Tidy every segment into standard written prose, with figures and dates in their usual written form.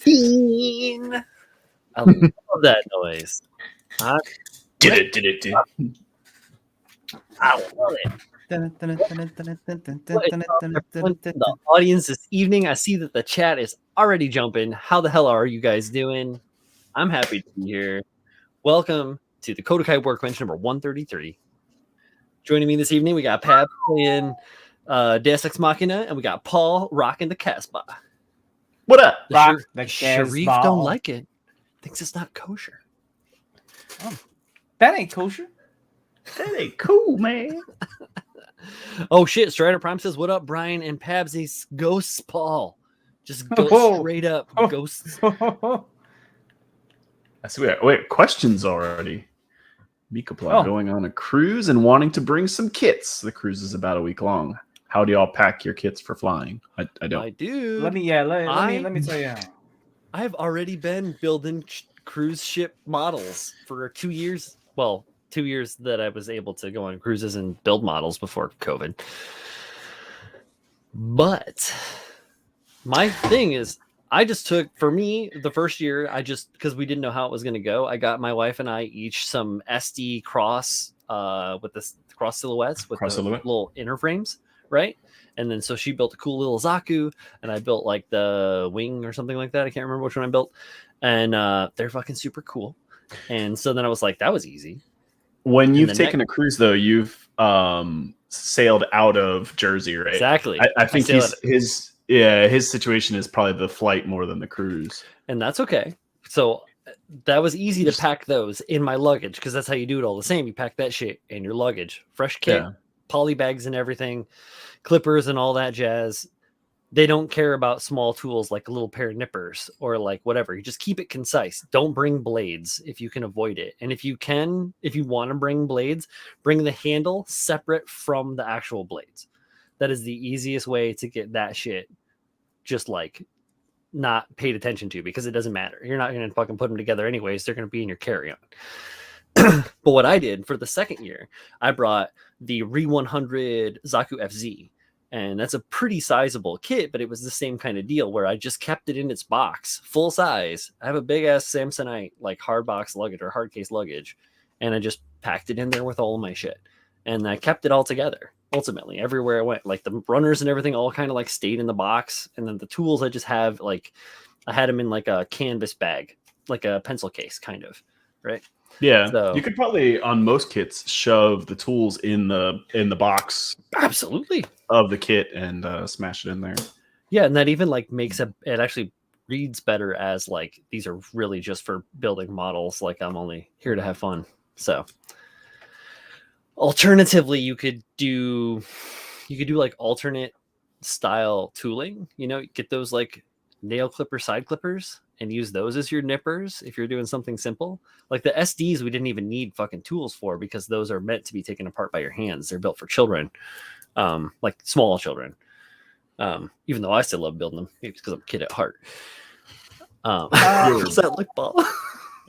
Bean. I love that noise. Did it. I love it. The audience this evening, I see that the chat is already jumping. How the hell are you guys doing? I'm happy to be here. Welcome to the KotoKai Workbench number 133. Joining me this evening, we got Pab playing Deus Ex Machina, and we got Paul rocking the Casbah. What up? The Sharif don't like it. Thinks it's not kosher. Oh, that ain't kosher. That ain't cool, man. Oh shit! Strider Prime says, "What up, Brian and Pabsy? Ghosts, Paul. Just go straight up, ghosts." I see. Wait, questions already. Mikaplot going on a cruise and wanting to bring some kits. The cruise is about a week long. How do y'all pack your kits for flying? I don't. I do. Let me tell you. I have already been building cruise ship models for 2 years. Well, 2 years that I was able to go on cruises and build models before COVID. But my thing is, I just took, for me, the first year, because we didn't know how it was going to go, I got my wife and I each some SD cross with the cross silhouettes with the little inner frames, right? And then so she built a cool little Zaku, and I built like the wing or something like that. I can't remember which one I built. And they're fucking super cool. And so then I was like, that was easy. When you've taken a cruise, though, you've sailed out of Jersey, right? Exactly. I think his situation is probably the flight more than the cruise. And that's okay. So that was easy to pack those in my luggage, because that's how you do it all the same. You pack that shit in your luggage. Fresh kit, poly bags and everything, clippers and all that jazz. They don't care about small tools like a little pair of nippers or like whatever. You just keep it concise. Don't bring blades if you can avoid it. And if you want to bring blades, bring the handle separate from the actual blades. That is the easiest way to get that shit just like not paid attention to, because it doesn't matter. You're not going to fucking put them together anyways. They're going to be in your carry-on. But what I did for the second year, I brought the Re 100 Zaku FZ. And that's a pretty sizable kit, but it was the same kind of deal where I just kept it in its box, full size. I have a big ass Samsonite, like hard box luggage or hard case luggage. And I just packed it in there with all of my shit. And I kept it all together. Ultimately, everywhere I went, like the runners and everything all kind of like stayed in the box. And then the tools I just have, like, I had them in like a canvas bag, like a pencil case kind of, right? Yeah, so you could probably on most kits shove the tools in the box, absolutely, of the kit and smash it in there. Yeah, and that even like makes it actually reads better as like these are really just for building models. Like I'm only here to have fun. So alternatively, you could do like alternate style tooling. You know, get those like nail clipper side clippers and use those as your nippers if you're doing something simple. Like the SDs we didn't even need fucking tools for, because those are meant to be taken apart by your hands. They're built for children, like small children. Even though I still love building them, maybe it's because I'm a kid at heart. What's that like, Paul?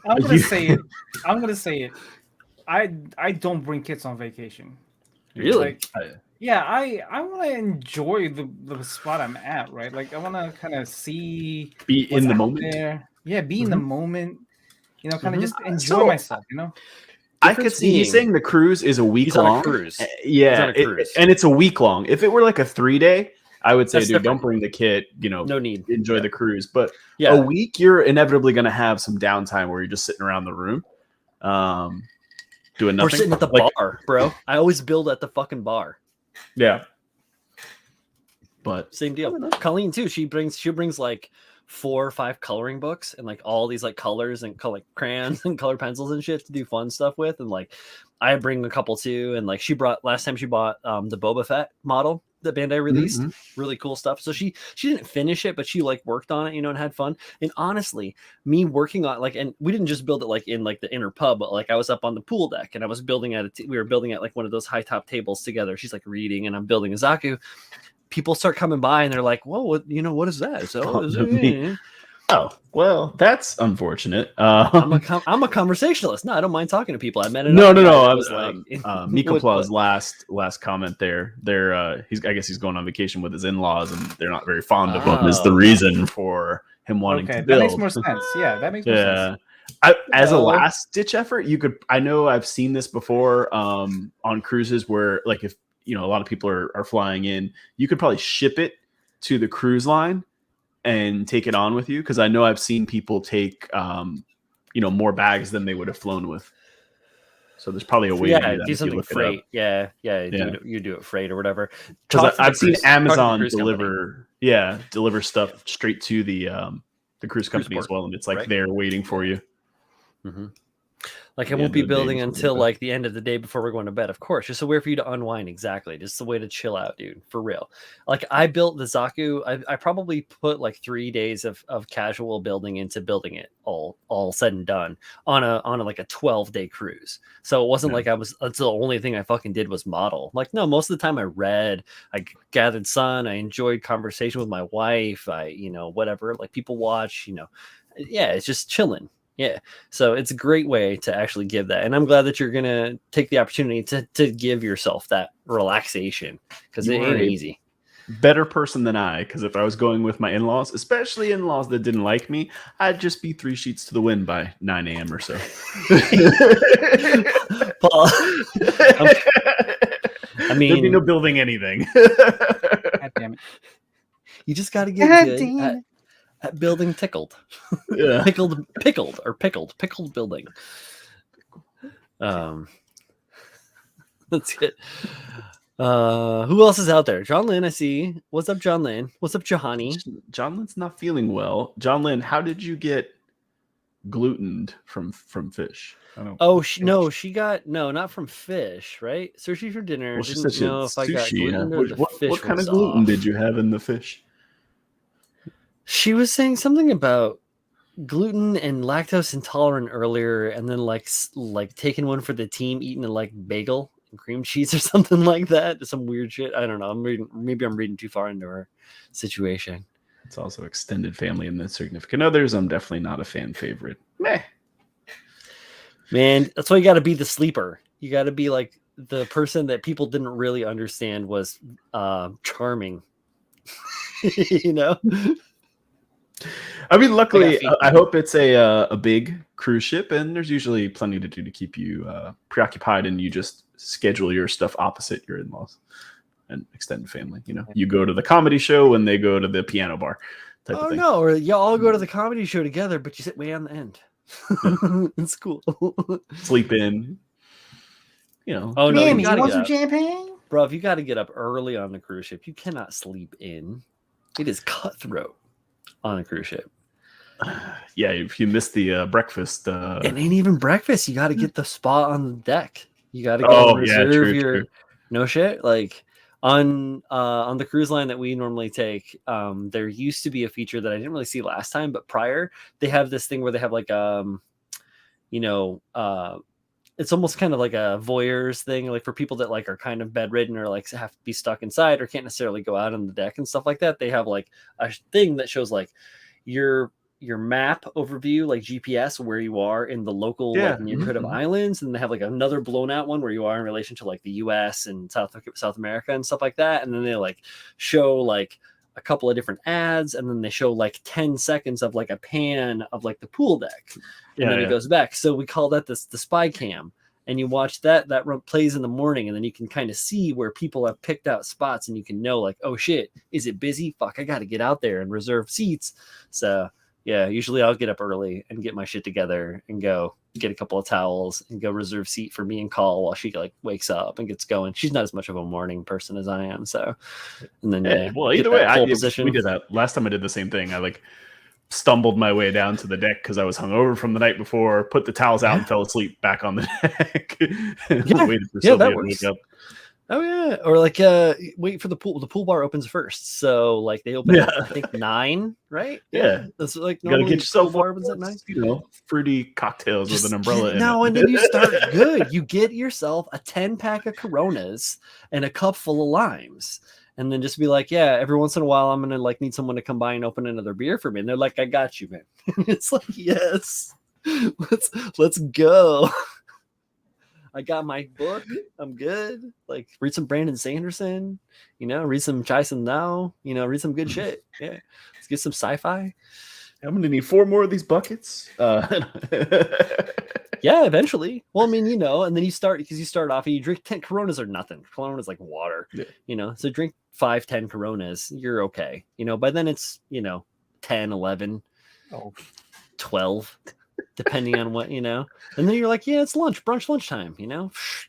I'm gonna say it. I don't bring kids on vacation. Really? Yeah, I want to enjoy the spot I'm at, right? Like I want to kind of be in the moment there. Yeah, be in the moment. You know, kind of just enjoy myself. You know, I could see he's saying the cruise is a week long. On a cruise. Yeah, and it's a week long. If it were like a 3-day, I would say, dude, different. Don't bring the kid. You know, no need. Enjoy the cruise. But a week, you're inevitably going to have some downtime where you're just sitting around the room, doing nothing. We're sitting at the bar, bro. I always build at the fucking bar. Yeah, but same deal. Colleen too. She brings like 4 or 5 coloring books and like all these like colors and like crayons and color pencils and shit to do fun stuff with. And like I bring a couple too. And like last time she bought the Boba Fett model that Bandai released. Really cool stuff. So she didn't finish it, but she like worked on it, you know, and had fun. And honestly, me working on like, and we didn't just build it like in like the inner pub, but like I was up on the pool deck and I was building we were building at like one of those high top tables together. She's like reading and I'm building a Zaku. People start coming by and they're like, whoa, what is that? So oh, well, that's unfortunate. I'm a conversationalist. No, I don't mind talking to people. I met no. I was like Mika Plaw's last comment there. I guess he's going on vacation with his in-laws and they're not very fond of him. Is the reason for him wanting to that build. makes more sense. Yeah, that makes more sense. As a last ditch effort, you could. I know I've seen this before on cruises where, like, if a lot of people are flying in, you could probably ship it to the cruise line and take it on with you. Because I know I've seen people take more bags than they would have flown with. So there's probably a way to do that. Do something freight. You do it freight or whatever. Because I've seen Amazon deliver stuff straight to the cruise company as well, and it's like they're waiting for you. Mm-hmm. Like I won't be building until like the end of the day before we're going to bed. Of course, just a way for you to unwind. Exactly, just a way to chill out, dude. For real. Like I built the Zaku. I probably put like 3 days of casual building into building it all said and done on a like a 12-day cruise. So it wasn't like that's the only thing I fucking did was model. Like no, most of the time I read, I gathered sun, I enjoyed conversation with my wife. I whatever, like people watch. It's just chilling. Yeah, so it's a great way to actually give that, and I'm glad that you're gonna take the opportunity to give yourself that relaxation because it ain't easy. Better person than I, because if I was going with my in-laws, especially in-laws that didn't like me, I'd just be 3 sheets to the wind by 9 a.m. or so. Paul, I mean, there'd be no building anything. God damn it! You just got to get good at building tickled. Yeah. pickled building. That's good. Who else is out there? John Lynn, I see. What's up, John Lynn? What's up, Jahani? John Lynn's not feeling well. John Lynn, how did you get glutened from fish? She got not from fish, right? Sushi for dinner. Well, she said she know if I got gluten what kind of gluten did you have in the fish? She was saying something about gluten and lactose intolerant earlier, and then like taking one for the team, eating a like bagel and cream cheese or something like that. Some weird shit. I don't know. Maybe I'm reading too far into her situation. It's also extended family and the significant others. I'm definitely not a fan favorite. Meh. Man, that's why you got to be the sleeper. You got to be like the person that people didn't really understand was charming. I mean, luckily, I hope it's a big cruise ship, and there's usually plenty to do to keep you preoccupied, and you just schedule your stuff opposite your in-laws and extended family. You go to the comedy show and they go to the piano bar type of thing. No, or you all go to the comedy show together, but you sit way on the end. It's cool. Sleep in. Oh no, you want some champagne? Bro, if you got to get up early on the cruise ship, you cannot sleep in. It is cutthroat on a cruise ship. Yeah, if you miss the breakfast, it ain't even breakfast. You got to get the spot on the deck. You got to go reserve your no shit. Like on the cruise line that we normally take, there used to be a feature that I didn't really see last time, but prior they have this thing where they have like it's almost kind of like a voyeurs thing, like for people that like are kind of bedridden or like have to be stuck inside or can't necessarily go out on the deck and stuff like that. They have like a thing that shows like your map overview, like GPS, where you are in the local like neighborhood of islands, and they have like another blown out one where you are in relation to like the US and South America and stuff like that. And then they like show like a couple of different ads, and then they show like 10 seconds of like a pan of like the pool deck, and then it goes back. So we call that the spy cam, and you watch that plays in the morning, and then you can kind of see where people have picked out spots, and you can know like, oh shit, is it busy? Fuck, I got to get out there and reserve seats. So yeah, usually I'll get up early and get my shit together and go get a couple of towels and go reserve seat for me and Call while she like wakes up and gets going. She's not as much of a morning person as I am. So, and then well, either way, we did that last time. I did the same thing. I like stumbled my way down to the deck because I was hungover from the night before, put the towels out and fell asleep back on the deck. Waited for Sylvia that works. To wake up. Oh yeah, or like wait for the pool. The pool bar opens first, so like they open at I think 9, right? Yeah, that's like you gotta get yourself bar opens at 9. Fruity cocktails with an umbrella. And then you start good. You get yourself a 10-pack of Coronas and a cup full of limes, and then just be like, yeah, every once in a while I'm gonna like need someone to come by and open another beer for me, and they're like, I got you, man. It's like, yes, let's go. I got my book. I'm good. Like read some Brandon Sanderson, read some Chai Sun Now, read some good shit. Yeah. Let's get some sci-fi. I'm gonna need 4 more of these buckets. Yeah, eventually. Well, I mean, and then you start off and you drink 10 Coronas are nothing. Coronas like water, so drink 5, 10 Coronas, you're okay. By then it's 10, 11, 12, depending on what and then you're like, yeah, it's lunchtime.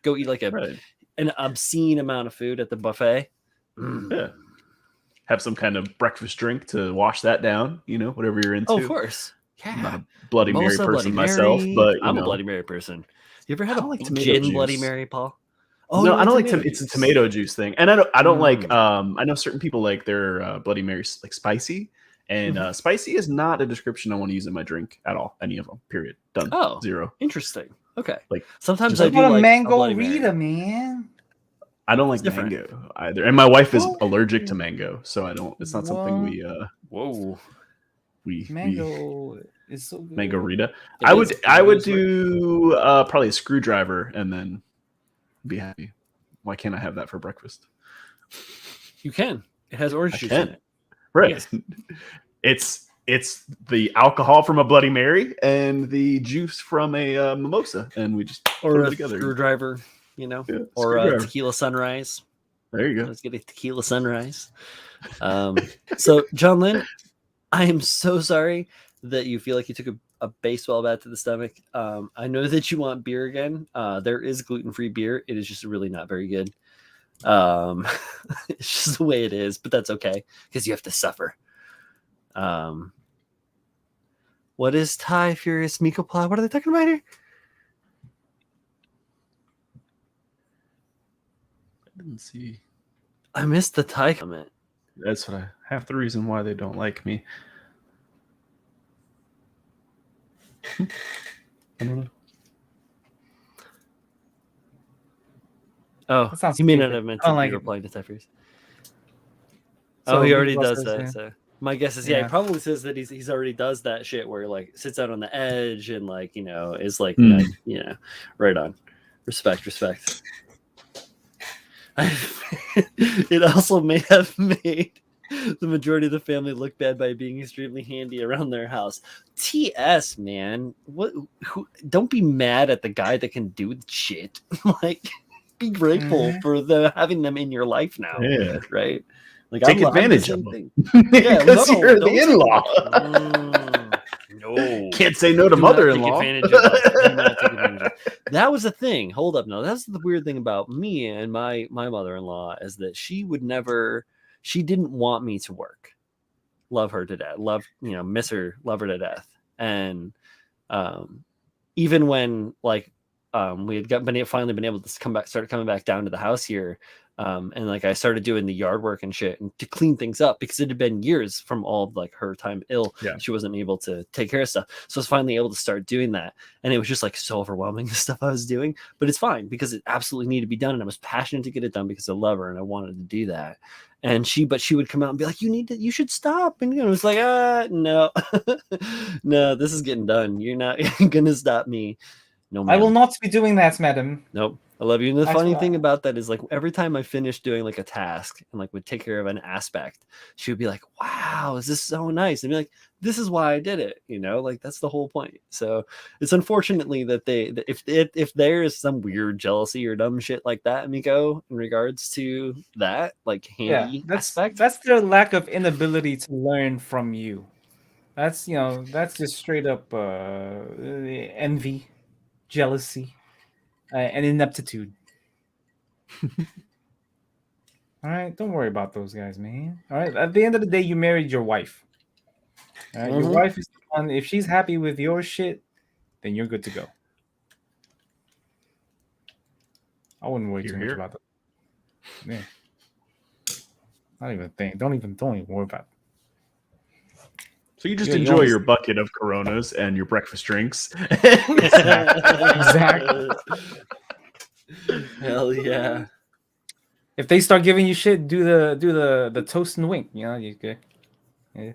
Go eat like an obscene amount of food at the buffet. Yeah. Have some kind of breakfast drink to wash that down, whatever you're into. Oh, of course. Yeah. I'm not a Bloody Mary person myself, but I'm a Bloody Mary person. You ever had a like gin Bloody Mary, Paul? Oh no, I don't like it's a tomato juice thing, and I don't like. I know certain people like their Bloody Mary like spicy, and spicy is not a description I want to use in my drink at all. Any of them. Period. Done. Oh, 0. Interesting. Okay. Like sometimes I do like a mango Rita, man. I don't like mango either, and my wife is allergic to mango, so I don't. It's not something we. Mango is so good. Mango Rita. I would do probably a screwdriver and then be happy. Why can't I have that for breakfast? You can. It has orange juice in it. Right. Yes. It's the alcohol from a Bloody Mary and the juice from a mimosa, and we just put it together. Screwdriver. Or a tequila sunrise. There you go. Let's get a tequila sunrise. So, John Lynn, I am so sorry that you feel like you took a baseball bat to the stomach. I know that you want beer again. There is gluten-free beer. It is just really not very good. It's just the way it is, but that's okay because you have to suffer. What is Thai Furious Miko Ply? What are they talking about here? Didn't see. I missed the Thai comment. That's what half the reason why they don't like me. I don't know. Oh, you may not have meant to be replying to Thai Furious. So he already does that. So my guess is, he probably says that he's already does that shit where like sits out on the edge and like is like right on. Respect. It also may have made the majority of the family look bad by being extremely handy around their house. TS, man. Don't be mad at the guy that can do shit. Like, be grateful for having them in your life now. Yeah. Right? Like, take advantage of them. Because you're the in-law. No. Can't say no to mother-in-law. That was the thing. Hold up. No, that's the weird thing about me and my mother-in-law is that she didn't want me to work. Love her to death. Miss her, love her to death. And even when we had finally been able to start coming back down to the house here. And like I started doing the yard work and shit and to clean things up because it had been years from all of like her time ill. Yeah. She wasn't able to take care of stuff. So I was finally able to start doing that. And it was just like so overwhelming, the stuff I was doing, but it's fine because it absolutely needed to be done. And I was passionate to get it done because I love her and I wanted to do that. And she would come out and be like, you should stop. And it was like, no, no, this is getting done. You're not going to stop me. No, I will not be doing that, madam. Nope. I love you. And the funny thing about that is like every time I finished doing like a task and like would take care of an aspect, she would be like, wow, is this so nice? And be like, this is why I did it. Like that's the whole point. So it's unfortunately that if there is some weird jealousy or dumb shit like that, Miko, in regards to that, like handy aspect. That's their lack of inability to learn from you. That's just straight up envy, jealousy. And ineptitude. All right, don't worry about those guys, man. All right, at the end of the day, you married your wife. All right, your wife is the one. If she's happy with your shit, then you're good to go. I wouldn't worry too much about that. Yeah, not even think. Don't even worry about it. So you just enjoy your bucket of Coronas and your breakfast drinks. Exactly. Hell yeah. If they start giving you shit, do the toast and wink. You good. Yeah.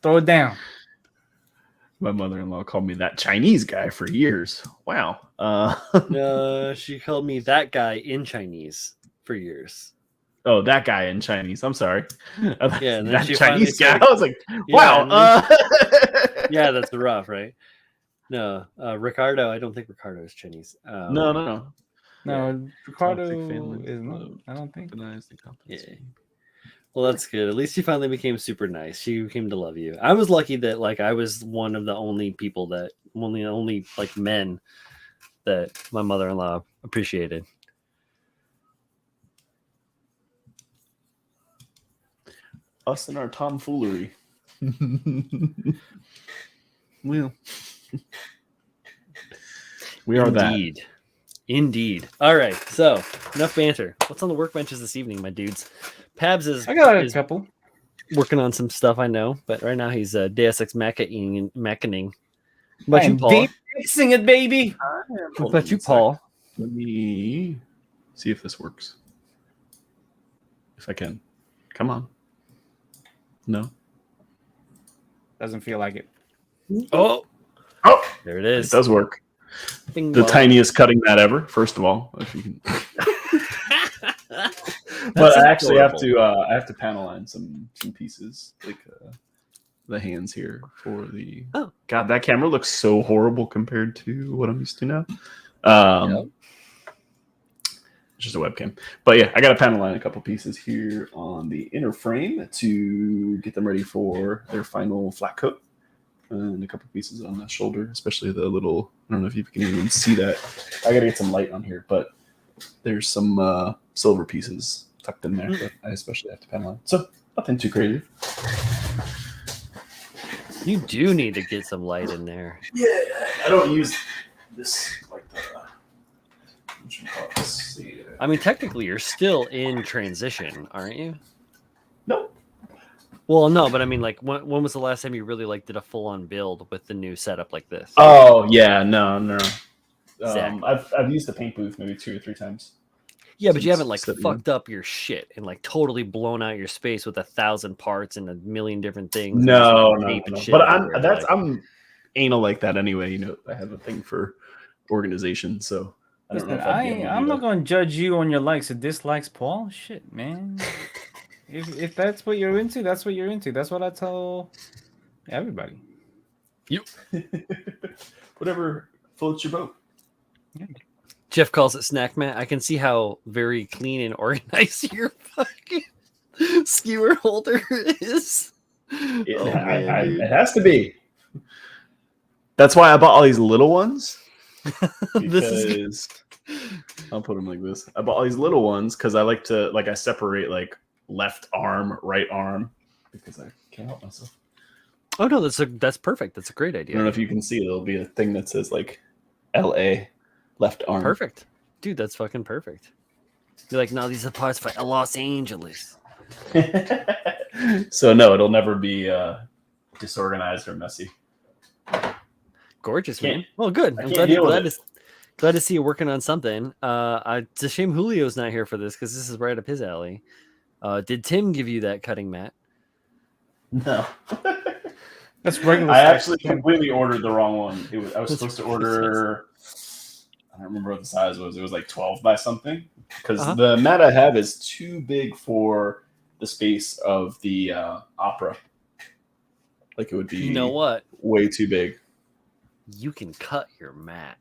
Throw it down. My mother-in-law called me that Chinese guy for years. Wow. She called me that guy in Chinese for years. Oh, that guy in Chinese. I'm sorry. Yeah, and then that she Chinese guy. finally I was like, Yeah, wow. yeah, that's rough, right? No, Ricardo. I don't think Ricardo is Chinese. No. No, Yeah. Ricardo Toxic family. is not. I don't think. Yeah. Well, that's good. At least she finally became super nice. She came to love you. I was lucky that like I was one of the only people that only like men that my mother-in-law appreciated. Us and our tomfoolery. Well, we are that. Indeed. All right. So enough banter. What's on the workbenches this evening, my dudes? Pabs I got a is couple. working on some stuff, I know, but right now he's Deus Ex Machining. What about you, I'm Paul? deep fixing it, baby. What about you, Paul? Let me see if this works. If I can. Come on. No. Doesn't feel like it. Oh, there it It is. does work. Bing The bong. tiniest cutting mat ever, first of all. If you can. But That's I actually have adorable. to I have to panel line some pieces, like the hands here for the. Oh. God, that camera looks so horrible compared to what I'm used to now. Yep. It's just a webcam, but yeah, I got to panel line a couple pieces here on the inner frame to get them ready for their final flat coat, and a couple pieces on the shoulder, especially the little. I don't know if you can even see that. I got to get some light on here, but there's some silver pieces tucked in there that I especially have to panel line. So nothing too crazy. You do need to get some light in there. Yeah, I don't use this like the. Let's see. I mean, technically, you're still in transition, aren't you? Nope. Well, no, but I mean, like, when was the last time you really like did a full-on build with the new setup like this? Oh yeah, no. Exactly. I've used the paint booth maybe 2 or 3 times. Yeah, but you haven't like Setting fucked up your shit and like totally blown out your space with 1,000 parts and a million different things. No. Shit But everywhere, I'm anal like that anyway. You know, I have a thing for organization, so I don't know if I'd be able to do I'm not that. going to judge you on your likes or dislikes, Paul. Shit, man. if that's what you're into, that's what you're into. That's what I tell everybody. Whatever floats your boat. Yeah. Jeff calls it snack mat. I can see how very clean and organized your fucking skewer holder is. It has to be. That's why I bought all these little ones. Because I'll put them like this. I bought all these little ones because I like to I separate like left arm, right arm because I can't help myself. Oh no, that's perfect. That's a great idea. I don't know if you can see. There'll be a thing that says like L.A. left arm. Perfect, dude. That's fucking perfect. You're like, no, these are parts for Los Angeles. So no, it'll never be disorganized or messy. Gorgeous, man. Well, good. I'm glad to see you working on something. It's a shame Julio's not here for this because this is right up his alley. Did Tim give you that cutting mat? No. That's regular. I actually completely ordered the wrong one. I was supposed to order. I don't remember what the size was. It was like 12 by something because the mat I have is too big for the space of the opera. Like it would be. You know what? Way too big. You can cut your mat.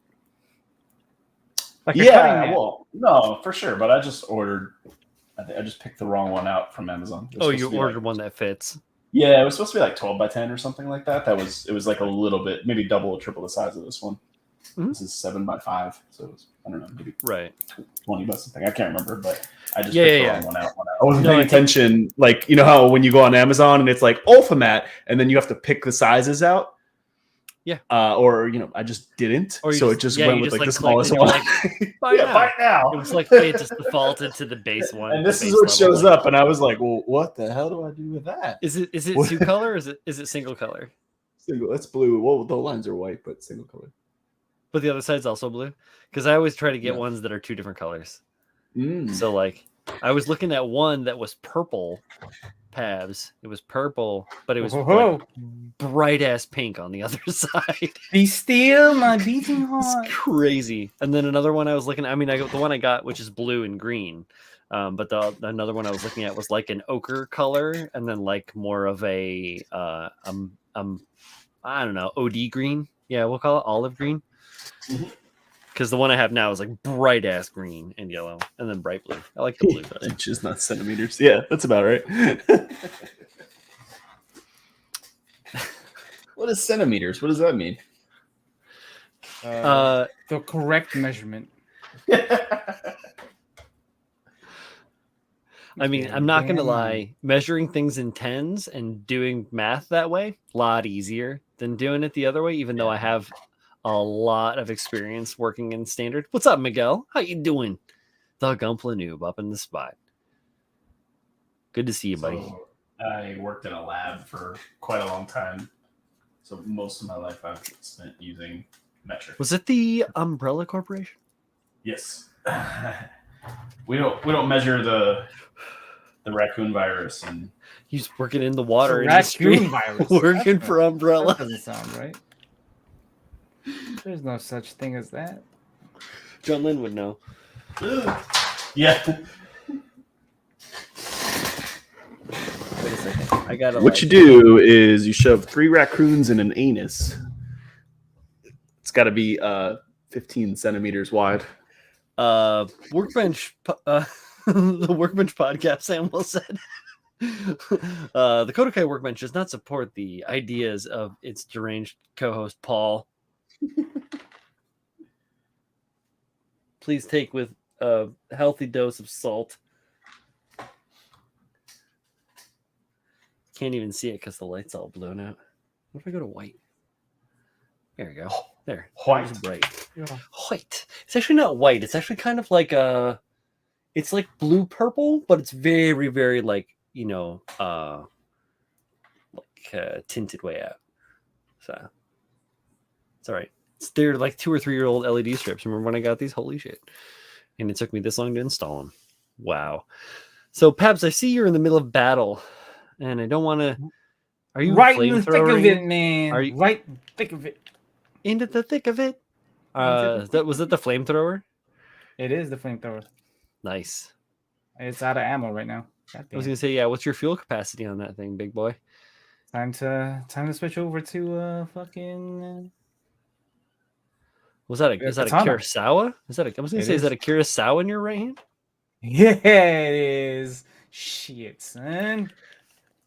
Like well, no, for sure. But I just ordered. I just picked the wrong one out from Amazon. Oh, you ordered one that fits. Yeah, it was supposed to be like 12 by 10 or something like that. It was like a little bit, maybe double or triple the size of this one. Mm-hmm. This is 7 by 5, so it was, I don't know, maybe 20 by something. I can't remember, but I just picked the wrong one out. I wasn't paying attention. Like, you know how when you go on Amazon and it's like Ultimat, and then you have to pick the sizes out. Yeah. Or I just didn't. So it just went with like the smallest one. Buy now. It was like it just defaulted to the base one. And this is what shows up, and I was like, well, what the hell do I do with that? Is it two color or is it single color? Single. It's blue. Well, the lines are white, but single color. But the other side's also blue? Because I always try to get ones that are 2 different colors. So like I was looking at one that was purple. Pabs. It was purple, but it was like bright ass pink on the other side. Be still, my beating heart. It's crazy. And then another one I was looking at, the one I got, which is blue and green. But another one I was looking at was like an ochre color, and then like more of a I don't know, OD green. Yeah, we'll call it olive green. Because the one I have now is like bright ass green and yellow, and then bright blue. I like the blue better. Inches, not centimeters. Yeah, that's about right. What is centimeters? What does that mean? The correct measurement. I mean, I'm not going to lie. Measuring things in tens and doing math that way, a lot easier than doing it the other way, even though I have a lot of experience working in standard. What's up, Miguel? How you doing? The Gumpla noob up in the spot. Good to see you, buddy. So, I worked in a lab for quite a long time. So most of my life I've spent using metric. Was it the Umbrella Corporation? Yes. We don't measure the raccoon virus, and he's working in the water industry. Raccoon virus. Working for Umbrella. That doesn't sound right. There's no such thing as that. John Lynn would know. Yeah. Wait a second. I got what you do is you shove 3 raccoons in an anus. It's got to be 15 centimeters wide. Workbench, the Workbench podcast, Samuel said. The KotoKai Workbench does not support the ideas of its deranged co-host Paul. Please take with a healthy dose of salt. Can't even see it because the light's all blown out. What if I go to white? There we go. There. White. Bright. Yeah. White. It's actually not white. It's actually kind of like it's like blue purple, but it's very, very like, tinted way out. So it's all right. They're like 2 or 3 year old LED strips. Remember when I got these? Holy shit. And it took me this long to install them. Wow. So Pabs, I see you're in the middle of battle and I don't want to. Are you right in the thick of it, man? Are you right in the thick of it? Into the thick of it. Was it the flamethrower? It is the flamethrower. Nice. It's out of ammo right now. I was gonna say, yeah. What's your fuel capacity on that thing, big boy? Time to switch over to fucking. Was that a Kurosawa? I was gonna say, is that a Kurosawa in your right hand? Yeah, it is. Shit, son.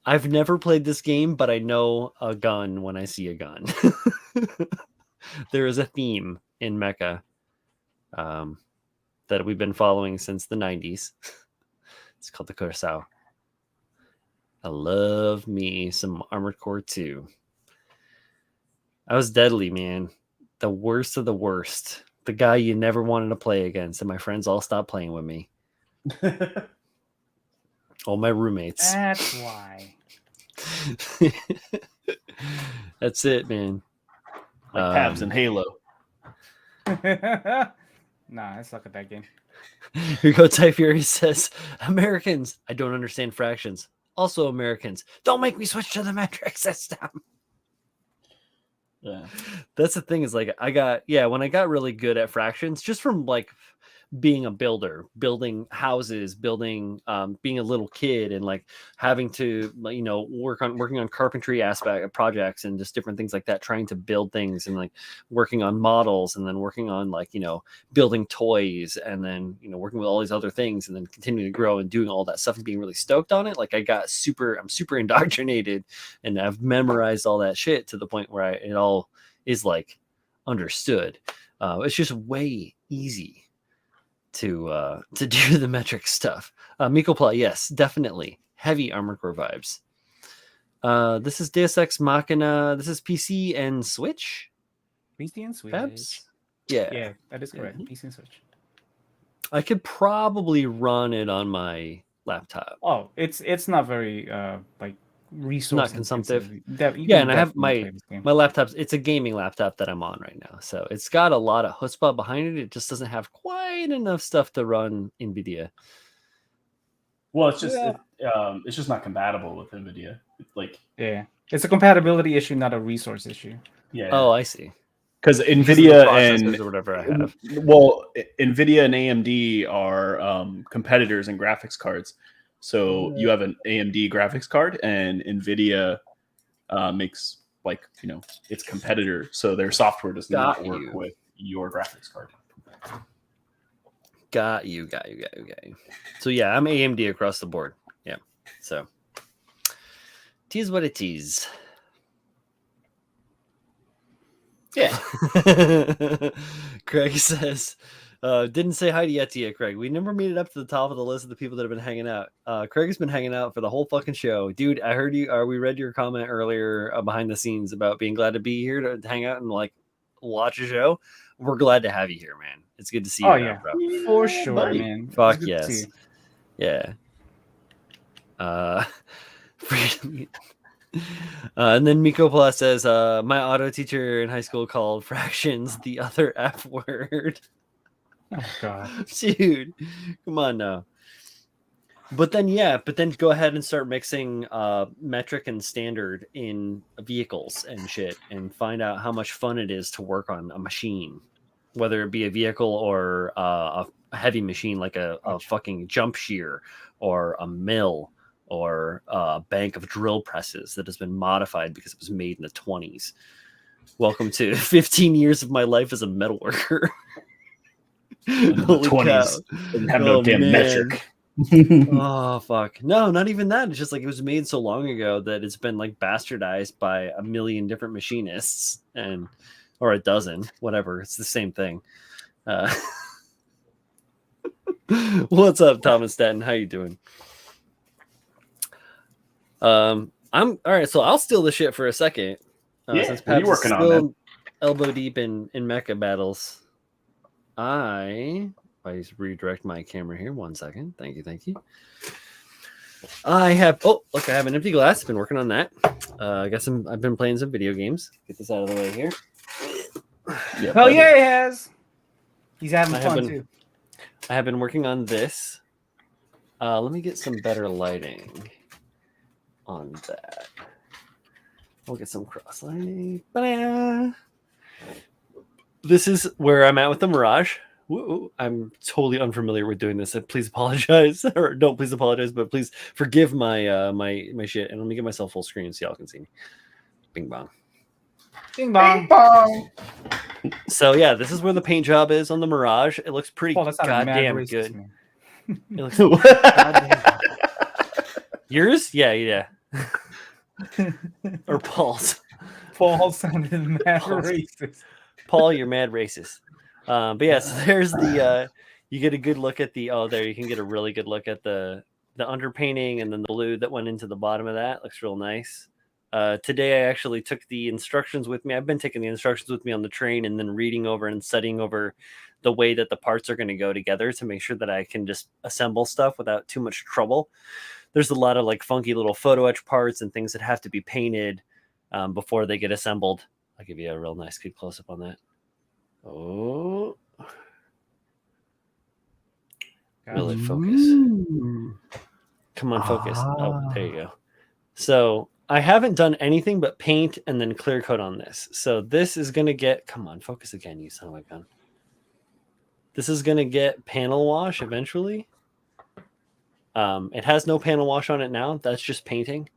I've never played this game, but I know a gun when I see a gun. There is a theme in Mecha that we've been following since the 90s. It's called the Kurosawa. I love me some Armored Core 2. I was deadly, man. The worst of the worst. The guy you never wanted to play against, and my friends all stopped playing with me. All my roommates. That's why. That's it, man. Like Pabs and Halo. Nah, I suck at that game. Here go Ty Fury says, Americans, I don't understand fractions. Also Americans, don't make me switch to the metric system. Yeah. That's the thing is like when I got really good at fractions, just from like being a builder, building houses, being a little kid and like having to, working on carpentry aspect of projects and just different things like that, trying to build things and like working on models and then working on like, building toys and then, working with all these other things and then continuing to grow and doing all that stuff and being really stoked on it. Like I'm super indoctrinated and I've memorized all that shit to the point where it all is like understood. It's just way easy to do the metric stuff. Miko Pla, yes, definitely heavy Armored Core vibes. This is Deus Ex Machina. This is PC and Switch. PC and Switch. Perhaps? Yeah, that is correct. Mm-hmm. PC and Switch. I could probably run it on my laptop. Oh, it's not very like resource not consumptive. And I have my laptop. It's a gaming laptop that I'm on right now, so it's got a lot of chutzpah behind it. It just doesn't have quite enough stuff to run NVIDIA. Well, it's just not compatible with NVIDIA. It's a compatibility issue, not a resource issue. Yeah. Oh, I see. because the NVIDIA processors or whatever I have. NVIDIA and AMD are competitors in graphics cards. So you have an AMD graphics card, and NVIDIA makes its competitor. So their software does not work with your graphics card. Got you. So yeah, I'm AMD across the board. Yeah. So tease what it is. Yeah. Craig says, didn't say hi to yet, Craig. We never made it up to the top of the list of the people that have been hanging out. Craig's been hanging out for the whole fucking show. Dude, I heard you. We read your comment earlier behind the scenes about being glad to be here to hang out and watch a show. We're glad to have you here, man. It's good to see you. Oh, yeah. Bro. For sure, buddy. Man. Fuck yes. Yeah. And then Miko Plus says, my auto teacher in high school called fractions the other F word. Oh, God. Dude, come on now. But then go ahead and start mixing metric and standard in vehicles and shit and find out how much fun it is to work on a machine, whether it be a vehicle or a heavy machine like a fucking jump shear or a mill or a bank of drill presses that has been modified because it was made in the 20s. Welcome to 15 years of my life as a metalworker. In the 20s. Didn't have no damn metric. Oh fuck. No, not even that. It's just like it was made so long ago that it's been bastardized by a million different machinists or a dozen, whatever. It's the same thing. What's up, Thomas Staten? How you doing? I'm all right. So I'll steal the shit for a second. Since Pabs you working still on that? Elbow deep in mecha battles. I just redirect my camera here. 1 second. Thank you. I have. Oh, look! I have an empty glass. Been working on that. I've been playing some video games. Get this out of the way here. Yep, hell yeah, he has. He's having fun too. I have been working on this. Let me get some better lighting on that. We'll get some cross lighting. This is where I'm at with the Mirage. Woo, I'm totally unfamiliar with doing this. Please apologize, or don't please apologize, but please forgive my my shit. And let me get myself full screen so y'all can see me. Bing bong. Bing bong. Bing bong. So yeah, this is where the paint job is on the Mirage. It looks pretty goddamn good. It looks goddamn. Yours? Yeah. Or Paul's. Paul sounded mad racist. Paul, you're mad racist. But yeah, so there's the you get a good look at the there you can get a really good look at the underpainting and then the blue that went into the bottom of that. Looks real nice. Today I actually took the instructions with me. I've been taking the instructions with me on the train and then reading over and studying over the way that the parts are going to go together to make sure that I can just assemble stuff without too much trouble. There's a lot of funky little photo etch parts and things that have to be painted before they get assembled. I'll give you a real nice good close up on that. Oh, will it focus? Come on, focus. Oh, there you go. So I haven't done anything but paint and then clear coat on this. So this is going to get, come on, focus again, you son of a gun. This is going to get panel wash eventually. It has no panel wash on it now. That's just painting.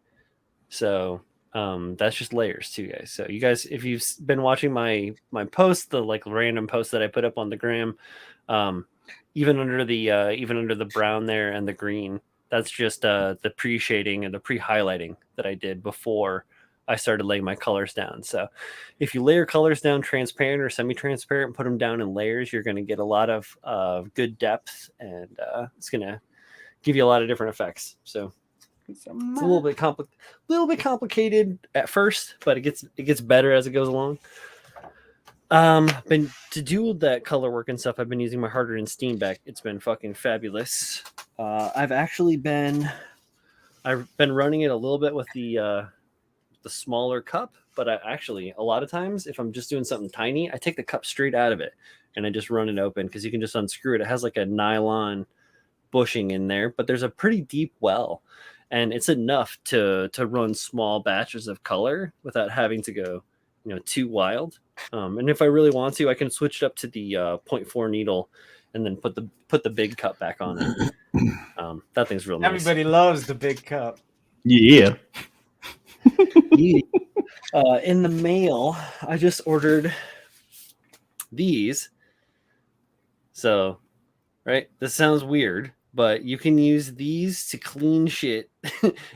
So that's just layers too, guys. So you guys, if you've been watching my post, the random post that I put up on the gram, even under the brown there and the green, that's just the pre-shading and the pre-highlighting that I did before I started laying my colors down. So if you lay your colors down transparent or semi-transparent and put them down in layers, you're going to get a lot of good depth, and it's going to give you a lot of different effects. So it's a little bit complicated at first, but it gets better as it goes along. Been to do that color work and stuff, I've been using my hardened steam back. It's been fucking fabulous. I've been running it a little bit with the smaller cup, but a lot of times if I'm just doing something tiny, I take the cup straight out of it and I just run it open because you can just unscrew it. It has a nylon bushing in there, but there's a pretty deep well, and it's enough to run small batches of color without having to go too wild. And if I really want to, I can switch it up to the 0.4 needle, and then put the big cup back on it. That thing's real nice. Everybody loves the big cup. Yeah. In the mail, I just ordered these. So, right, this sounds weird, but you can use these to clean shit.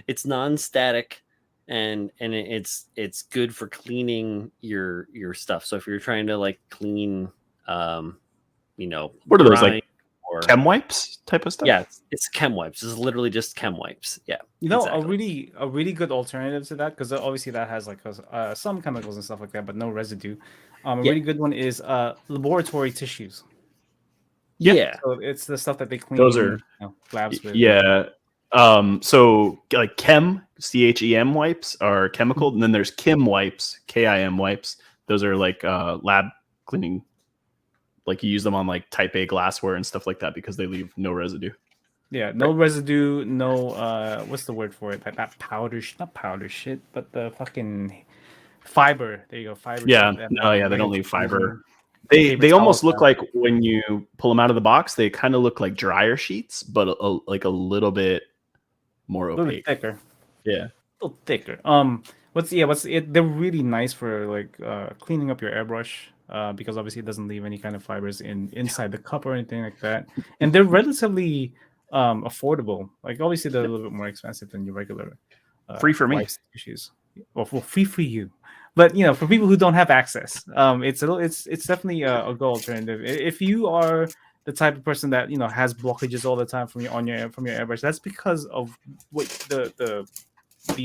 It's non-static, and it's good for cleaning your stuff. So if you're trying to like clean, what are those, like chem wipes type of stuff? Yeah, it's chem wipes. It's literally just chem wipes. Yeah, exactly. a really good alternative to that, because obviously that has like some chemicals and stuff like that, but no residue. Really good one is laboratory tissues. Yeah, so it's the stuff that they clean. Those are labs with. Yeah. So like CHEM wipes are chemical, and then there's Kim wipes, KIM wipes. Those are like lab cleaning. Like you use them on like type A glassware and stuff like that because they leave no residue. Yeah, no residue, no what's the word for it? That powder, not powder shit, but the fucking fiber. There you go, fiber. Yeah, they don't leave fiber. They almost look like, when you pull them out of the box, they kind of look like dryer sheets, but like a little bit more opaque. A little thicker. Yeah. A little thicker. They're really nice for like cleaning up your airbrush. Because obviously it doesn't leave any kind of fibers inside the cup or anything like that, and they're relatively affordable. Like obviously they're a little bit more expensive than your regular free for me issues. Well, free for you, but for people who don't have access, it's definitely a good alternative. If you are the type of person that has blockages all the time from your airbrush, that's because of what the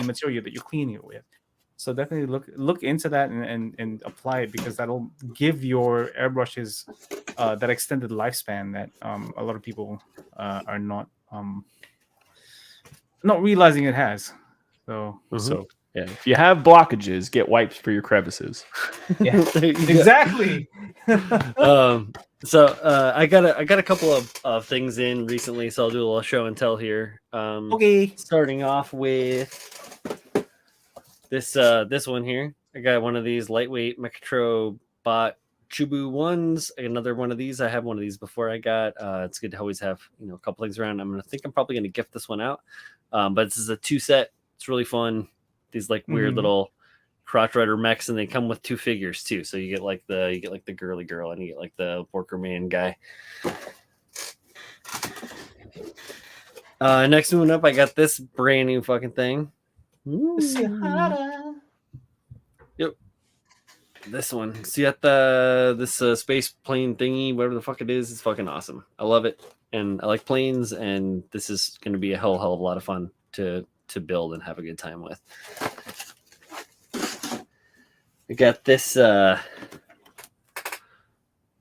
material that you're cleaning it with. So definitely look into that and apply it, because that'll give your airbrushes that extended lifespan that a lot of people are not realizing it has. So yeah, if you have blockages, get wipes for your crevices. Yeah, exactly. So I got a couple of things in recently, so I'll do a little show and tell here. Okay. Starting off with this one here. I got one of these lightweight Metro Bot Chubu ones. Another one of these. I have one of these before I got. It's good to always have a couple things around. I'm probably gonna gift this one out. But this is a 2-set. It's really fun. These like weird little crotch rider mechs, and they come with 2 figures too. So you get like the girly girl, and you get like the worker man guy. Next one up, I got this brand new fucking thing. Yep, this one. So you got this space plane thingy, whatever the fuck it is. It's fucking awesome. I love it, and I like planes. And this is going to be a hell of a lot of fun to build and have a good time with. I got this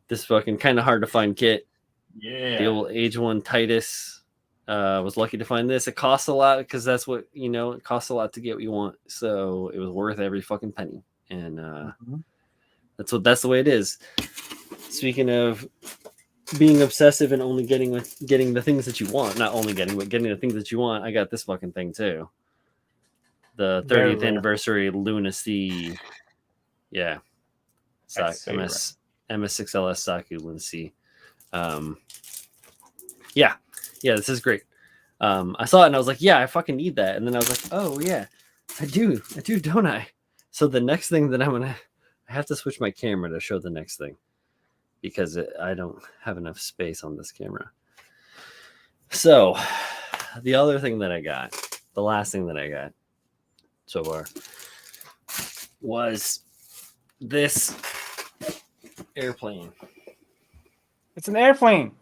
this fucking kind of hard to find kit. Yeah, the old Age 1 Titus. Was lucky to find this. It costs a lot because that's what it costs a lot to get what you want. So it was worth every fucking penny. And that's the way it is. Speaking of being obsessive and only getting the things that you want, not only getting, but getting the things that you want, I got this fucking thing too. The 30th anniversary Lunacy. Yeah. MS6LS Saku Lunacy. Yeah, this is great. I saw it and I was like, yeah, I fucking need that. And then I was like, oh yeah, I do, don't I? So the next thing that I have to switch my camera to show the next thing, because I don't have enough space on this camera. So the other thing that I got, the last thing that I got so far, was this airplane. It's an airplane.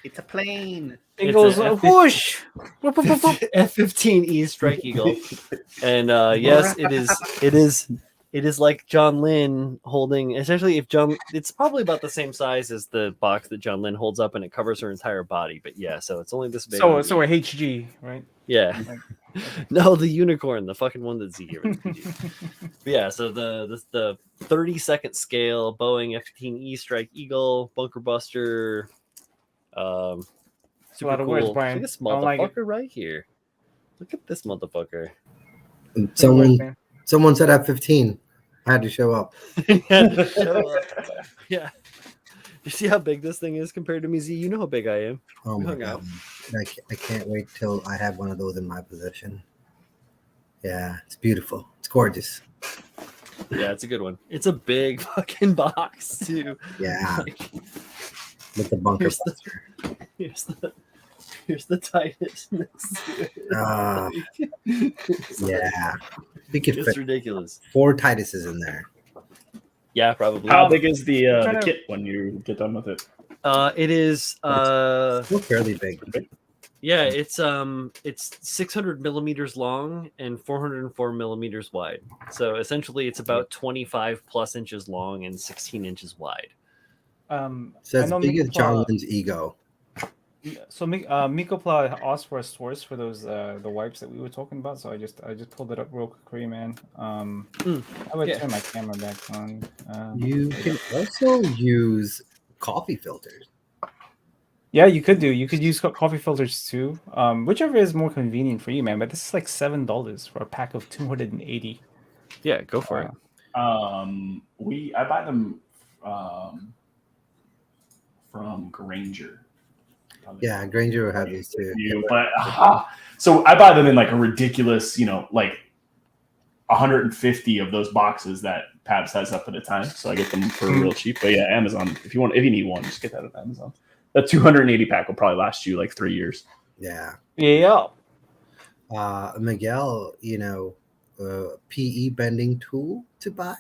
It's a plane. It goes whoosh. F-15E Strike Eagle, and yes, it is like John Lynn holding. Essentially, it's probably about the same size as the box that John Lynn holds up, and it covers her entire body. But yeah, so it's only this big. So a HG, right? Yeah. No, the unicorn, the fucking one that's here. Yeah, so the 30-second scale Boeing F-15E Strike Eagle bunker buster. Super a lot of cool. words, Brian. Look at this motherfucker right here. Look at this motherfucker. Someone said F-15. I had to show up. Yeah. You see how big this thing is compared to me, Z? You know how big I am. Oh We my hung god! out. I can't wait till I have one of those in my possession. Yeah, it's beautiful. It's gorgeous. Yeah, it's a good one. It's a big fucking box too. Yeah, Like, with the bunker here's buster. here's the tightness. Yeah, we could It's fit ridiculous. 4 Tituses in there. Yeah, probably. How big is the trying to- kit when you get done with it? It is Still fairly big. yeah, it's 600 millimeters long and 404 millimeters wide. So essentially, it's about 25 plus inches long and 16 inches wide. So I as know big as John Mikopla- Lynn's ego. So Mikopla asked for a source for those the wipes that we were talking about. So I just pulled it up real quick for you, man. I would yeah. turn my camera back on. You can also use coffee filters. Yeah, you could do. You could use coffee filters too. Whichever is more convenient for you, man. But this is like $7 for a pack of 280. Yeah, go for it. I buy them from Granger. Yeah, Granger will have these too. So I buy them in like a ridiculous, like 150 of those boxes that Pabst has up at a time. So I get them for real cheap. But yeah, Amazon. If you need one, just get that at Amazon. That 280 pack will probably last you like 3 years. Yeah. Yeah. Miguel, PE bending tool to buy.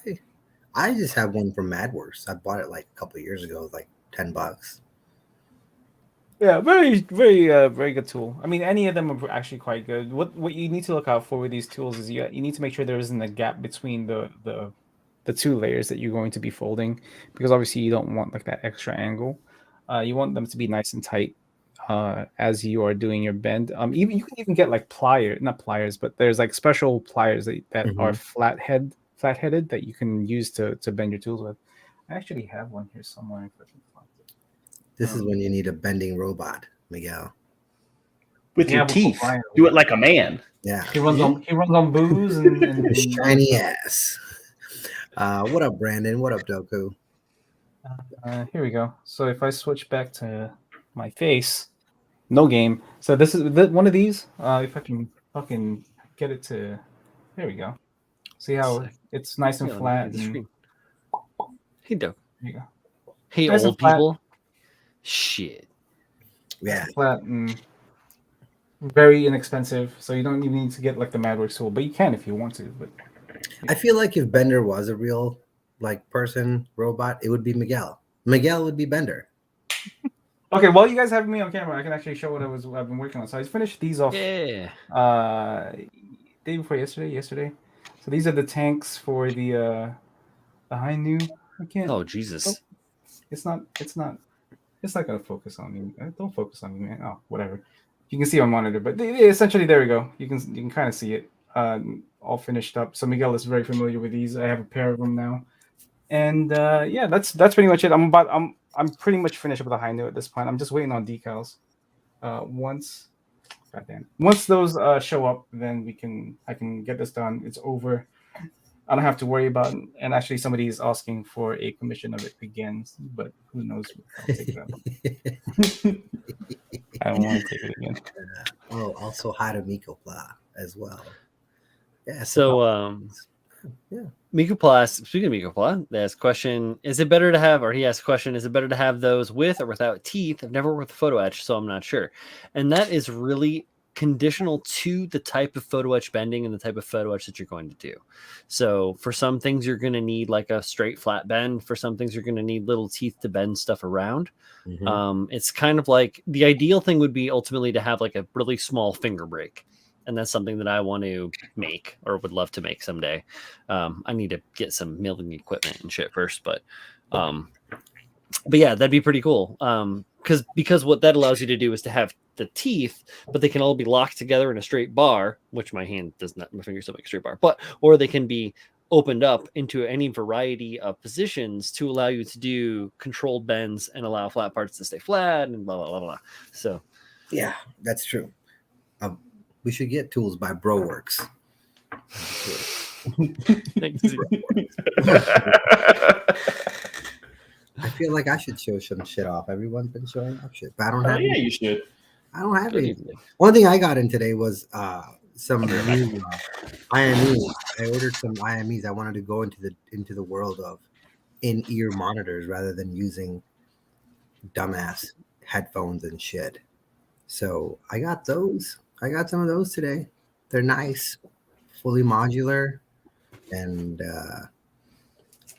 I just have one from MadWorks. I bought it like a couple of years ago. It was like $10. Yeah, very, very, very good tool. I mean, any of them are actually quite good. What you need to look out for with these tools is you need to make sure there isn't a gap between the 2 layers that you're going to be folding, because obviously you don't want like that extra angle. You want them to be nice and tight as you are doing your bend. Even you can even get like not pliers, but there's like special pliers that are flat-headed that you can use to bend your tools with. I actually have one here somewhere if I can find it. This is when you need a bending robot, Miguel. With your teeth. Do it like a man. Yeah. He runs on booze and His shiny ass. What up, Brandon? What up, Doku? Here we go. So if I switch back to my face, no game. So this is one of these. If I can fucking get it to, there we go. See how it's nice and flat. Hey, Doug. There you go. Hey, Nice and old flat. people. Shit. Yeah. Flat and very inexpensive. So you don't even need to get like the MadWorks tool, but you can if you want to. But I feel like if Bender was a real person robot, it would be Miguel. Miguel would be Bender. okay, while you guys have me on camera, I can actually show what I've been working on. So I finished these off. Yeah. Day before yesterday. So these are the tanks for the high new. I can't. Oh Jesus. It's not gonna focus on me. Don't focus on me, man. Oh, whatever. You can see on monitor, but essentially there we go. You can kind of see it. All finished up. So Miguel is very familiar with these. I have a pair of them now, and yeah, that's pretty much it. I'm pretty much finished with the high new at this point. I'm just waiting on decals. Once those show up, then I can get this done. It's over. I don't have to worry about it. And actually somebody is asking for a commission of it again, but who knows? I'll take it up. I don't want to take it again. Also hi to Mikopla as well. Yeah. So Mikopla, speaking of Mikopla, they asked a question, he asked a question, is it better to have those with or without teeth? I've never worked with photo etch, so I'm not sure. And that is really conditional to the type of photo etch bending and the type of photo etch that you're going to do. So for some things you're going to need like a straight flat bend. For some things you're going to need little teeth to bend stuff around. It's kind of like the ideal thing would be ultimately to have like a really small finger break. And that's something that I want to make or would love to make someday. I need to get some milling equipment and shit first, but yeah, that'd be pretty cool. Because what that allows you to do is to have the teeth, but they can all be locked together in a straight bar, which my fingers don't make a straight bar, or they can be opened up into any variety of positions to allow you to do controlled bends and allow flat parts to stay flat and blah, blah, blah, blah. So yeah, that's true. We should get tools by BroWorks. Thanks. I feel like I should show some shit off. Everyone's been showing off shit, but I don't Oh have. yeah, you should. I don't have Good any. evening. One thing I got in today was some new IMEs. I ordered some IMEs. I wanted to go into the world of in-ear monitors rather than using dumbass headphones and shit. So I got those. I got some of those today. They're nice, fully modular, and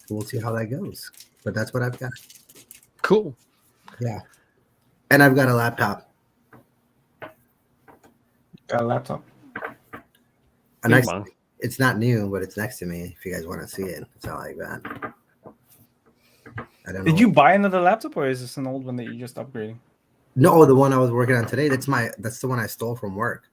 we'll see how that goes. But that's what I've got. Cool. Yeah, and I've got a laptop. Got a laptop. It's not new, but it's next to me. If you guys want to see it, it's not like that. I don't know. Did you buy another laptop, or is this an old one that you just upgrading? No, the one I was working on today. That's the one I stole from work.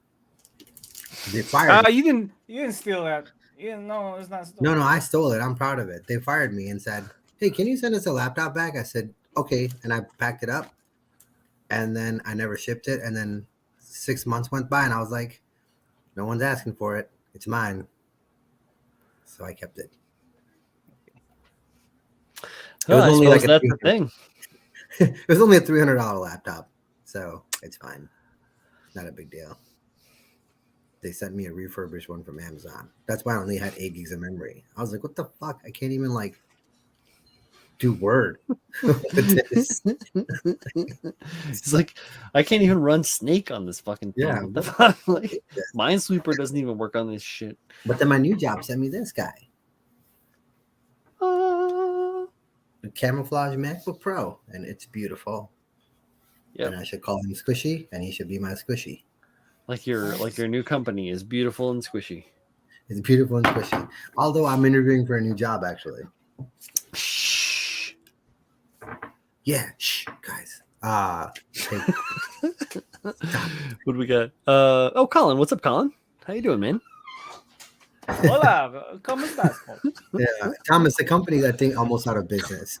They fired me. You didn't steal that. No, it's not stolen. No, I stole it. I'm proud of it. They fired me and said, "Hey, can you send us a laptop back?" I said, "Okay," and I packed it up, and then I never shipped it. And then 6 months went by, and I was like, "No one's asking for it. It's mine." So I kept it. Well, I suppose like that's the thing. It was only a $300 laptop, so it's fine. Not a big deal. They sent me a refurbished one from Amazon. That's why I only had 8 gigs of memory. I was like, what the fuck? I can't even like do Word with this. It's like I can't even run Snake on this fucking thing. Yeah. What the fuck? Like, Minesweeper doesn't even work on this shit. But then my new job sent me this guy. A camouflage MacBook Pro, and it's beautiful. Yep. And I should call him Squishy, and he should be my Squishy. Like your new company is beautiful and squishy. It's beautiful and squishy. Although I'm interviewing for a new job, actually. Shh. Yeah, shh, guys. Hey. What do we got? Colin. What's up, Colin? How you doing, man? Hola, ¿cómo estás? Yeah, Thomas, the company that thing almost out of business.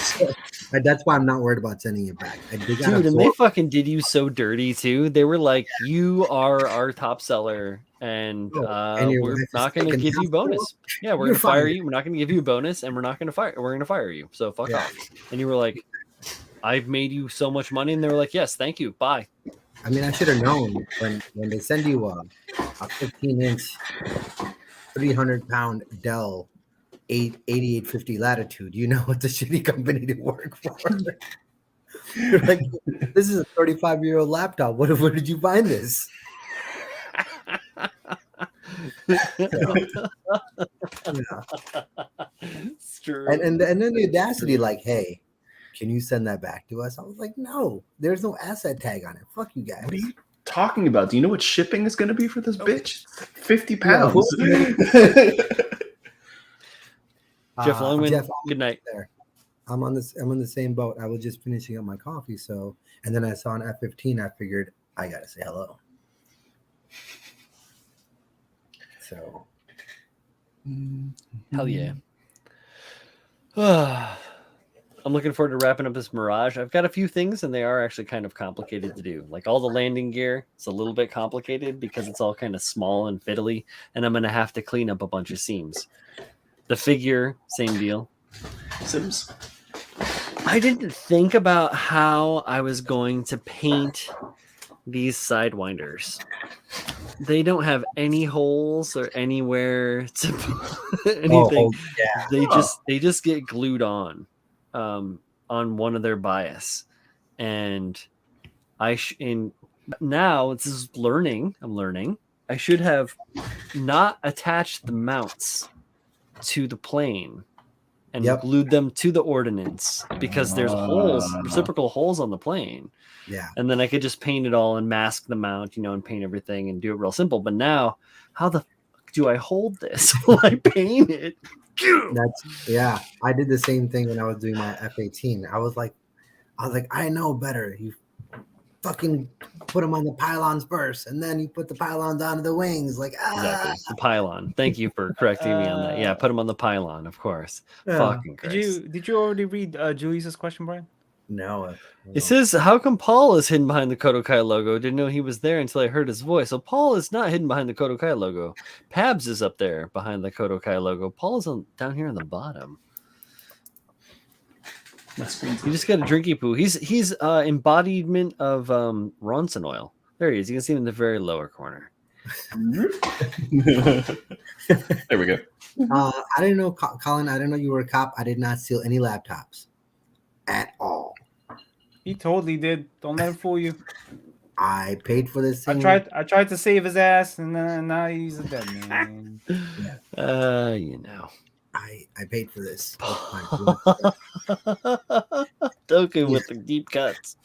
So, that's why I'm not worried about sending it back. Dude, and they fucking did you so dirty too. They were like, "You are our top seller, and we're not going to give you bonus. Yeah, we're going to fire you. We're not going to give you a bonus, and we're not going to fire. We're going to fire you. So fuck off." And you were like, "I've made you so much money," and they were like, "Yes, thank you. Bye." I mean, I should have known when they send you a 15-inch, 300-pound Dell 8850 Latitude. You know what the shitty company to work for. You're like, this is a 35-year-old laptop. Where did you find this? It's true. And then the audacity, like, hey, can you send that back to us? I was like, no, there's no asset tag on it. Fuck you guys. What are you talking about? Do you know what shipping is going to be for this bitch? 50 pounds. Jeff Longman, good night. There. I'm on the same boat. I was just finishing up my coffee, and then I saw an F-15. I figured I gotta say hello. So, hell yeah. I'm looking forward to wrapping up this Mirage. I've got a few things, and they are actually kind of complicated to do. Like all the landing gear, it's a little bit complicated because it's all kind of small and fiddly, and I'm going to have to clean up a bunch of seams. The figure, same deal. Sims. I didn't think about how I was going to paint these sidewinders. They don't have any holes or anywhere to put anything. They just get glued on one of their bias, and now this is learning. I'm learning. I should have not attached the mounts to the plane and glued them to the ordnance because there's reciprocal holes on the plane. Yeah. And then I could just paint it all and mask the mount, and paint everything and do it real simple. But now, how the fuck do I hold this while I paint it? I did the same thing when I was doing my F-18. I was like, I know better. You fucking put them on the pylons first, and then you put the pylons onto the wings. Exactly, the pylon. Thank you for correcting me on that. Yeah, put them on the pylon, of course. Fucking Christ. Did you already read Julius's question, Brian? No. It says, how come Paul is hidden behind the KotoKai logo? Didn't know he was there until I heard his voice. So Paul is not hidden behind the KotoKai logo. Pabs is up there behind the KotoKai logo. Paul is down here on the bottom. You just got a drinky poo. He's embodiment of Ronson oil. There he is. You can see him in the very lower corner. There we go. I didn't know, Colin. I didn't know you were a cop. I did not steal any laptops at all. He totally did. Don't let him fool you. I paid for this thing. I tried to save his ass, and now he's a dead man. Yeah. You know. I paid for this. Token with the deep cuts.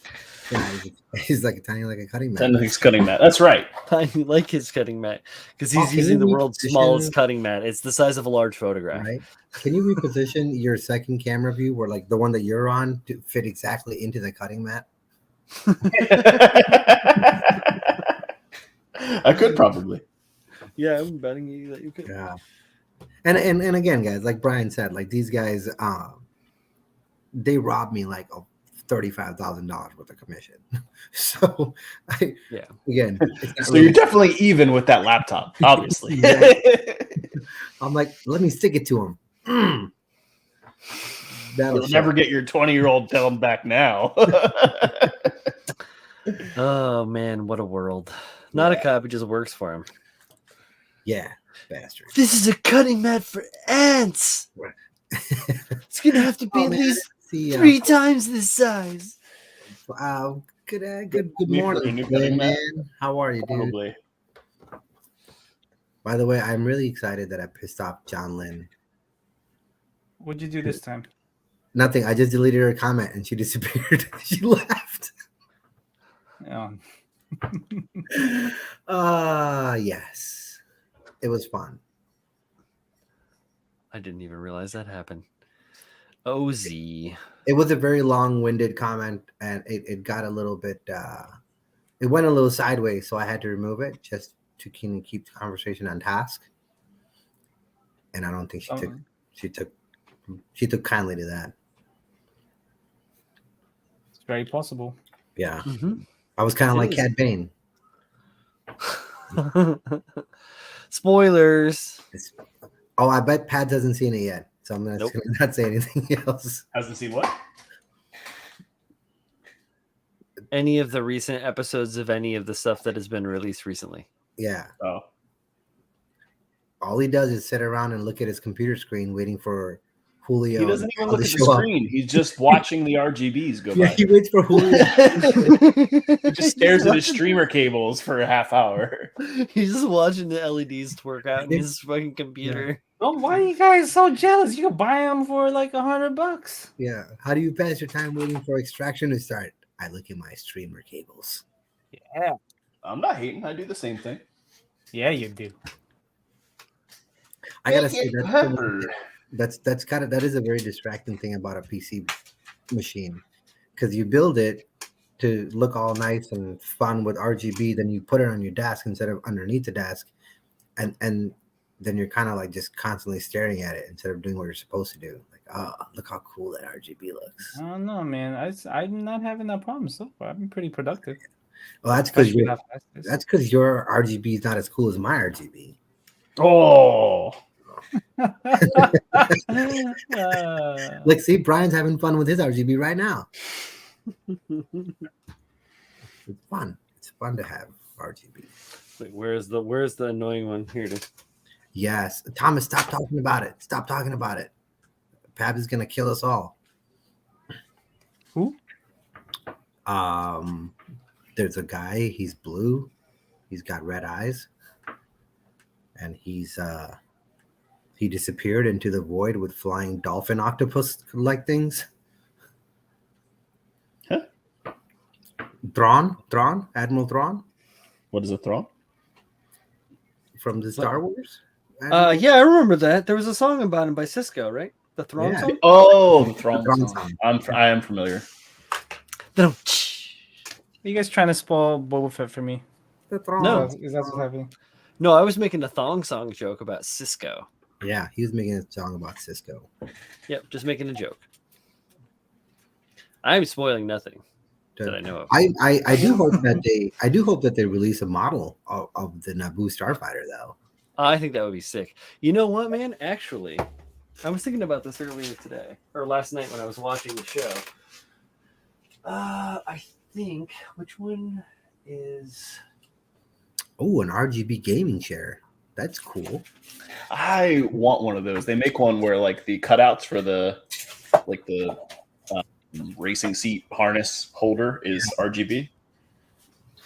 Yeah, he's like a cutting mat. And he's cutting that. That's right. Tiny like his cutting mat because he's using the world's smallest cutting mat. It's the size of a large photograph. Right? Can you reposition your second camera view, where like the one that you're on, to fit exactly into the cutting mat? I could probably. Yeah, I'm betting you that you could. Yeah. And again, guys, like Brian said, like these guys, they robbed me like $35,000 worth of commission. So again, so you're definitely even with that laptop, obviously. I'm like, let me stick it to him. You'll never get your 20-year-old thumb back now. Oh man, what a world! Not a cop, it just works for him. Yeah, bastard. This is a cutting mat for ants. It's gonna have to be at least 3 times this size. Good morning, man. How are you, dude? Probably. By the way, I'm really excited that I pissed off John Lynn. What'd you do this time? Nothing. I just deleted her comment and she disappeared. She left. Yes. It was fun. I didn't even realize that happened. OZ. It was a very long-winded comment, and it got a little bit it went a little sideways, so I had to remove it just to keep the conversation on task. And I don't think she took kindly to that. It's very possible. Yeah. Mm-hmm. I was kind of like Cad Bane. Spoilers. I bet Pat hasn't seen it yet, so I'm gonna not say anything else. Hasn't seen what? Any of the recent episodes of any of the stuff that has been released recently. Yeah. Oh. All he does is sit around and look at his computer screen waiting for Julio. He doesn't even look at the screen. He's just watching the RGBs go by. Yeah, he waits for Julio. He just stares at his streamer cables for a half hour. He's just watching the LEDs twerk out in his fucking computer. Oh, why are you guys so jealous? You can buy them for like $100. Yeah. How do you pass your time waiting for extraction to start? I look at my streamer cables. Yeah. I'm not hating. I do the same thing. Yeah, you do. I gotta say that is a very distracting thing about a PC machine, because you build it to look all nice and fun with RGB, then you put it on your desk instead of underneath the desk, and then you're kind of like just constantly staring at it instead of doing what you're supposed to do. Like, oh, look how cool that RGB looks. I don't know, man. I'm not having that problem so far. I've been pretty productive. Well, that's because your RGB is not as cool as my RGB. Oh. Like, see, Brian's having fun with his RGB right now. It's fun. It's fun to have RGB. Wait, where's the annoying one here? Yes, Thomas, stop talking about it. Stop talking about it. Pab is gonna kill us all. Who? There's a guy. He's blue. He's got red eyes, and he disappeared into the void with flying dolphin octopus-like things. Huh? Thrawn, Admiral Thrawn. What is a Thrawn? From the Star Wars? Yeah, I remember that. There was a song about him by Cisco, right? The Thrawn song? Oh, the Thrawn song. I am familiar. Are you guys trying to spoil Boba Fett for me? No. Is that what's happening? No, I was making a thong song joke about Cisco. Yeah, he was making a song about Cisco. Yep, just making a joke. I'm spoiling nothing that I know of. I do hope that they release a model of the Naboo Starfighter though. I think that would be sick. You know what, man? Actually, I was thinking about this earlier today or last night when I was watching the show. I think which one is? Oh, an RGB gaming chair. That's cool. I want one of those. They make one where like the cutouts for the racing seat harness holder is RGB.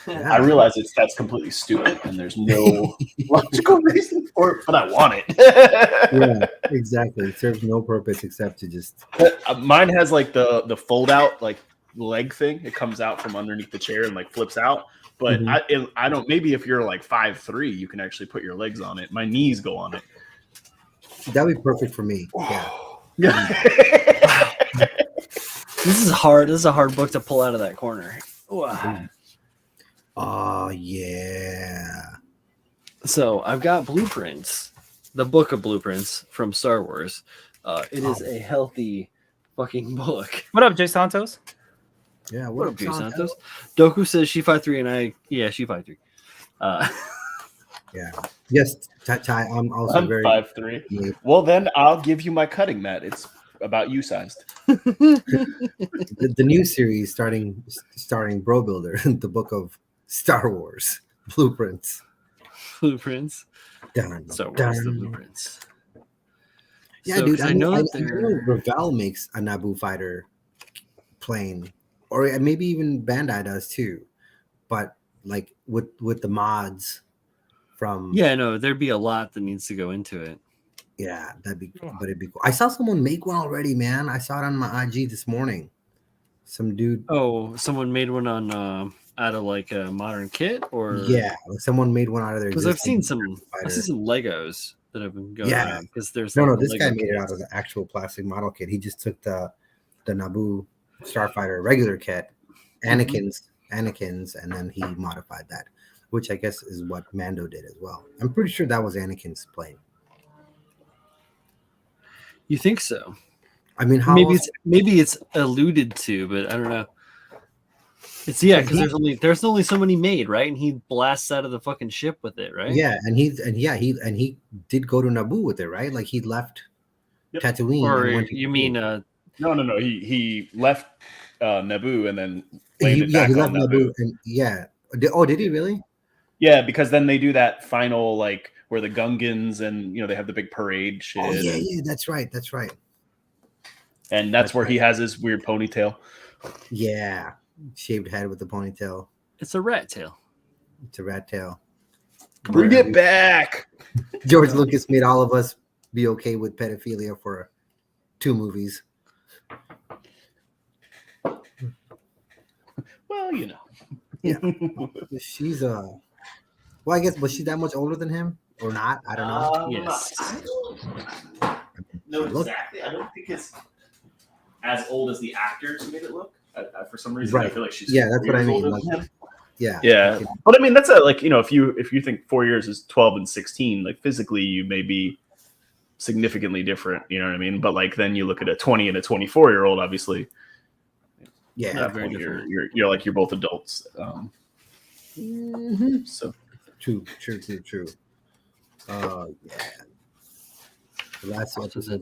Yeah. I realize that's completely stupid and there's no logical reason for it, but I want it. Yeah, exactly. It serves no purpose except to just. Mine has like the fold out like leg thing. It comes out from underneath the chair and like flips out. But I don't. Maybe if you're like 5'3", you can actually put your legs on it. My knees go on it. That'd be perfect for me. Yeah. This is hard. This is a hard book to pull out of that corner. Wow. Oh yeah. So I've got Blueprints, the book of Blueprints from Star Wars. It is a healthy fucking book. What up, Jay Santos? Yeah. What up, Jay Santos? Doku says she 5'3", and she 5'3". Yeah. Yes, Ty. I'm also very 5'3". Well, then I'll give you my cutting mat. It's about you sized. The new series starring Bro Builder, the book of Star Wars Blueprints. Blueprints. Star Wars, the Blueprints. Yeah, so, dude. I know that Revell makes a Naboo fighter plane, or maybe even Bandai does too. But like with the mods from there'd be a lot that needs to go into it. Yeah, it'd be cool. I saw someone make one already, man. I saw it on my IG this morning. Some dude. Oh, someone made one on out of like a modern kit, or like someone made one out of their. Because I've seen some Legos that have been going on. Because there's this guy made it out of the actual plastic model kit. He just took the Naboo Starfighter regular kit, Anakin's, and then he modified that, which I guess is what Mando did as well. I'm pretty sure that was Anakin's plane. You think so? I mean, maybe it's alluded to, but I don't know. It's because there's only so many made, right? And he blasts out of the fucking ship with it, right? Yeah, and he did go to Naboo with it, right? Like he left Tatooine. Or you mean No. He left Naboo and then landed back on Naboo. And, did he really? Yeah, because then they do that final like where the Gungans and they have the big parade shit. Oh yeah, that's right. And that's where he has his weird ponytail. Yeah, shaved head with the ponytail. It's a rat tail. Bring it back. George Lucas made all of us be okay with pedophilia for 2 movies. Well, Yeah, she's well, I guess, was she that much older than him or not? I don't know. Yes. No, exactly. I don't think it's as old as the actors made it look. For some reason, I feel like she's that's what I mean. Like, yeah. But I mean, that's if you think 4 years is 12 and 16, like physically you may be significantly different. You know what I mean? But like then you look at a 20 and a 24-year-old, obviously. Yeah, not very different. You're both adults. So true. Yeah. The last episode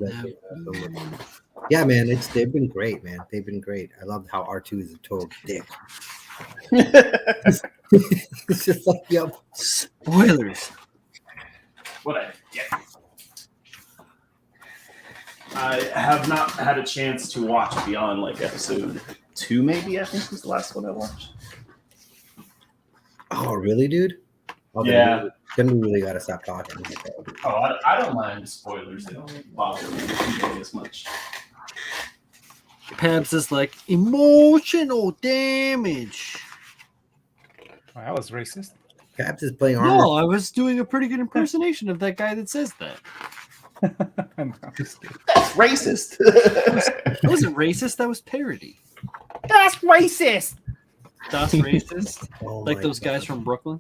yeah, man, they've been great, man. They've been great. I love how R2 is a total dick. It's just like, spoilers. I have not had a chance to watch beyond like episode 2, maybe I think was the last one I watched. Oh, really, dude? Okay, yeah. Then we really gotta stop talking. Oh, I don't mind spoilers. They don't bother me as much. Pabs is like emotional damage. Wow, that was racist. Pabs is playing armor. No, I was doing a pretty good impersonation of that guy that says that. That's racist. That wasn't racist. That was parody. That's racist. That's racist. Oh like those guys from Brooklyn.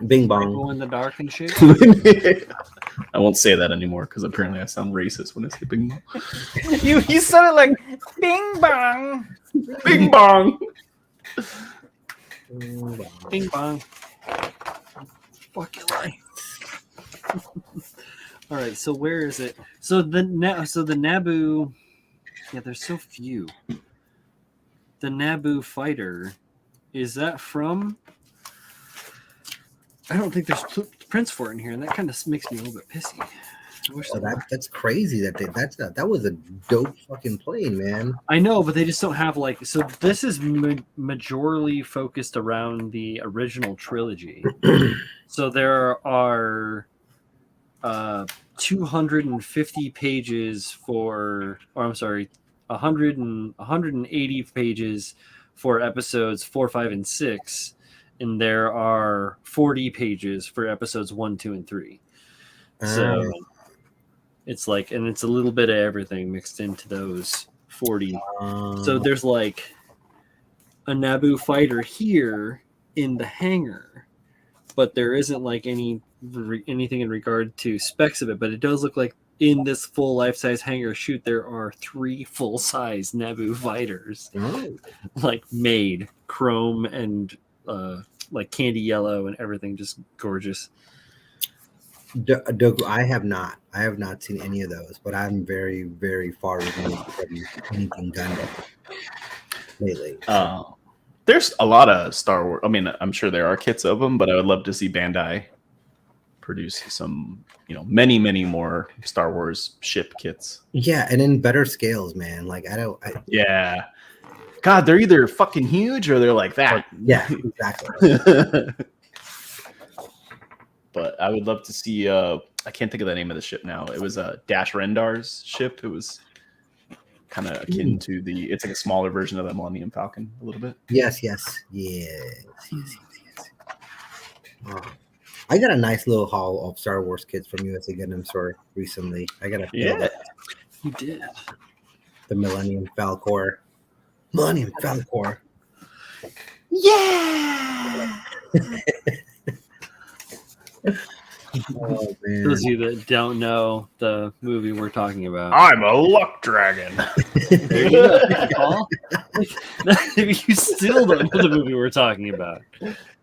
Bing bong. Go in the dark and shit. I won't say that anymore because apparently I sound racist when I say bing bong. You sounded like bing bong. Bing bong. Bing bong. Fucking life. All right, so where is it? So the Naboo. Yeah, there's so few. The Naboo fighter, is that from? I don't think there's prints for it in here, and that kind of makes me a little bit pissy. I wish That's crazy. That was a dope fucking plane, man. I know, but they just don't have like. So this is majorly focused around the original trilogy. So there are 250 pages for, or I'm sorry, 180 pages for episodes 4, 5, and 6, and there are 40 pages for episodes 1, 2, and 3. So it's like, and it's a little bit of everything mixed into those 40. So there's like a Naboo fighter here in the hangar, but there isn't like anything in regard to specs of it. But it does look like in this full life-size hangar shoot, there are 3 full-size Naboo fighters, like made chrome and like candy yellow and everything, just gorgeous. Doku, I have not seen any of those, but I'm very, very far removed from anything Gundam lately. There's a lot of Star Wars. I mean, I'm sure there are kits of them, but I would love to see Bandai produce some, many, many more Star Wars ship kits. Yeah, and in better scales, man. Like yeah. God, they're either fucking huge or they're like that. Yeah, exactly. But I would love to see. I can't think of the name of the ship now. It was Dash Rendar's ship. It was kind of akin to it's like a smaller version of the Millennium Falcon, a little bit. Yes. I got a nice little haul of Star Wars kits from USA Gundam Store recently. I got You did. The Millennium Falcor. Yeah. Oh, man. Those of you that don't know the movie we're talking about, I'm a luck dragon. there you go, Paul. You still don't know the movie we're talking about.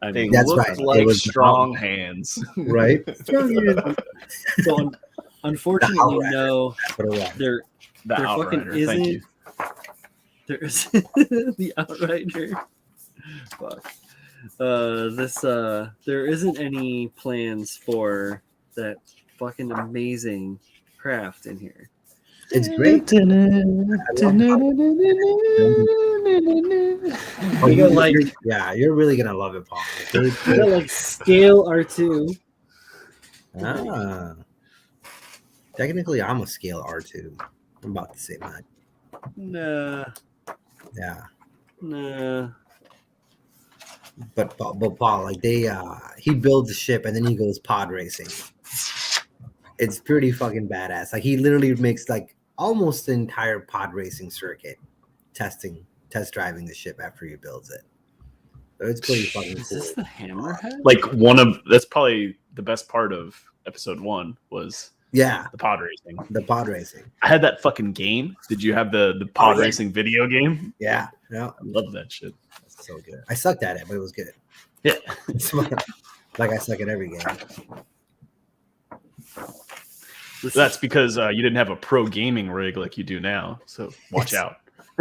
I mean, That's look right. like It was strong hands, right? So unfortunately, no. The There fucking Outrider. isn't. Thank you. There's the Outrider. Fuck. There isn't any plans for that fucking amazing craft in here. It's great. You're really gonna love it, Paul. You got like scale R2. Technically, I'm a scale R2. I'm about to say mine. Nah. Yeah. Nah. But Paul, like he builds a ship and then he goes pod racing. It's pretty fucking badass. Like he literally makes like almost the entire pod racing circuit, test driving the ship after he builds it. So it's pretty fucking cool. Is this the Hammerhead? Like that's probably the best part of episode 1 was the pod racing. The pod racing. I had that fucking game. Did you have the pod racing video game? Yeah. I love that shit. That's so good. I sucked at it, but it was good. Yeah. Like I suck at every game. That's because you didn't have a pro gaming rig like you do now. So watch out.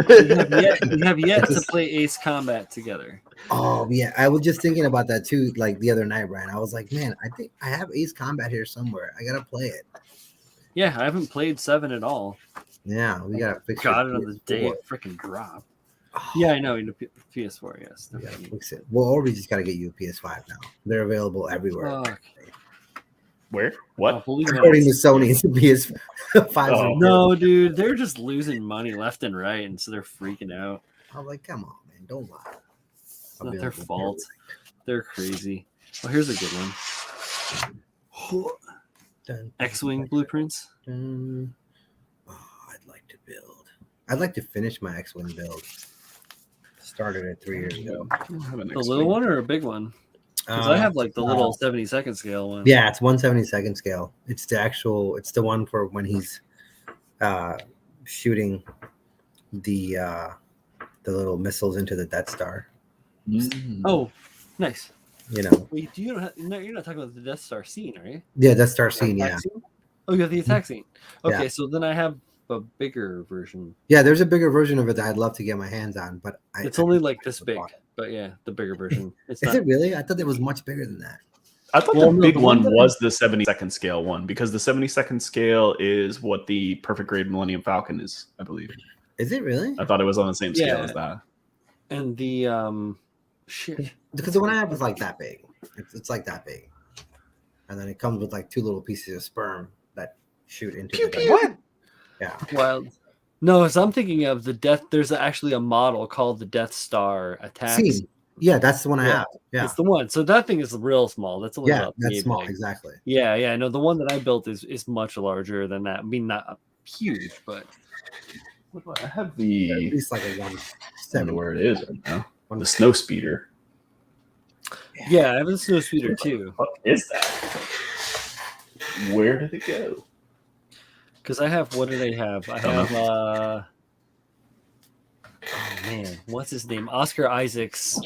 We have yet to play Ace Combat together. Oh yeah, I was just thinking about that too. Like the other night, Brian, I was like, man, I think I have Ace Combat here somewhere. I gotta play it. Yeah, I haven't played 7 at all. Yeah, we gotta fix Got it on the day it freaking dropped. Yeah, I know. PS4, yes. We gotta fix it. Well, or we just gotta get you a PS5 now. They're available everywhere. Where? What? According to Sony, it's a PS5. Oh. No, dude, they're just losing money left and right, and so they're freaking out. I'm like, come on, man, don't lie. It's not their fault. They're crazy. Well, here's a good one. X-Wing blueprints. Oh, I'd like to build. I'd like to finish my X-Wing build. Started it 3 years ago. A little one or a big one? Because I have like the little 70-second scale one. Yeah, it's 1/72 scale. It's the one for when he's shooting the little missiles into the Death Star. Oh, nice. You know. Wait, you're not talking about the Death Star scene, are you? Yeah, Death Star scene. Yeah. Scene? Oh, you have the attack scene. Okay, Yeah. so then I have a bigger version. Yeah, there's a bigger version of it that I'd love to get my hands on, but It's only like this big. But yeah, the bigger version. It's Is it really? I thought it was much bigger than that. I thought the big one was the 70-second scale one, because the 70-second scale is what the perfect grade Millennium Falcon is, I believe. Is it really? I thought it was on the same scale as that. And the shit. Because the one I have is like that big. It's like that big. And then it comes with like 2 little pieces of sperm that shoot into the What? Yeah. Wild. No, as I'm thinking of the Death, there's actually a model called the Death Star attack. Scene. Yeah, that's the one I have. Yeah. It's the one. So that thing is real small. That's only about that's small, big. exactly. Yeah. No, the one that I built is much larger than that. I mean, not huge, but I have the At least like a I don't 1/7. know where it is right now. The snow speeder. yeah, I have a snow speeder too. What is that? Where did it go? Because I have, what do they have? I have oh man, what's his name? Oscar Isaacs.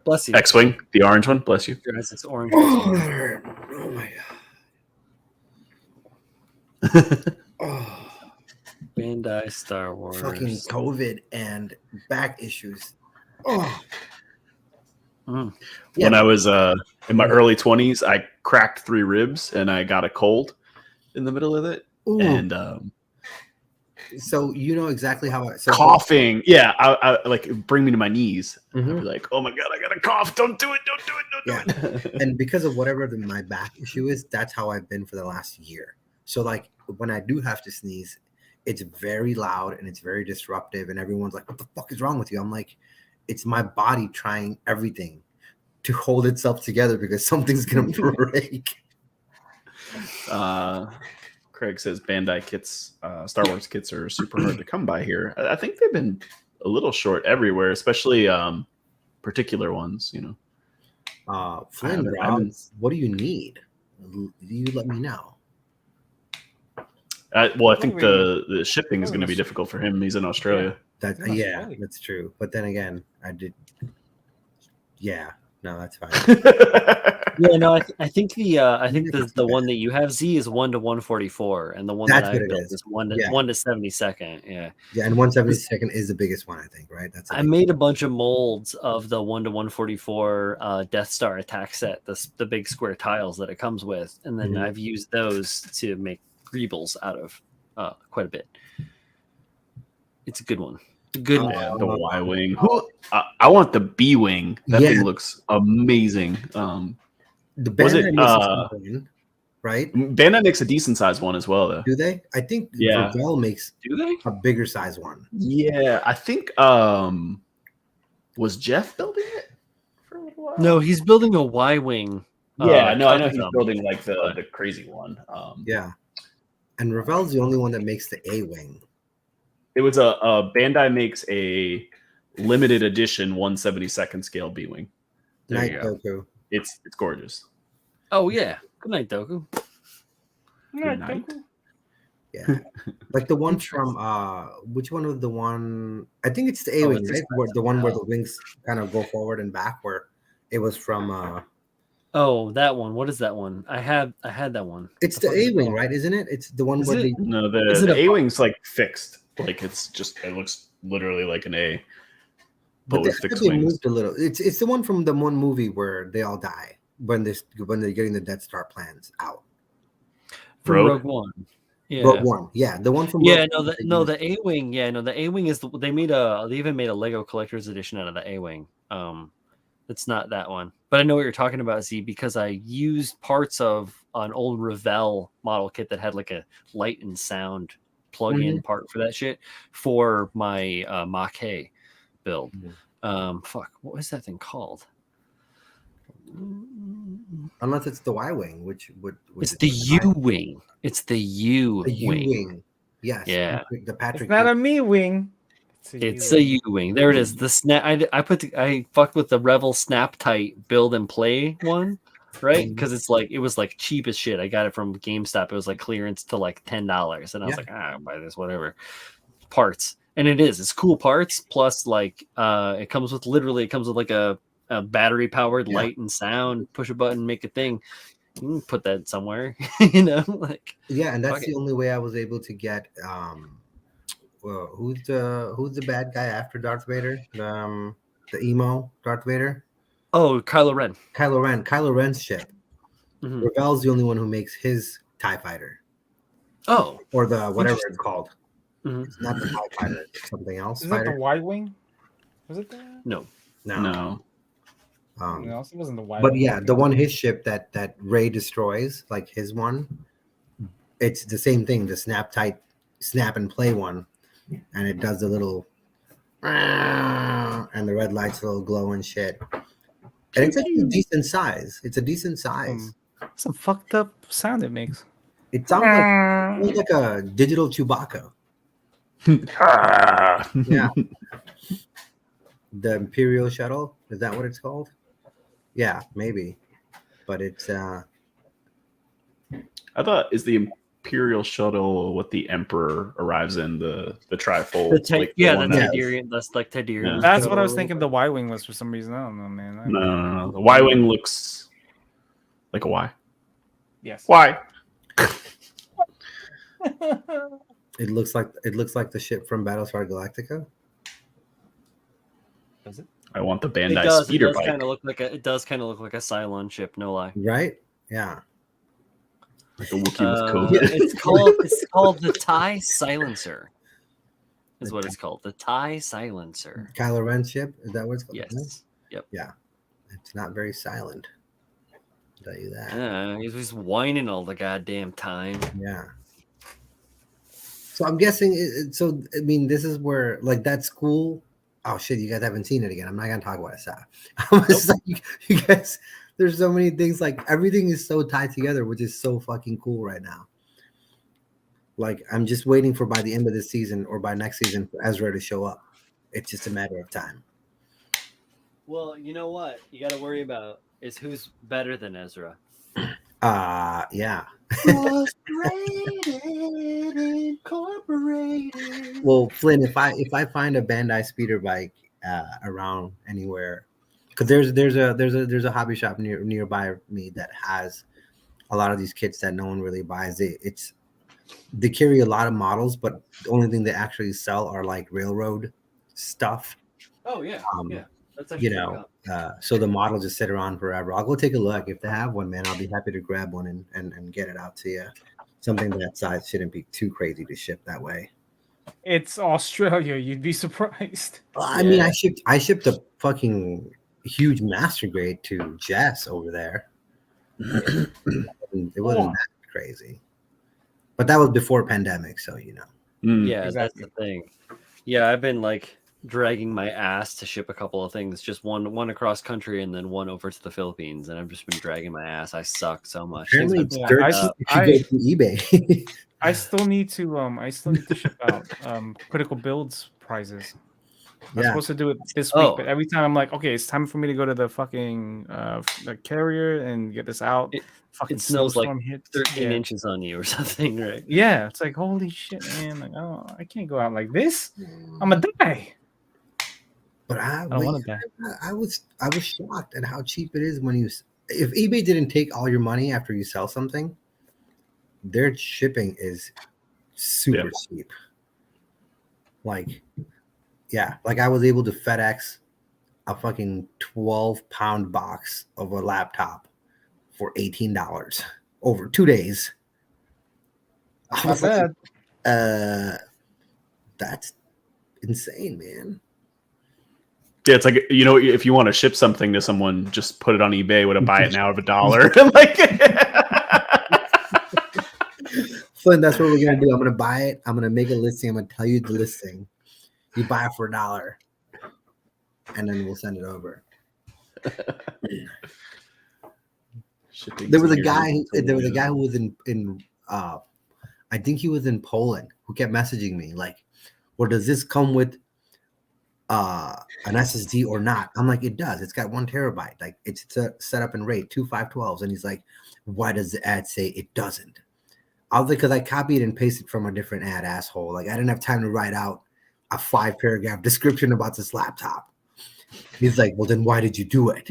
Bless you. X-Wing, the orange one. Bless you. Oscar Isaacs orange. Oh my god. Oh, Bandai Star Wars. fucking COVID and back issues. Oh. Mm. When I was in my early 20s, I cracked 3 ribs and I got a cold in the middle of it. Ooh. And So you know exactly how I coughing. Yeah, I like bring me to my knees. Mhm. I'd be like, oh my god, I got a cough. Don't do it. Don't do it. Don't do it. And because of whatever my back issue is, that's how I've been for the last year. So like when I do have to sneeze, it's very loud and it's very disruptive, and everyone's like, what the fuck is wrong with you? I'm like, it's my body trying everything to hold itself together because something's gonna break. Craig says Bandai kits, Star Wars kits are super hard to come by here. I think they've been a little short everywhere, especially particular ones, you know. Flynn, bro, what do you need? You let me know. Well, I think the shipping is going to be difficult for him. He's in Australia. That's true. But then again, I did. Yeah, no, that's fine. Yeah, no, I think the one that you have, Z, is 1/144, and the one that I built is 1 to 1/72. Yeah. Yeah, and 1/72 is the biggest one, I think, right? I made a bunch of molds of the 1/144 Death Star attack set, the big square tiles that it comes with, and then I've used those to make greebles out of quite a bit. It's a good one. Good one. Yeah, the Y-wing. I want the B-wing. That thing looks amazing. The Bandai right? Bandai makes a decent sized one as well, though. Do they? I think Revell makes a bigger size one. Yeah, I think was Jeff building it for a little while? No, he's building a Y-wing. Yeah, no, I know he's building like the crazy one. Yeah, and Revell's the only one that makes the A-wing. It was a Bandai makes a limited edition 1/72 scale B-wing. There you go. Doku. It's gorgeous. Oh yeah. Good night, Doku. Good night. Yeah, like the one from which one was the one? I think it's the A-wing, right? Where the one where the wings kind of go forward and back. Where it was from. Oh, that one. What is that one? I had that one. It's the A-wing, right? Isn't it? It's the one where no, the A-wing's like fixed. Like it looks literally like an A. But they moved a little. It's the one from the one movie where they all die when they're getting the Death Star plans out. Rogue One. Yeah. Rogue One. Yeah, the one from the A-wing. Yeah, no, the A-wing is they even made a Lego collector's edition out of the A-wing. It's not that one, but I know what you're talking about, Z, because I used parts of an old Revell model kit that had like a light and sound plug-in part for that shit for my Maquet build. What was that thing called? Unless it's the Y-wing, which it's the U-wing. It's the U-wing. Yes. Yeah. The Patrick. It's not a me wing. It's a U-wing. There it is. The snap. I fucked with the Revel Snap Tight build and play one, right? Because it was like cheap as shit. I got it from GameStop. It was like clearance to like $10, and I was like, I'll buy this, whatever. Parts, and it's cool parts. Plus, like, it comes with like a battery powered light and sound. Push a button, make a thing. You can put that somewhere, like. Yeah, and that's the only way I was able to get. Well, who's the bad guy after Darth Vader? The emo Darth Vader. Oh, Kylo Ren. Kylo Ren's ship. Ravel's the only one who makes his TIE fighter. Oh, or the whatever it's called. It's not the TIE fighter. It's something else. Is it the Y-wing? Was it that? No. No, it wasn't the Y-wing. But yeah, the one his ship that Rey destroys, like his one, it's the same thing. The snap and play one. And it does the little and the red lights little glow and shit. And it's like a decent size. It's a decent size. Some fucked up sound it makes. It sounds like a digital Chewbacca. Yeah. The Imperial shuttle, is that what it's called? Yeah, maybe. But it's I thought is the Imperial shuttle what the Emperor arrives in, the trifold. That's Tidarian. That's like Tidarian. Yeah. That's what I was thinking the Y-wing was for some reason. I don't know, man. No. The Y-wing looks like a Y. Yes. Why? It looks like the ship from Battlestar Galactica. Does it? I want the Bandai speeder bike. It does kind of look like a Cylon ship, no lie. Right? Yeah. Like a Wookiee with code. It's called the TIE Silencer. Is what it's called. The TIE Silencer. Kylo Ren's ship? Is that what it's called? Yes. Yep. Yeah. It's not very silent. I'll tell you that. Yeah, he's whining all the goddamn time. Yeah. So I'm guessing. I mean, this is where like that's cool. Oh shit! You guys haven't seen it again. I'm not gonna talk about it. Like, you guys, there's so many things. Like everything is so tied together, which is so fucking cool right now. Like I'm just waiting for by the end of this season or by next season for Ezra to show up. It's just a matter of time. Well, you know what you got to worry about is who's better than Ezra. Yeah. Incorporated. Well, Flynn, if I find a Bandai speeder bike around anywhere, because there's a hobby shop nearby me that has a lot of these kits that no one really buys. They carry a lot of models, but the only thing they actually sell are like railroad stuff. Oh yeah, yeah. That's actually so the models just sit around forever. I'll go take a look. If they have one, man, I'll be happy to grab one and get it out to you. Something that size shouldn't be too crazy to ship that way. It's Australia. You'd be surprised. Well, I mean, I shipped a fucking huge master grade to Jess over there. It wasn't that crazy, but that was before pandemic, so you know. Yeah, exactly. That's the thing. Yeah, I've been like dragging my ass to ship a couple of things, just one across country and then one over to the Philippines, and I've just been dragging my ass. I suck so much. Apparently, it's go through eBay. I still need to ship out critical builds prizes. I'm supposed to do it this week, but every time I'm like, okay, it's time for me to go to the fucking the carrier and get this out. It snows like 13 inches on you or something, right? Yeah, it's like holy shit, man! Like, oh, I can't go out like this. I'm gonna die. But I don't want to die. I was shocked at how cheap it is when if eBay didn't take all your money after you sell something, their shipping is super cheap. Like I was able to FedEx a fucking 12-pound box of a laptop for $18 over 2 days. Not bad. That's insane, man. Yeah, it's like, you know, if you want to ship something to someone, just put it on eBay with a buy it now of $1. Like, Flynn, that's what we're gonna do. I'm gonna buy it. I'm gonna make a listing. I'm gonna tell you the listing. You buy it for $1, and then we'll send it over. There was a guy who was in I think he was in Poland, who kept messaging me like, well, does this come with an SSD or not? I'm like, it does. It's got 1 terabyte. Like it's set up in RAID 2 512s. And he's like, why does the ad say it doesn't? I was like, because I copied and pasted from a different ad, asshole. Like I didn't have time to write out a 5-paragraph description about this laptop. He's like, well, then why did you do it?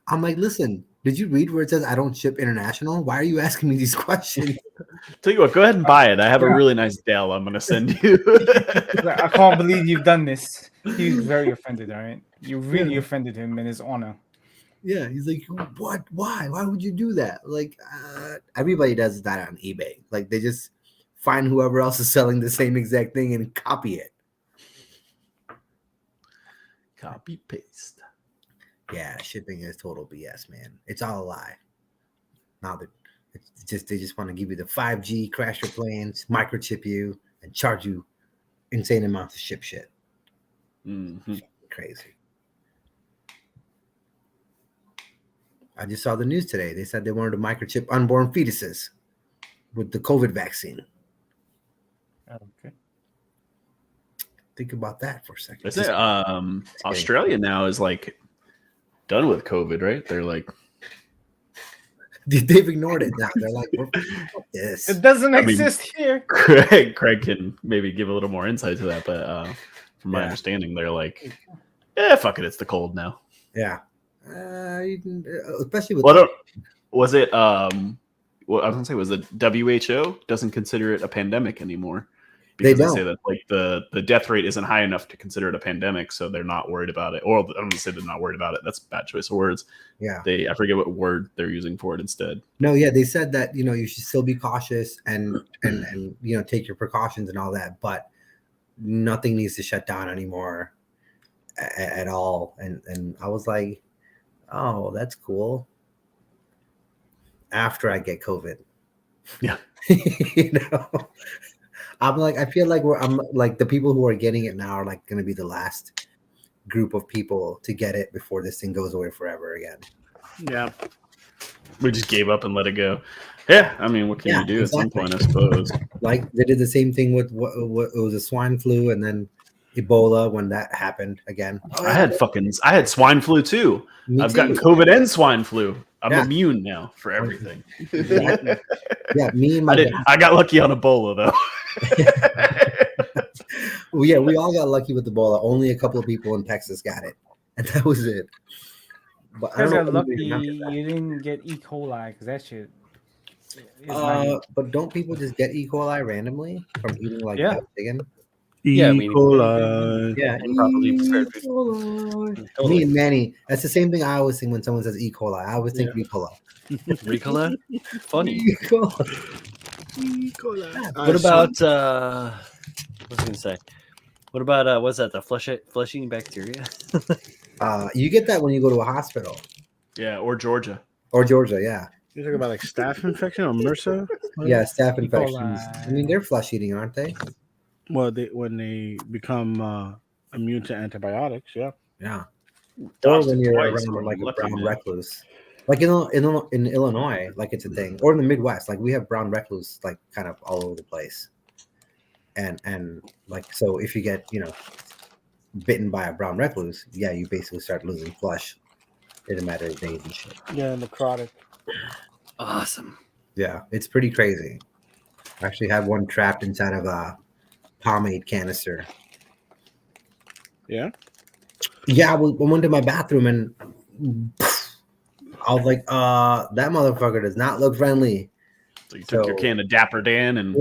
I'm like, listen, did you read where it says I don't ship international? Why are you asking me these questions? Tell you what, go ahead and buy it. I have a really nice Dell I'm going to send you. I can't believe you've done this. He's very offended, all right? You really offended him in his honor. Yeah, he's like, what? Why? Why would you do that? Like, everybody does that on eBay. Like, they just find whoever else is selling the same exact thing and copy it. Copy paste. Yeah, shipping is total BS, man. It's all a lie. Now that it's just they just want to give you the 5G, crash your planes, microchip you, and charge you insane amounts of ship shit. Mm-hmm. Crazy. I just saw the news today. They said they wanted to microchip unborn fetuses with the COVID vaccine. Okay. Think about that for a second. Is it, Australia now is like done with COVID, right? They're like, they've ignored it now. They're like, fuck this. It doesn't exist here. Craig can maybe give a little more insight to that, but from my understanding, they're like, fuck it, it's the cold now. Yeah. Especially with was it well, I was gonna say, was the WHO doesn't consider it a pandemic anymore, because they say that like the death rate isn't high enough to consider it a pandemic, so they're not worried about it. Or I'm gonna say they're not worried about it. That's a bad choice of words. Yeah, I forget what word they're using for it instead. No, yeah, they said that you should still be cautious and take your precautions and all that, but nothing needs to shut down anymore at all. And I was like, oh, that's cool. After I get COVID, yeah, I'm like, I feel like I'm like the people who are getting it now are like going to be the last group of people to get it before this thing goes away forever again. Yeah, we just gave up and let it go. Yeah, I mean, what can you do at some point, I suppose? Like they did the same thing with what it was a swine flu, and then Ebola when that happened again. I had swine flu too. I've gotten COVID and swine flu. I'm immune now for everything. Exactly. Yeah, me and I got lucky on Ebola though. Well, yeah, we all got lucky with Ebola. Only a couple of people in Texas got it, and that was it. But I got lucky you didn't get E. coli because that shit. But don't people just get E. coli randomly from eating like chicken? E. coli. Yeah, probably prepared food. Me and Manny, that's the same thing I always think when someone says E. coli. I always think Ricola. Ricola? Funny. Ricola. What about what was I gonna say? What about what's that? The flesh-eating bacteria? You get that when you go to a hospital. Yeah, or Georgia. Or Georgia, yeah. You're talking about like staph infection or MRSA? Yeah, staph infections. I mean, they're flesh-eating, aren't they? Well, when they become immune to antibiotics, yeah. Yeah. Or when you're around like a brown recluse. Like in Illinois, like it's a thing. Or in the Midwest, like we have brown recluse like kind of all over the place. And like, so if you get, bitten by a brown recluse, you basically start losing flesh in a matter of days and shit. Yeah, necrotic. Awesome. Yeah, it's pretty crazy. I actually had one trapped inside of a pomade canister. Yeah? Yeah, I went to my bathroom and I was like, that motherfucker does not look friendly. So you took your can of Dapper Dan and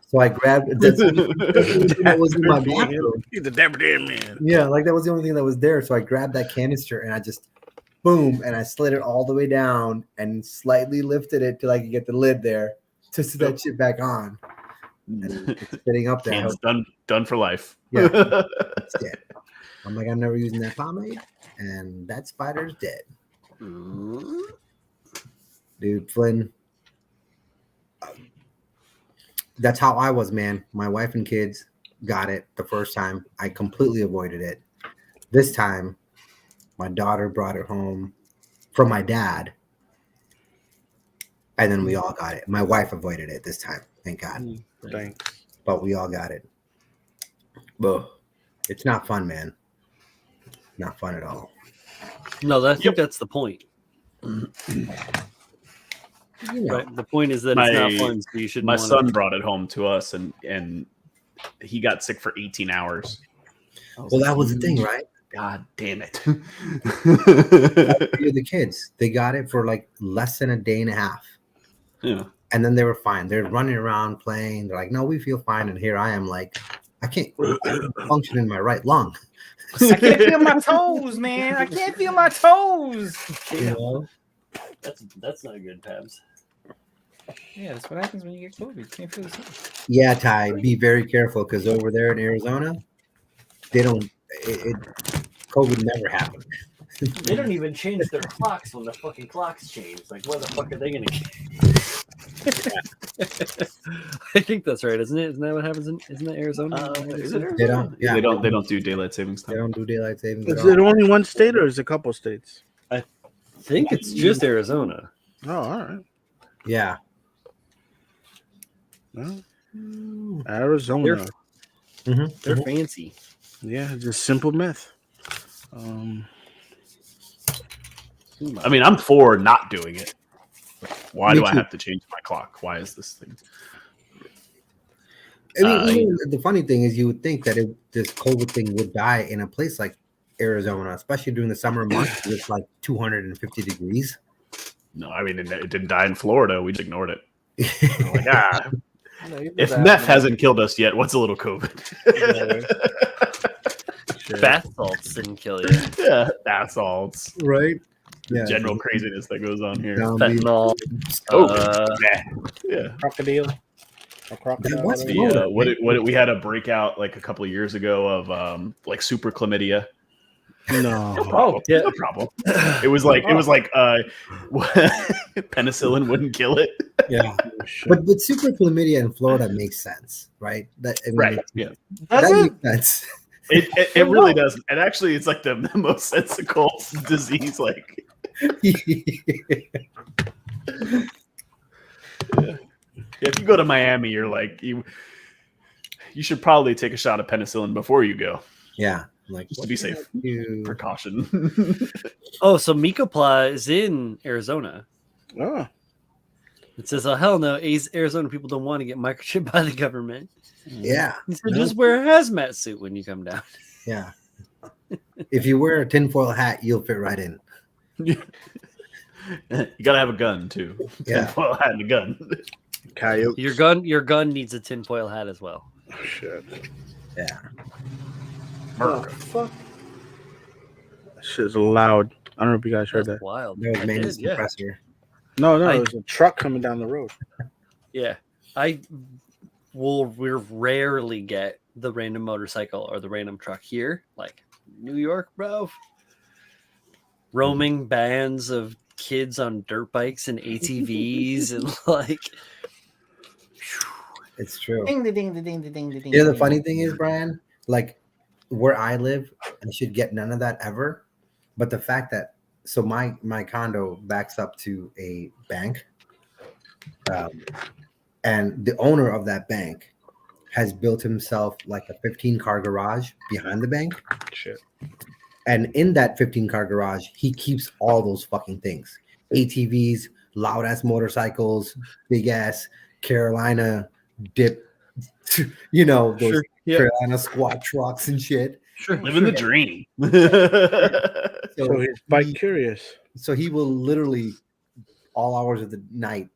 so I grabbed that was in my bathroom. He's a Dapper Dan man. Yeah, like that was the only thing that was there. So I grabbed that canister and I just boom, and I slid it all the way down and slightly lifted it till I could get the lid there to sit that shit back on. And it's sitting up there. It's done for life. Yeah, that's it. I'm like, I'm never using that pomade, and that spider's dead. Dude, Flynn. That's how I was, man. My wife and kids got it the first time. I completely avoided it. This time, my daughter brought it home from my dad, and then we all got it. My wife avoided it this time, thank God. Thanks. But we all got it. Ugh. It's not fun, man. not fun at all. No, I think that's the point. You know, Right. The point is that it's not fun, so you shouldn't. My son brought it home to us, and he got sick for 18 hours. Well, that was the thing, right? God damn it! The kids, they got it for like less than a day and a half. Yeah. And then they were fine. They're running around playing. They're like, no, we feel fine. And here I am like, I can't function in my right lung. I can't feel my toes, man. I can't feel my toes. You know? That's not good, Pabs. Yeah, that's what happens when you get COVID. You can't feel the toes. Yeah, Ty, be very careful because over there in Arizona, they don't, COVID never happened. They don't even change their clocks when the fucking clocks change. Like, where the fuck are they going to I think that's right, isn't it? Isn't that what happens isn't that Arizona? Is it Arizona? They don't, yeah. They don't do daylight savings They time. don't do daylight savings. Is it only one state or is it a couple states? I think it's just Arizona. Oh, all right. Yeah. Well, Arizona. They're fancy. Yeah, just simple myth. I mean, I'm for not doing it. Why Me do I too. have to change my clock? Why is this thing? I mean, the funny thing is, you would think that this COVID thing would die in a place like Arizona, especially during the summer months. It's like 250 degrees. No, I mean, it didn't die in Florida. We just ignored it. We're like, if that, meth hasn't killed us yet, what's a little COVID? Bath salts didn't kill you. Yeah, bath salts. Right? Yeah. General craziness that goes on here. Fentanyl. Yeah. Crocodile. A crocodile. What's whatever. We had a breakout like a couple of years ago of like super chlamydia. No. Oh, yeah, no problem. It was like penicillin wouldn't kill it. Yeah. But super chlamydia in Florida makes sense, right? That, I mean, Right. Yeah. That makes sense. It really does. And actually, it's like the most sensical disease. Like, if you go to Miami, you're like you should probably take a shot of penicillin before you go. Yeah, like Just to be safe. Precaution. Oh, so Mikopla is in Arizona. Oh. It says, "Oh hell no, Arizona people don't want to get microchipped by the government." Yeah. He said, "Just wear a hazmat suit when you come down." Yeah. If you wear a tinfoil hat, you'll fit right in. You gotta have a gun too. Yeah. Tinfoil hat and a gun. Coyote. Your gun needs a tinfoil hat as well. Oh, shit. Yeah. Oh, fuck. That shit's loud. I don't know if you guys heard That's that. wild. That was I Mandy's did, yeah. compressor. No, there's a truck coming down the road. Yeah, we'll rarely get the random motorcycle or the random truck here, like New York, bro. Roaming bands of kids on dirt bikes and ATVs and like. It's true. Ding, ding, ding, ding, ding, ding, You know, the ding. funny thing is, Brian, like where I live, I should get none of that ever. But the fact that my condo backs up to a bank, and the owner of that bank has built himself like a 15-car garage behind the bank. Shit. And in that 15-car garage, he keeps all those fucking things: ATVs, loud ass motorcycles, big ass Carolina dip, you know, those Sure, yeah. Carolina squat trucks and shit. Sure, Living the dream. So he's bike curious. So he will literally, all hours of the night,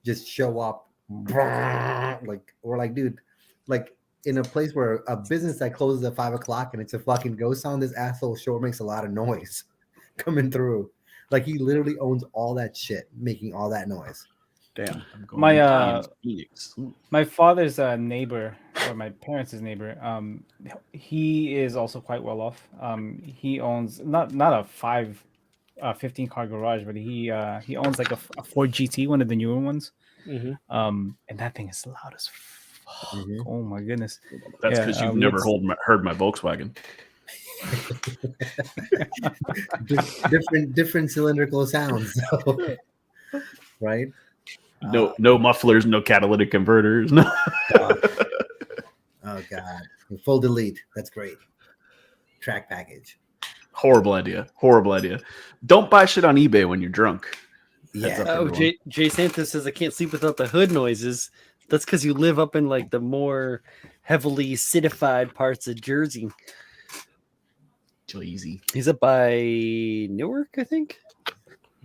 just show up, like, or like, dude, like in a place where a business that closes at 5 o'clock and it's a fucking ghost town, this asshole sure makes a lot of noise coming through. Like he literally owns all that shit, making all that noise. Damn. My father's neighbor, or my parents' neighbor, he is also quite well off. He owns not a 15-car garage, but he owns like a Ford GT, one of the newer ones. Mm-hmm. And that thing is loud as fuck. Mhm. Oh my goodness. That's Yeah, because you've never heard my Volkswagen. different cylindrical sounds, so, right? No mufflers, no catalytic converters. No. Oh god, full delete. That's great. Track package. Horrible idea. Horrible idea. Don't buy shit on eBay when you're drunk. Heads Yeah. up, Oh, everyone. Jay Santos says I can't sleep without the hood noises. That's because you live up in like the more heavily citified parts of Jersey. Easy. He's up by Newark, I think.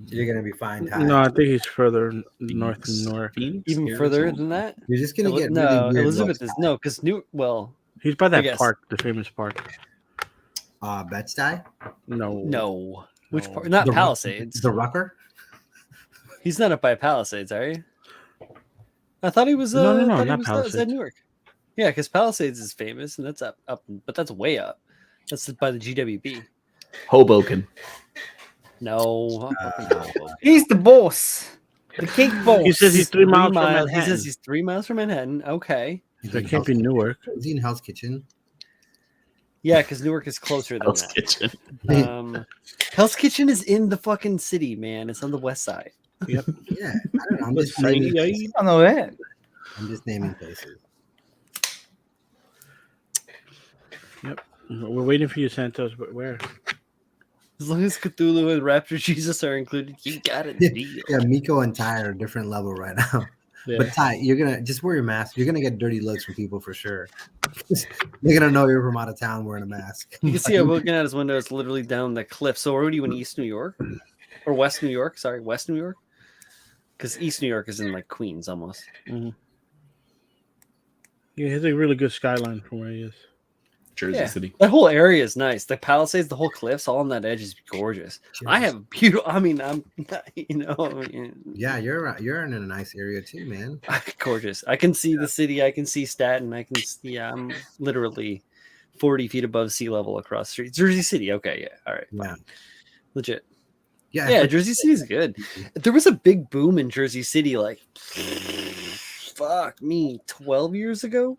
You're gonna be fine, Ty. No, I think he's further north than Newark. Phoenix, Even further than that. You're just gonna get No, really weird Elizabeth looks. is no, because Well, He's by I that guess. park, the famous park. Bed-Stuy? no. Which No. part? Not The- Palisades. The Rucker? He's not up by Palisades, are you? I thought he was. No, thought he not was outside Palisades. Newark. Yeah, because Palisades is famous, and that's up, but that's way up. That's by the GWB. Hoboken. No, He's the boss. The cake boss. He says he's 3 miles from He Manhattan. says he's 3 miles from Manhattan. Okay. That can't be Newark. Is he in Hell's Kitchen? Yeah, because Newark is closer than Hell's that. Kitchen. Hell's Kitchen is in the fucking city, man. It's on the west side. Yeah, I don't know. I'm just naming places. I don't know that. I'm just naming places. We're waiting for you, Santos, but where? As long as Cthulhu and Raptor Jesus are included, you got a deal. Yeah, Miko and Ty are a different level right now. Yeah. But Ty, you're gonna just wear your mask. You're gonna get dirty looks from people for sure. They're gonna know you're from out of town wearing a mask. You can see I'm looking at his window. It's literally down the cliff. So, are you in East New York or West New York? Sorry, West New York, because East New York is in like Queens almost. Yeah, he has a really good skyline from where he is. Jersey Yeah. City. That whole area is nice. The Palisades, the whole cliffs, all on that edge is gorgeous. I have beautiful. I mean, I'm, Yeah, you're in a nice area too, man. gorgeous. I can see the city. I can see Staten. I can see. Yeah, I'm literally 40 feet above sea level across the street. Jersey City. Okay, yeah, all right, Yeah, legit. yeah, Yeah, Jersey City's good. There was a big boom in Jersey City, like, fuck me, 12 years ago.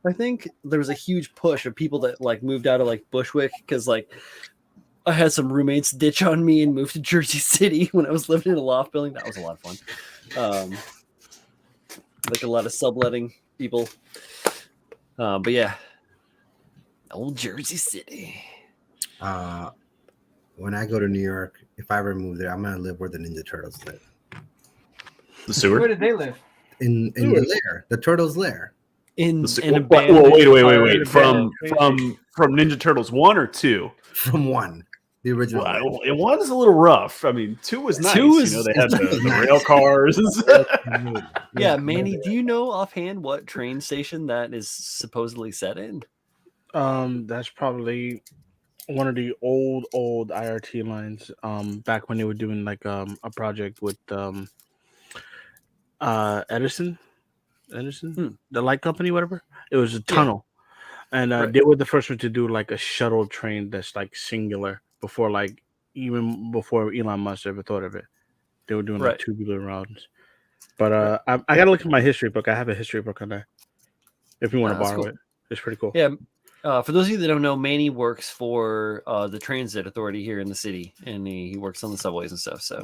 I think there was a huge push of people that like moved out of like Bushwick because like I had some roommates ditch on me and moved to Jersey City when I was living in a loft building. That was a lot of fun. Like a lot of subletting people. But yeah, old Jersey City. When I go to New York, if I ever move there, I'm gonna live where the Ninja Turtles live. The sewer. Where did they live? In the lair, the turtles' lair. In The an wait, abandoned From Ninja Turtles 1 or 2? From one, the original. Well, one is a little rough. I mean, 2 was nice. Two is- They had the nice. rail cars. Yeah, Manny, do you know offhand what train station that is supposedly set in? That's probably one of the old IRT lines. Back when they were doing like a project with Edison, the light company, whatever. It was a tunnel, and Right. they were the first one to do like a shuttle train that's like singular before even before Elon Musk ever thought of it. They were doing like Right. tubular routes. But I gotta look at my history book. I have a history book on that. If you want to That's borrow cool. it, it's pretty cool. Yeah. For those of you that don't know, Manny works for the transit authority here in the city, and he works on the subways and stuff. So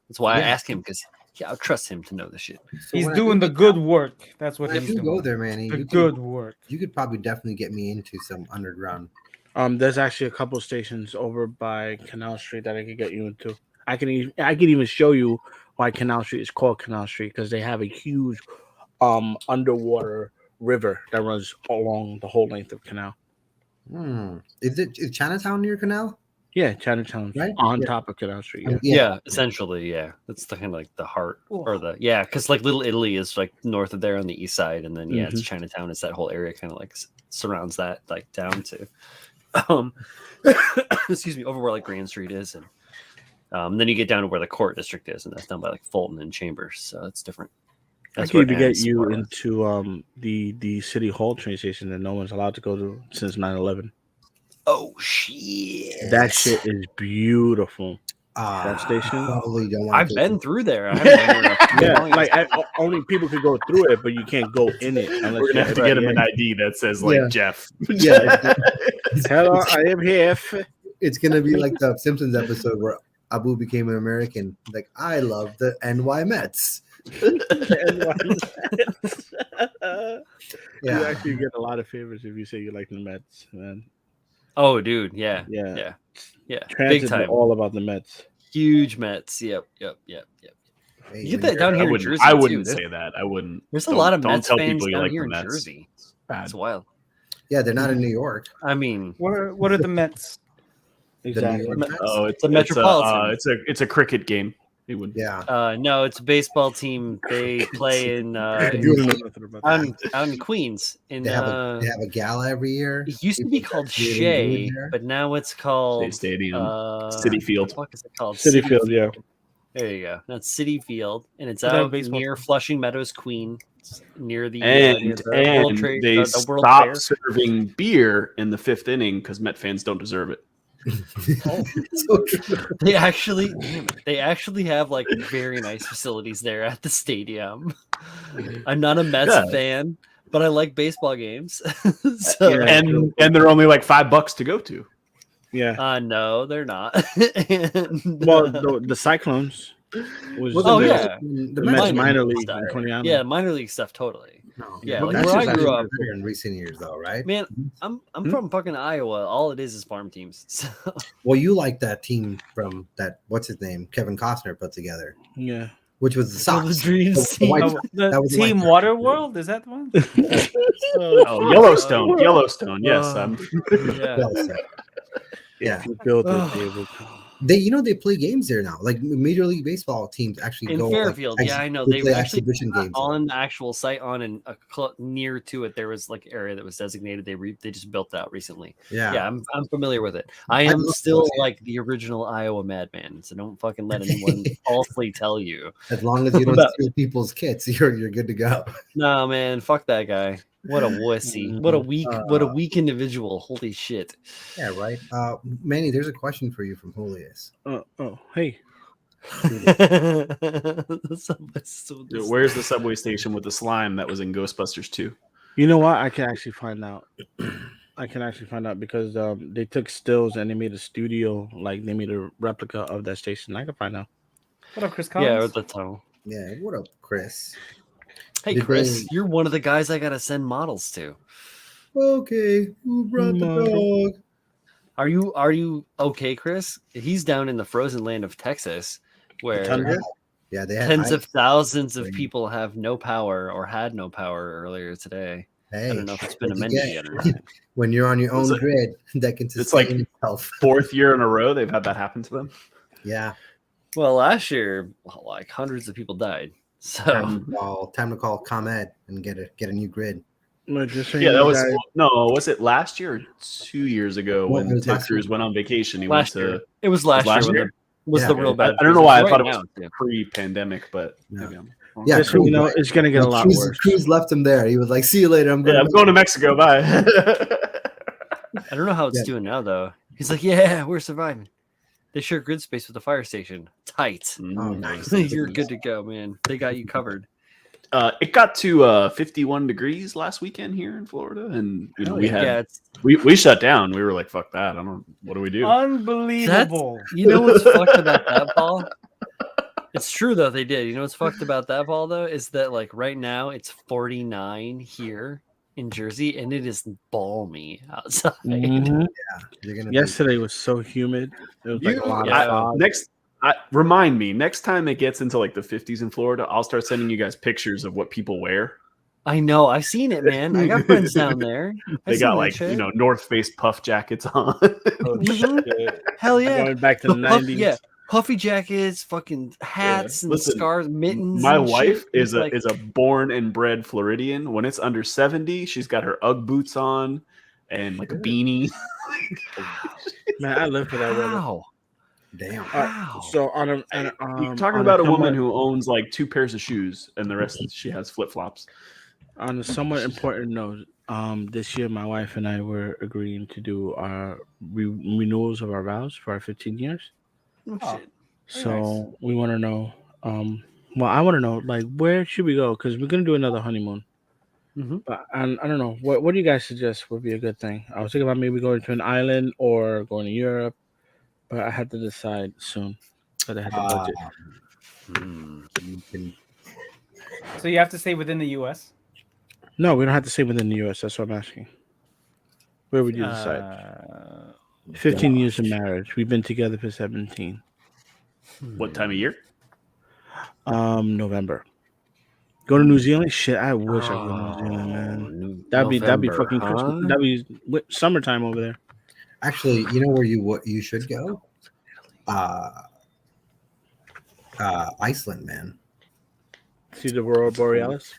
that's why I Yeah. asked him, because I trust him to know the shit. So He's when I doing do- the good work. That's what When I he's do doing. go there, Manny, The you good could, work. you could probably definitely get me into some underground. There's actually a couple stations over by Canal Street that I could get you into. I can even show you why Canal Street is called Canal Street, because they have a huge underwater river that runs along the whole length of Canal. Is Chinatown near Canal? Yeah, Chinatown's Right? on Yeah. top of Canal Street. Yeah. Yeah, essentially, yeah. That's the kind of like the heart or because like Little Italy is like north of there on the east side, and then it's Chinatown. It's that whole area kind of like surrounds that like down to, excuse me, over where like Grand Street is, and then you get down to where the Court District is, and that's down by like Fulton and Chambers. So it's different. I That's could even where get you Anne's are. into the City Hall train station that no one's allowed to go to since 9/11. Oh shit! That shit is beautiful. That station? Probably don't want I've been through there. I haven't been there. Yeah, like only people could go through it, but you can't go in it unless We're you gonna have to get him an yeah. ID that says like Yeah. Jeff. Yeah, Hello, I am here. it's gonna be like the Simpsons episode where Abu became an American. Like, I love the NY Mets. You Yeah, actually get a lot of favors if you say you like the Mets, man. Oh, dude, yeah. Yeah. Big Transit's time. all about the Mets. Huge Mets. Yep. Hey, You get when that you're- down here in Jersey I too. wouldn't say that. I wouldn't. There's a lot of Don't Mets tell fans people you down like here the in Mets. Jersey. It's bad. It's wild. Yeah, they're not in New York. I mean, What are the Mets? The New Exactly. York Mets? Oh, it's The Metropolitan. it's a cricket game. It would. Yeah. no, it's a baseball team. They play in You don't know nothing about that. out in Queens. In They have a gala every year. it used to be People called get really Shea, good there. but now it's called Stadium, uh, City Field. What is it called? City Field, yeah. There you go. That's City Field, and it's What about out baseball near team? Flushing Meadows, Queens, near the And World Trade, they the World Fair. stopped serving beer in the 5th inning because Met fans don't deserve it. So true. They actually have like very nice facilities there at the stadium. I'm not a Mets Yeah. fan, but I like baseball games. So, Yeah. And they're only like $5 to go to. Yeah. no, they're not. Well, the Cyclones was Oh, the, yeah. the Mets minor league stuff. in Coney Island. Yeah, minor league stuff totally. No. Yeah, But like that's where I just grew actually up, better in recent years, though, right? man, I'm from fucking Iowa. All it is farm teams. So, Well, you like that team from that. What's his name? Kevin Costner put together, Yeah. which was the the Sox. dreams. The White Oh, Sox. the That was Team like- Waterworld, is that the one? Oh, Yellowstone. Yes, Yeah. Yeah, If you built it, they would. they play games there now. Like Major League Baseball teams actually In go Fairfield, like, yeah, I know. They They play actually exhibition games there. on the actual site on near to it. There was like area that was designated. They just built that recently. Yeah, I'm familiar with it. I am love still those, yeah. like the original Iowa madman, so don't fucking let anyone falsely tell you. As long as you don't steal people's kits, you're good to go. No, man, fuck that guy. What a wussy. What a weak individual. Holy shit. Yeah, right. Manny, there's a question for you from Julius. Hey. Dude, where's the subway station with the slime that was in Ghostbusters 2? You know what? I can actually find out. Because they took stills and they made a studio, like they made a replica of that station. I can find out. What up, Chris Collins? Yeah, with the tunnel. Yeah, what up, Chris? Hey, Did Chris, they- you're one of the guys I gotta send models to. Okay, who brought the dog? Are you okay, Chris? He's down in the frozen land of Texas, where Tundra? Yeah, they had tens ice. of thousands of Right. people have no power or had no power earlier today. Hey, I don't know if it's been what'd you amended get? yet or not. When you're on your own It's like- grid that can it's sustain like- itself. 4th year in a row they've had that happen to them. Yeah, Well, last year, like hundreds of people died. So time to call ComEd and get a new grid. But just so Yeah, you that was guys- was it last year or 2 years ago Well, it when was Ted last Cruz year. went on vacation? He last went year, to it was last last year. year? Was Yeah. the real bad? I don't know why I Right thought it now, was too. pre-pandemic, but No. maybe I'm wrong. Yeah, just so you Cruz, know, right. it's gonna get a lot worse. Cruz left him there. He was like, "See you later. I'm going." Yeah, I'm going to Mexico. Bye. I don't know how it's Yeah. doing now, though. He's like, yeah, we're surviving. They share grid space with the fire station. Tight. Oh, nice. You're good to go, man. They got you covered. It got to 51 degrees last weekend here in Florida, and Yeah, it's we shut down. We were like, "Fuck that! I don't. What do we do?" Unbelievable. you know what's fucked about that ball? It's true though, they did. You know what's fucked about that ball though is that like right now it's 49 here in Jersey and it is balmy outside. Mhm. You're gonna Yesterday was so humid. It was like a lot Yeah. of fog. Remind me next time it gets into like the 50s in Florida, I'll start sending you guys pictures of what people wear. I know, I've seen it, man. I got friends down there. They got like North Face puff jackets on. Oh, Mhm. shit. Hell yeah. Going back to the Puff- 90s. yeah, puffy jackets, fucking hats and Listen, scarves, mittens. My and wife shit. is It's a born and bred Floridian. When it's under 70, she's got her UGG boots on and like a beanie. Man, I live for that weather. Wow. Damn. Wow. So on a You're talking about a woman who owns like 2 pairs of shoes and the rest she has flip flops. on a somewhat important note, this year my wife and I were agreeing to do our renewals of our vows for our 15 years. Oh, Oh. shit. So we want to know. Well, I want to know like where should we go because we're gonna do another honeymoon. Mhm. But I don't know. What do you guys suggest would be a good thing? I was thinking about maybe going to an island or going to Europe, but I had to decide soon because I had the budget. You can- So you have to stay within the U.S. No, we don't have to stay within the U.S. That's what I'm asking. Where would you decide? 15 years of marriage. We've been together for 17. What time of year? November. Go to New Zealand? Shit, I wish I could go to New Zealand, man. That'd be fucking Christmas. That'd be summertime over there. Actually, you know where you should go? Iceland, man. See the Aurora Borealis?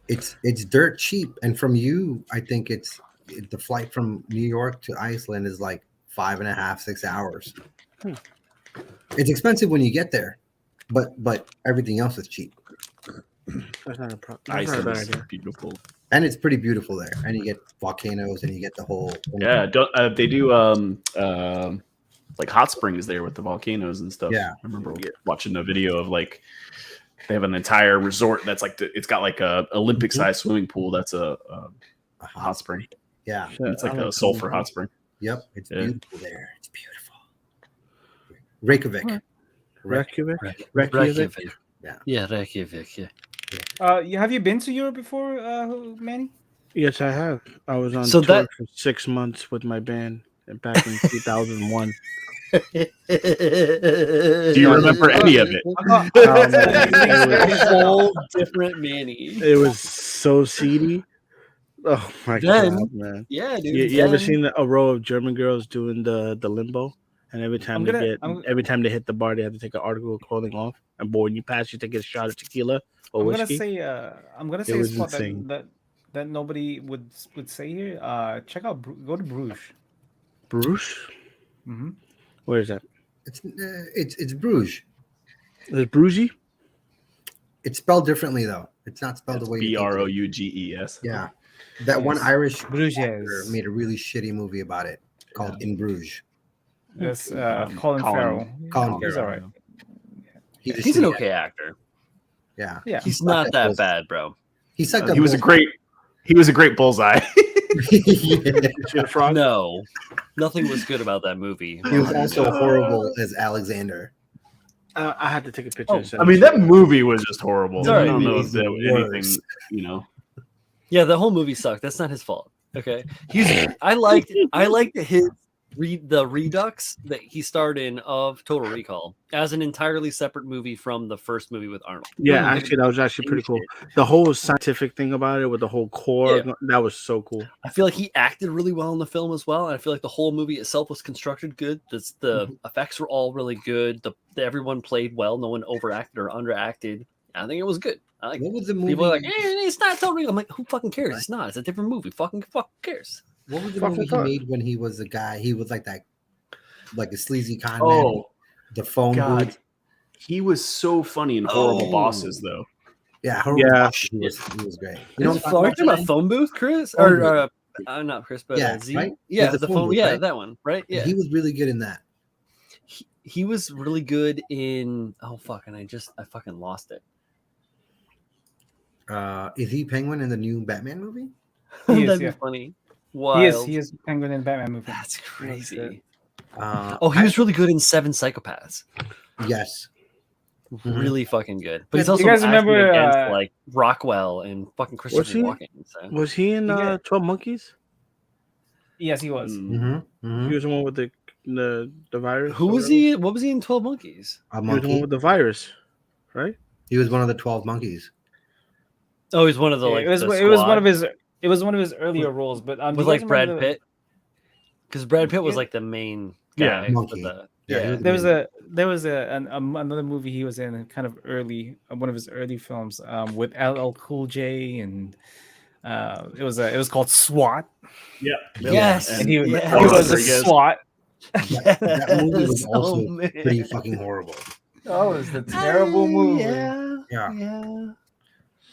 It's dirt cheap, and from you, I think the flight from New York to Iceland is like 5.5, 6 hours. It's expensive when you get there, but everything else is cheap. That's not a problem. Iceland is beautiful, and it's pretty beautiful there. And you get volcanoes, and you get the whole. Yeah, they do like hot springs there with the volcanoes and stuff. Yeah, I remember watching a video of like they have an entire resort that's like it's got like a Olympic sized swimming pool. That's a hot spring. Yeah, it's like a sulfur hot spring. Yep, it's beautiful there. It's beautiful. Reykjavik. Yeah, Reykjavik. Yeah. Have you been to Europe before, Manny? Yes, I have. I was on tour for 6 months with my band back in 2001. Do you remember any of it? Whole different Manny. It was so seedy. Oh my god, man! Yeah, dude. You ever seen a row of German girls doing the limbo? And every time every time they hit the bar, they have to take an article of clothing off. And boy, when you pass, you take a shot of tequila or whiskey. I'm gonna say a spot that nobody would say here. Check out. Go to Bruges. Bruges. Mm-hmm. Where is that? It's Bruges. Is it Bruges? It's spelled differently though. It's not spelled the way you think. Brouges. Yeah, that one Irish Bruges actor made a really shitty movie about it called In Bruges. That's Colin Farrell. Colin He's Farrell. all right. He's an okay actor. Yeah, he's not that bad, bro. He was a great bullseye. No, nothing was good about that movie. He was also horrible as Alexander. I had to take a picture. I mean, that movie was just horrible. I don't know if there was anything, Yeah, the whole movie sucked. That's not his fault. Okay, I liked the Redux that he starred in of Total Recall as an entirely separate movie from the first movie with Arnold. Yeah, actually, that was actually pretty cool. The whole scientific thing about it with the whole core, that was so cool. I feel like he acted really well in the film as well. And I feel like the whole movie itself was constructed good. The effects were all really good. Everyone played well. No one overacted or underacted. I think it was good. What was the movie? People are like, it's not Total Recall. I'm like, who fucking cares? It's not. It's a different movie. Fucking cares. What was the movie he made when he was a guy? He was like that, like a sleazy con man. The phone booth. He was so funny in Horrible Bosses, though. Yeah, he was great. You know, are you talking about Phone Booth, Chris? Or not Chris, but Z? Right? Yeah, the phone. Booth, right? That one, right? Yeah, he was really good in that. He was really good in. Oh fuck! And I fucking lost it. Is he Penguin in the new Batman movie? That'd be funny. Wild. He is Penguin in Batman movie. That's crazy. He He was really good in Seven Psychopaths. Yes. Really fucking good. But he's also you guys remember against, like Rockwell and fucking Christopher Walken. So. Was he in 12 Monkeys? Yes, he was. He was the one with the virus. Who was he? What was he in 12 Monkeys? He was the one with the virus, right? He was one of the 12 monkeys. Oh, he's one of the it was one of his earlier roles, but with like Brad Pitt, because Brad Pitt was like the main guy. There was another movie he was in, kind of early, one of his early films, with LL Cool J, and it was called SWAT. Yeah. Yes, and he was a SWAT. That movie was also pretty fucking horrible. Oh, it was a terrible movie.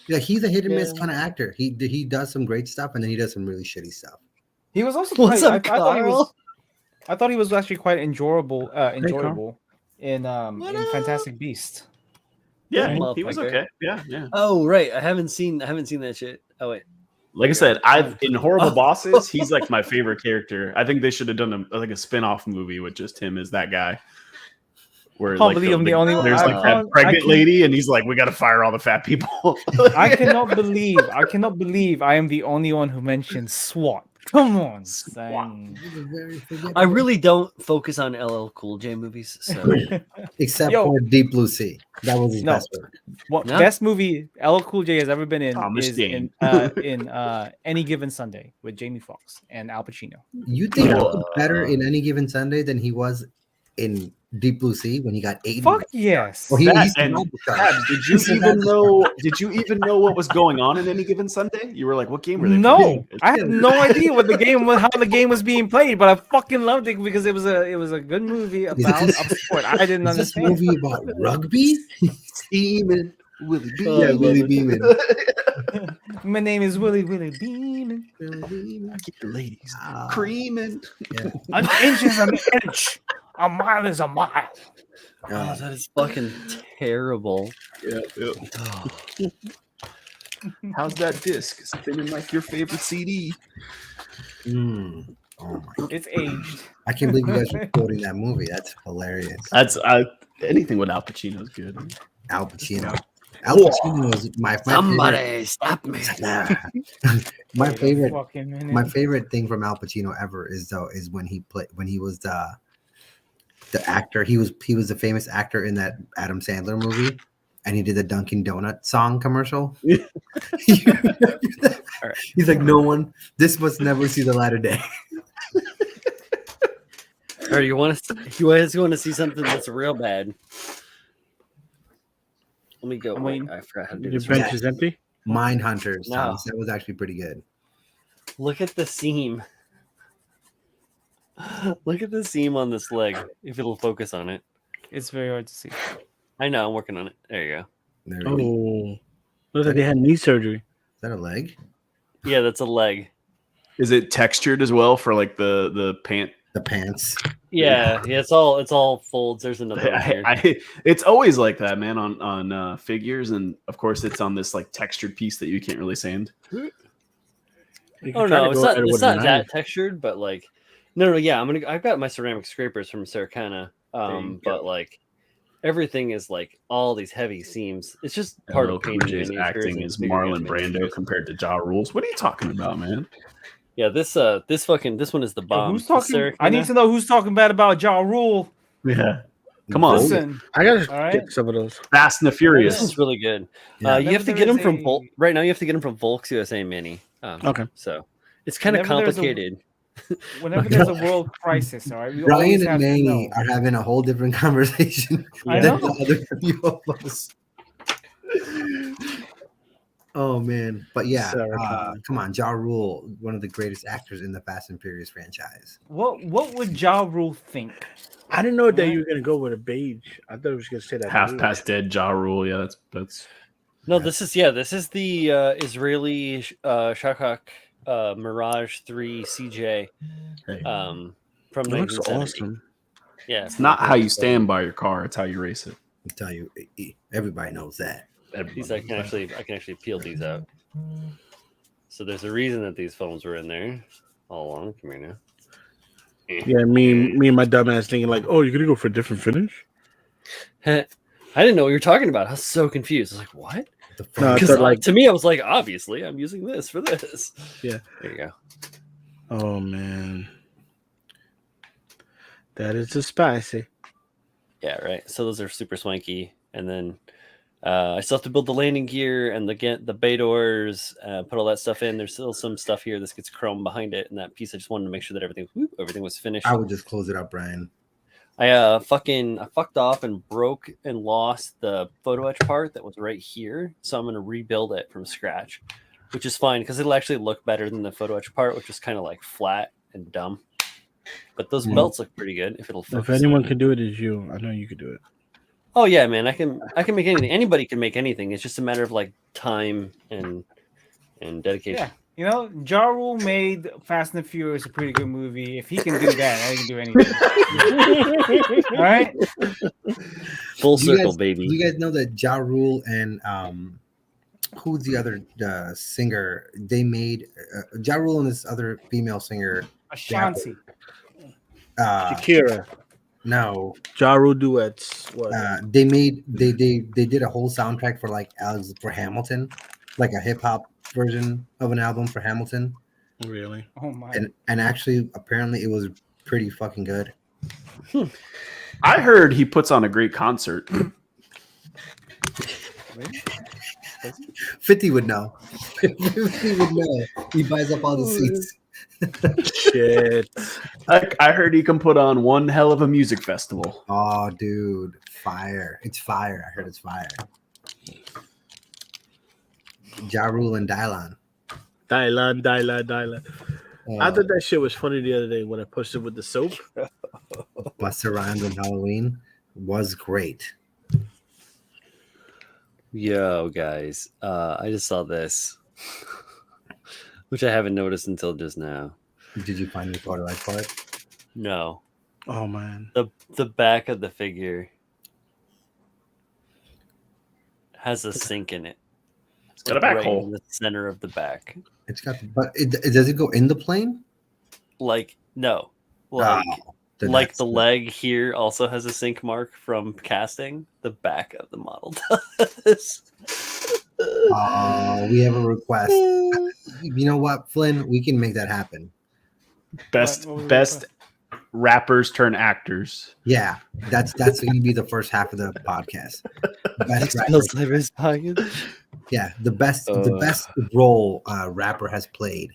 Yeah, he's a hit and miss kind of actor. He does some great stuff, and then he does some really shitty stuff. He was also What's up, I thought he was actually quite enjoyable in Fantastic Beast. Yeah, he was okay. Yeah. Oh right, I haven't seen that shit. Oh wait. Like I said, in Horrible Bosses, he's like my favorite character. I think they should have done a spin-off movie with just him as that guy. Where like the only one. There's like that pregnant lady, and he's like, "We got to fire all the fat people." I cannot believe I am the only one who mentioned SWAT. Come on, son. I really don't focus on LL Cool J movies, so Except Yo. for Deep Blue Sea. That was his No. best work. What No? best movie LL Cool J has ever been in Thomas is Jane. in Any Given Sunday with Jamie Foxx and Al Pacino. You think he Yeah. was better in Any Given Sunday than he was in Deep Blue Sea when he got 80? Fuck yes. Well, he That survived and the shark. Tabs, did you even know? Did you even know what was going on in Any Given Sunday? You were like, "What game were they No, playing?" I had no idea what the game was, how the game was being played, but I fucking loved it because it was a good movie about a sport I didn't Is this understand. movie about rugby? Steaming Willie B. Yeah, Willie Beeman. My name is Willie Beeman. Keep the ladies Ah, creaming. yeah. An inch is an inch. A mile is a mile. oh, that is fucking terrible. Yeah, yeah. How's that disc spinning like your favorite CD? Oh my! It's aged. I can't believe you guys were quoting that movie. That's hilarious. That's anything with Al Pacino is good. Al Pacino. Al Pacino was my Somebody stop me. favorite. my Wait a favorite. fucking minute. My favorite thing from Al Pacino ever is when he was the actor. He was the famous actor in that Adam Sandler movie, and he did the Dunkin' Donut song commercial. You remember that? He's like, no one. This must never see the light of day. Or you guys want to see something that's real bad? Let me go. I'm Wait, waiting. I forgot how to do Your this. bench is empty. Mind Hunters. No. Thomas. That was actually pretty good. Look at the seam. Look at the seam on this leg. If it'll focus on it. It's very hard to see. I know. I'm working on it. There you go. There we go. Oh, look like they had knee surgery. Is that a leg? Yeah, that's a leg. Is it textured as well for like the pant? The pants. Yeah. It's all folds. There's another one here. It's always like that, man. On figures, and of course, it's on this like textured piece that you can't really sand. You can Oh try no, to it's go not. at it It's with a not knife. that textured, but like, no. Yeah, I've got my ceramic scrapers from Saracana, you but go. like, everything is like all these heavy seams. It's just part LL of Cool painting J's miniatures acting and as figure Marlon game Brando miniatures. compared to Ja Rules. What are you talking about, man? Yeah, this one is the Yo, bomb. who's The talking? I Saracana- need to know who's talking bad about Ja Rule. Yeah, come on, Listen, I gotta All right. get some of those. Fast and the This Furious. one's really good. Yeah. You have to Whenever get them there from is Volk. a- Right now, you have to get them from Volks USA Mini. Okay. So it's kind of Whenever there's a- complicated. whenever there's a world crisis, all right, we Brian always and have to Manny know. are having a whole different conversation I than know. the other few of us. Oh man, but yeah, Sarah come on, Ja Rule, one of the greatest actors in the Fast and Furious franchise. What would Ja Rule think? I didn't know that What? you were gonna go with a beige. I thought it was gonna say that. Half beige. past dead Ja Rule. Yeah, that's No, this is the Israeli Shakak Mirage 3 CJ hey, from It looks 1970. awesome. Yeah, it's not how you stand by your car; it's how you race it. I'll tell you, everybody knows that. These I can actually peel these out. So there's a reason that these foams were in there all along. Come here now. Yeah, me and my dumb ass thinking like, oh, you're gonna go for a different finish? I didn't know what you were talking about. I was so confused. I was like, what? The fuck? No, I Because thought like, to me, I was like, obviously, I'm using this for this. Yeah. There you go. oh man, that is just spicy. Yeah, right. So those are super swanky. And then I still have to build the landing gear and the bay doors, put all that stuff in. There's still some stuff here. This gets chrome behind it. And that piece, I just wanted to make sure that everything was finished. I would just close it up, Brian. I fucked off and broke and lost the photo etch part that was right here. So I'm going to rebuild it from scratch, which is fine because it'll actually look better than the photo etch part, which is kind of like flat and dumb. But those belts look pretty good if it'll focus. If anyone can do it, it's you. I know you could do it. Oh yeah, man, I can make anything. Anybody can make anything. It's just a matter of like time and dedication. Yeah, you know, Ja Rule made Fast and the Furious a pretty good movie. If he can do that, I can do anything. All right. Full Do you circle, guys- baby. Do you guys know that Ja Rule and who's the other singer? They made Ja Rule and this other female singer. Ashanti. Shakira, No, Ja Rule duets. What? they did a whole soundtrack for like for Hamilton, like a hip hop version of an album for Hamilton. Really? Oh my! And actually, apparently, it was pretty fucking good. I heard he puts on a great concert. Really? 50 would know. 50 would know. He buys up all the seats. Shit. I heard he can put on one hell of a music festival. Oh, dude, fire! It's fire. I heard it's fire. Ja Rule and Dylan. Dylan. I thought that shit was funny the other day when I pushed it with the soap. Busta Rhymes on Halloween was great. Yo, guys, I just saw this, which I haven't noticed until just now. Did you find the photo I put? No, Oh man. the back of the figure has a sink in it. It's got a back right hole in the center of the back. It's got, does it go in the plane? Like no, like Then like that's the good. leg here also has a sink mark from casting. The back of the model does. We have a request. You know what, Flynn? We can make that happen. Best What was the best rappers turn actors. Yeah, that's gonna be the first half of the podcast. Best rapper. Yeah, the best role rapper has played.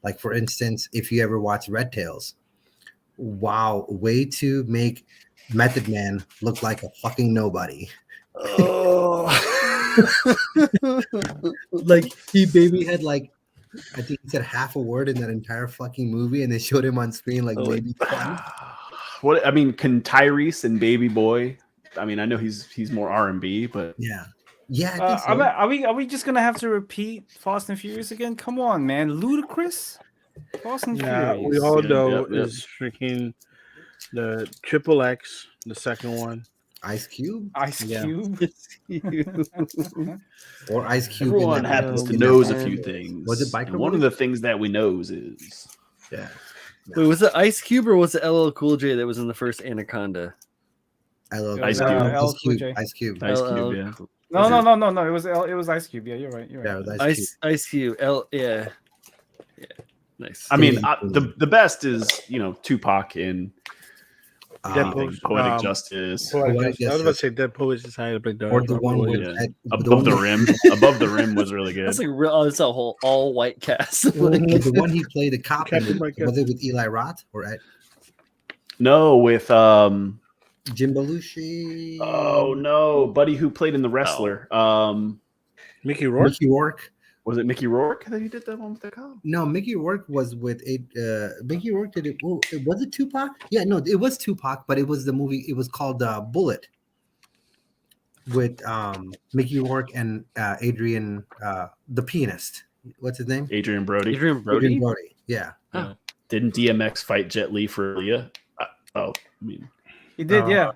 Like for instance, if you ever watch Red Tails, wow, way to make Method Man look like a fucking nobody. Oh. Like he maybe had like, I think he said half a word in that entire fucking movie, and they showed him on screen like maybe twice. What I mean, can Tyrese and Baby Boy? I mean, I know he's more R&B, but Yeah. Yeah, I think so. Are we just gonna have to repeat Fast and Furious again? Come on, man, Ludacris. Fast and Yeah, Furious. we all Yep, know yep. is freaking the XXX, the second one. Ice Cube Ice Yeah. Cube. or Ice Cube. in everyone that- happens to in knows that- a few things. Was it Biker And one Boy? of the things that we knows is Yeah. Wait, was it Ice Cube or was it LL Cool J that was in the first Anaconda? I love Ice Cube. Ice Cool Cube. J. Ice Cube. Ice LL Cube. Yeah. Cool- No. It was Ice Cube. Yeah, you're right. You're Yeah, right. it was Ice Cube. Ice Cube. Yeah. Nice. I mean, Stevie. the best is Tupac in Deadpool. Poetic Justice. Poetic Justice. I was about to say Dead Poets Society, but Or the one with Yeah. the Above one the with- Rim. Above the Rim was really good. That's like real. It's a whole all white cast. the one he played the cop in, Captain Mike- was it with Eli Roth or at No, with Jim Belushi? oh no, buddy who played in The Wrestler. Mickey Rourke. Mickey Rourke. Was it Mickey Rourke that he did that one with the cop? No, Mickey Rourke was with Mickey Rourke did it. Oh, was it Tupac? Yeah, no, it was Tupac, but it was the movie. It was called Bullet with Mickey Rourke and Adrian, the pianist. What's his name? Adrian Brody. Adrian Brody. Adrian Brody. Yeah. Didn't DMX fight Jet Li for Leah? I mean, He did, yeah.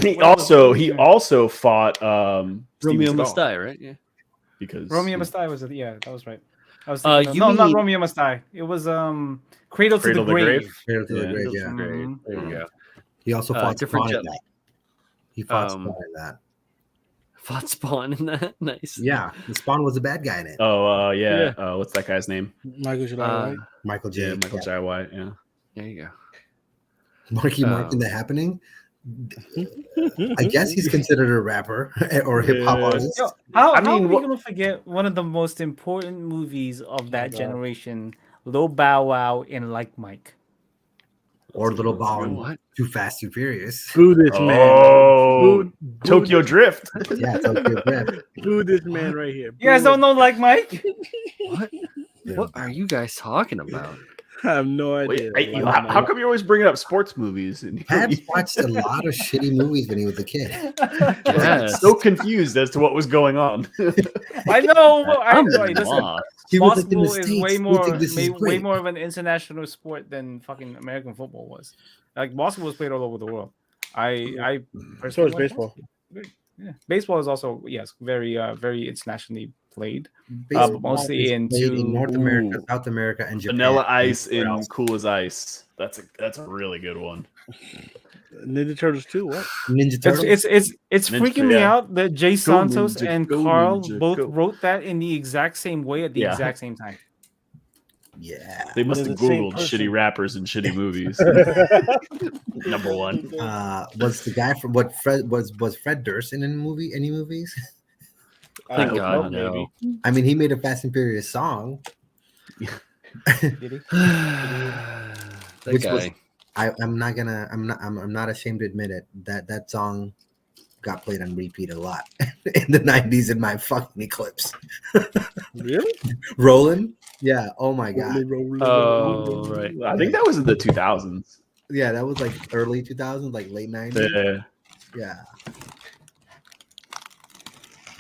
he what was the movie? also fought Romeo Steven Must Seagal, Die, right? Yeah. because Romeo Must Die was it? Yeah, that was right. I was Uh, thinking you no, not mean- Romeo Must Die. It was Cradle to Cradle the to the Grave. Grave. Cradle to the Yeah. Grave, yeah. Mhm. There you go. He also fought different Spawn in Jet that. He fought Um, Spawn in that. Fought Spawn in that. Nice. Yeah, the Spawn was the bad guy in it. Oh yeah. What's that guy's name? Michael J. White. Michael J. Yeah, Michael J. White. Yeah. There you go. Marky Mark in The Happening. I guess he's considered a rapper or hip hop Yeah. artist. Yo, how I mean, are we what- gonna forget one of the most important movies of that generation, Lil Bow Wow and Like Mike? Or Little Bow and What? Too Fast, Too Furious. Boo this man. Oh, Boo Tokyo Drift. Yeah, Tokyo Drift. Boo this man right here. You guys don't know Like Mike? What? Yeah. What are you guys talking about? I have no idea. Wait, how come you're always bringing up sports movies? And Babs watched a lot of shitty movies when he was a kid. Yes. so confused as to what was going on. I know. I'm Listen, lost. He was like in the basketball is States. way We more, think this is way great. more of an international sport than fucking American football was. Like basketball is played all over the world. I So personally is like baseball. basketball. Yeah, baseball is also very internationally played. Baseball mostly is in played in North America, Ooh. South America, and Japan. Vanilla Ice Where and else? Cool as Ice. That's a really good one. Ninja Turtles too. What? Ninja Turtles. It's Ninja, freaking me yeah. out that Jay Santos Ninja, and go Carl Ninja, both go. wrote that in the exact same way at the Yeah. exact same time. Yeah. They must They're have the same Googled person. shitty rappers and shitty movies. Number one. Was the guy from what Fred was Fred Durst in any movie? Any movies? Thank hope God, not, no. I mean, he made a Fast and Furious song, Did he? That which was guy. I'm not ashamed to admit it that song got played on repeat a lot in the 90s in my fucking Eclipse. Really? Rolling? Yeah. Oh my god. Oh, right. I think that was in the 2000s. Yeah, that was like early 2000s, like late 90s. Yeah.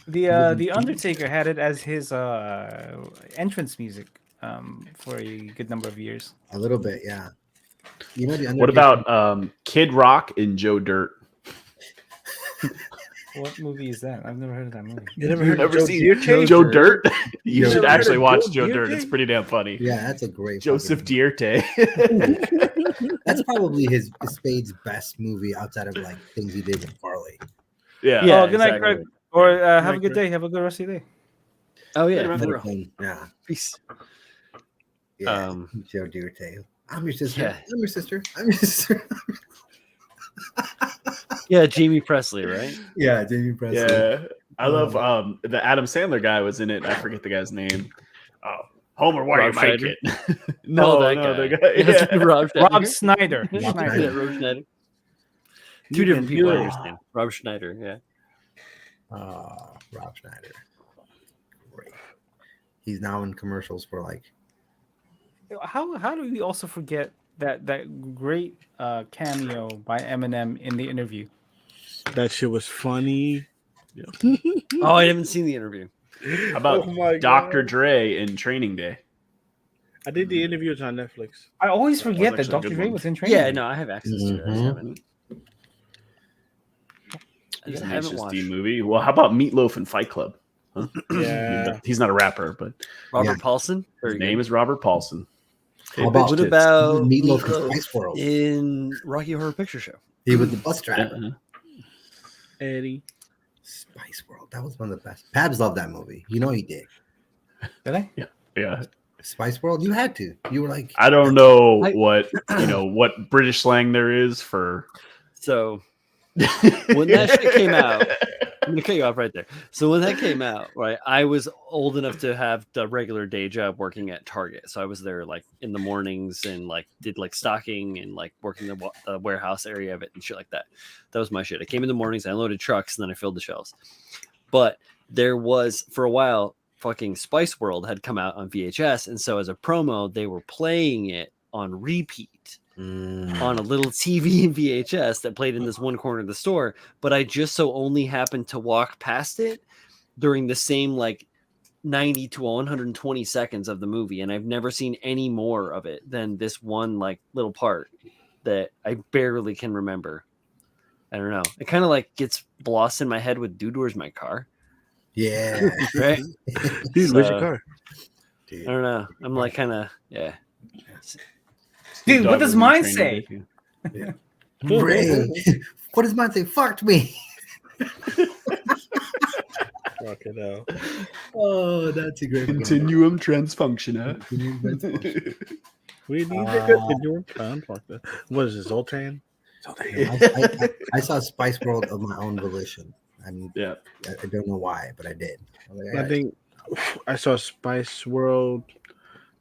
The Undertaker had it as his entrance music for a good number of years. A little bit, yeah. You know the What about Kid Rock and Joe Dirt? What movie is that? I've never heard of that movie. You never You've heard of never Joe seen Dirt? Joe Dirt? You Joe should Dirt. actually watch Joe Joe Dirt. Dirt? It's pretty damn funny. Yeah, that's a great Joseph fucking- Dierte. That's probably his Spade's best movie outside of like things he did with Farley. Yeah. Oh, good night, exactly. Craig. Or have Night, a good Craig. day. Have a good rest of your day. Oh yeah, Yeah, for real. Yeah. Peace. Yeah. Joe Dierte. I'm your sister. Yeah. I'm your sister. I'm your sister. Yeah, Jamie Presley, right? Yeah, Jamie Presley. Yeah. I love the Adam Sandler guy was in it. I forget the guy's name. Oh, Homer, why are you Rob mic it? no, that the guy. guy. Yes, Yeah. Rob Rob Schneider. Snyder. Rob Schneider. Yeah, Rob Schneider. Two You different can people. do I it. understand. Rob Schneider. Yeah. Rob Schneider. Great. He's now in commercials for like How do we also forget that great cameo by Eminem in the interview? That shit was funny. Oh, I haven't seen the interview. How about Oh my Dr. God. Dre in Training Day? I did the interview. It's on Netflix. I always That was forget that actually a Dr. good Dre one. was in training. Yeah, no, I have access to it. I just Mhm. haven't. I just An haven't Tenacious watched. D movie. Well, how about Meatloaf and Fight Club? Huh? Yeah. He's not a rapper, but Robert Yeah. Paulson. his name is Robert Paulson. How about What about Meatloaf and Meatloaf Spice World? in Rocky Horror Picture Show? He was the bus driver. Uh-huh. Eddie. Spice World. That was one of the best. Pabs loved that movie. You know he did. Did I? Yeah. Spice World. You had to. You were like, I don't know I- what British slang there is for So when that shit came out, I'm gonna cut you off right there. So when that came out, right, I was old enough to have the regular day job working at Target. So I was there like in the mornings and like did like stocking and like working the warehouse area of it and shit like that. That was my shit. I came in the mornings, I unloaded trucks, and then I filled the shelves. But there was for a while, fucking Spice World had come out on VHS, and so as a promo, they were playing it on repeat on a little TV and VHS that played in this one corner of the store, but I just so only happened to walk past it during the same like 90 to 120 seconds of the movie, and I've never seen any more of it than this one like little part that I barely can remember. I don't know. It kind of like gets lost in my head with Dude, Where's My Car? yeah. Right? Dude, where's your So, car? I don't know. I'm like kind of, yeah. Dude, what Dog does was in mine Training say? Day. Ray. What does mine say? Fucked me. Fuck it out. Oh, that's a great Continuum transfunctioner. We need Uh, to do it. What is it, Zoltan? I saw Spice World of my own volition. Yeah. I don't know why, but I did. I was like, I think I saw Spice World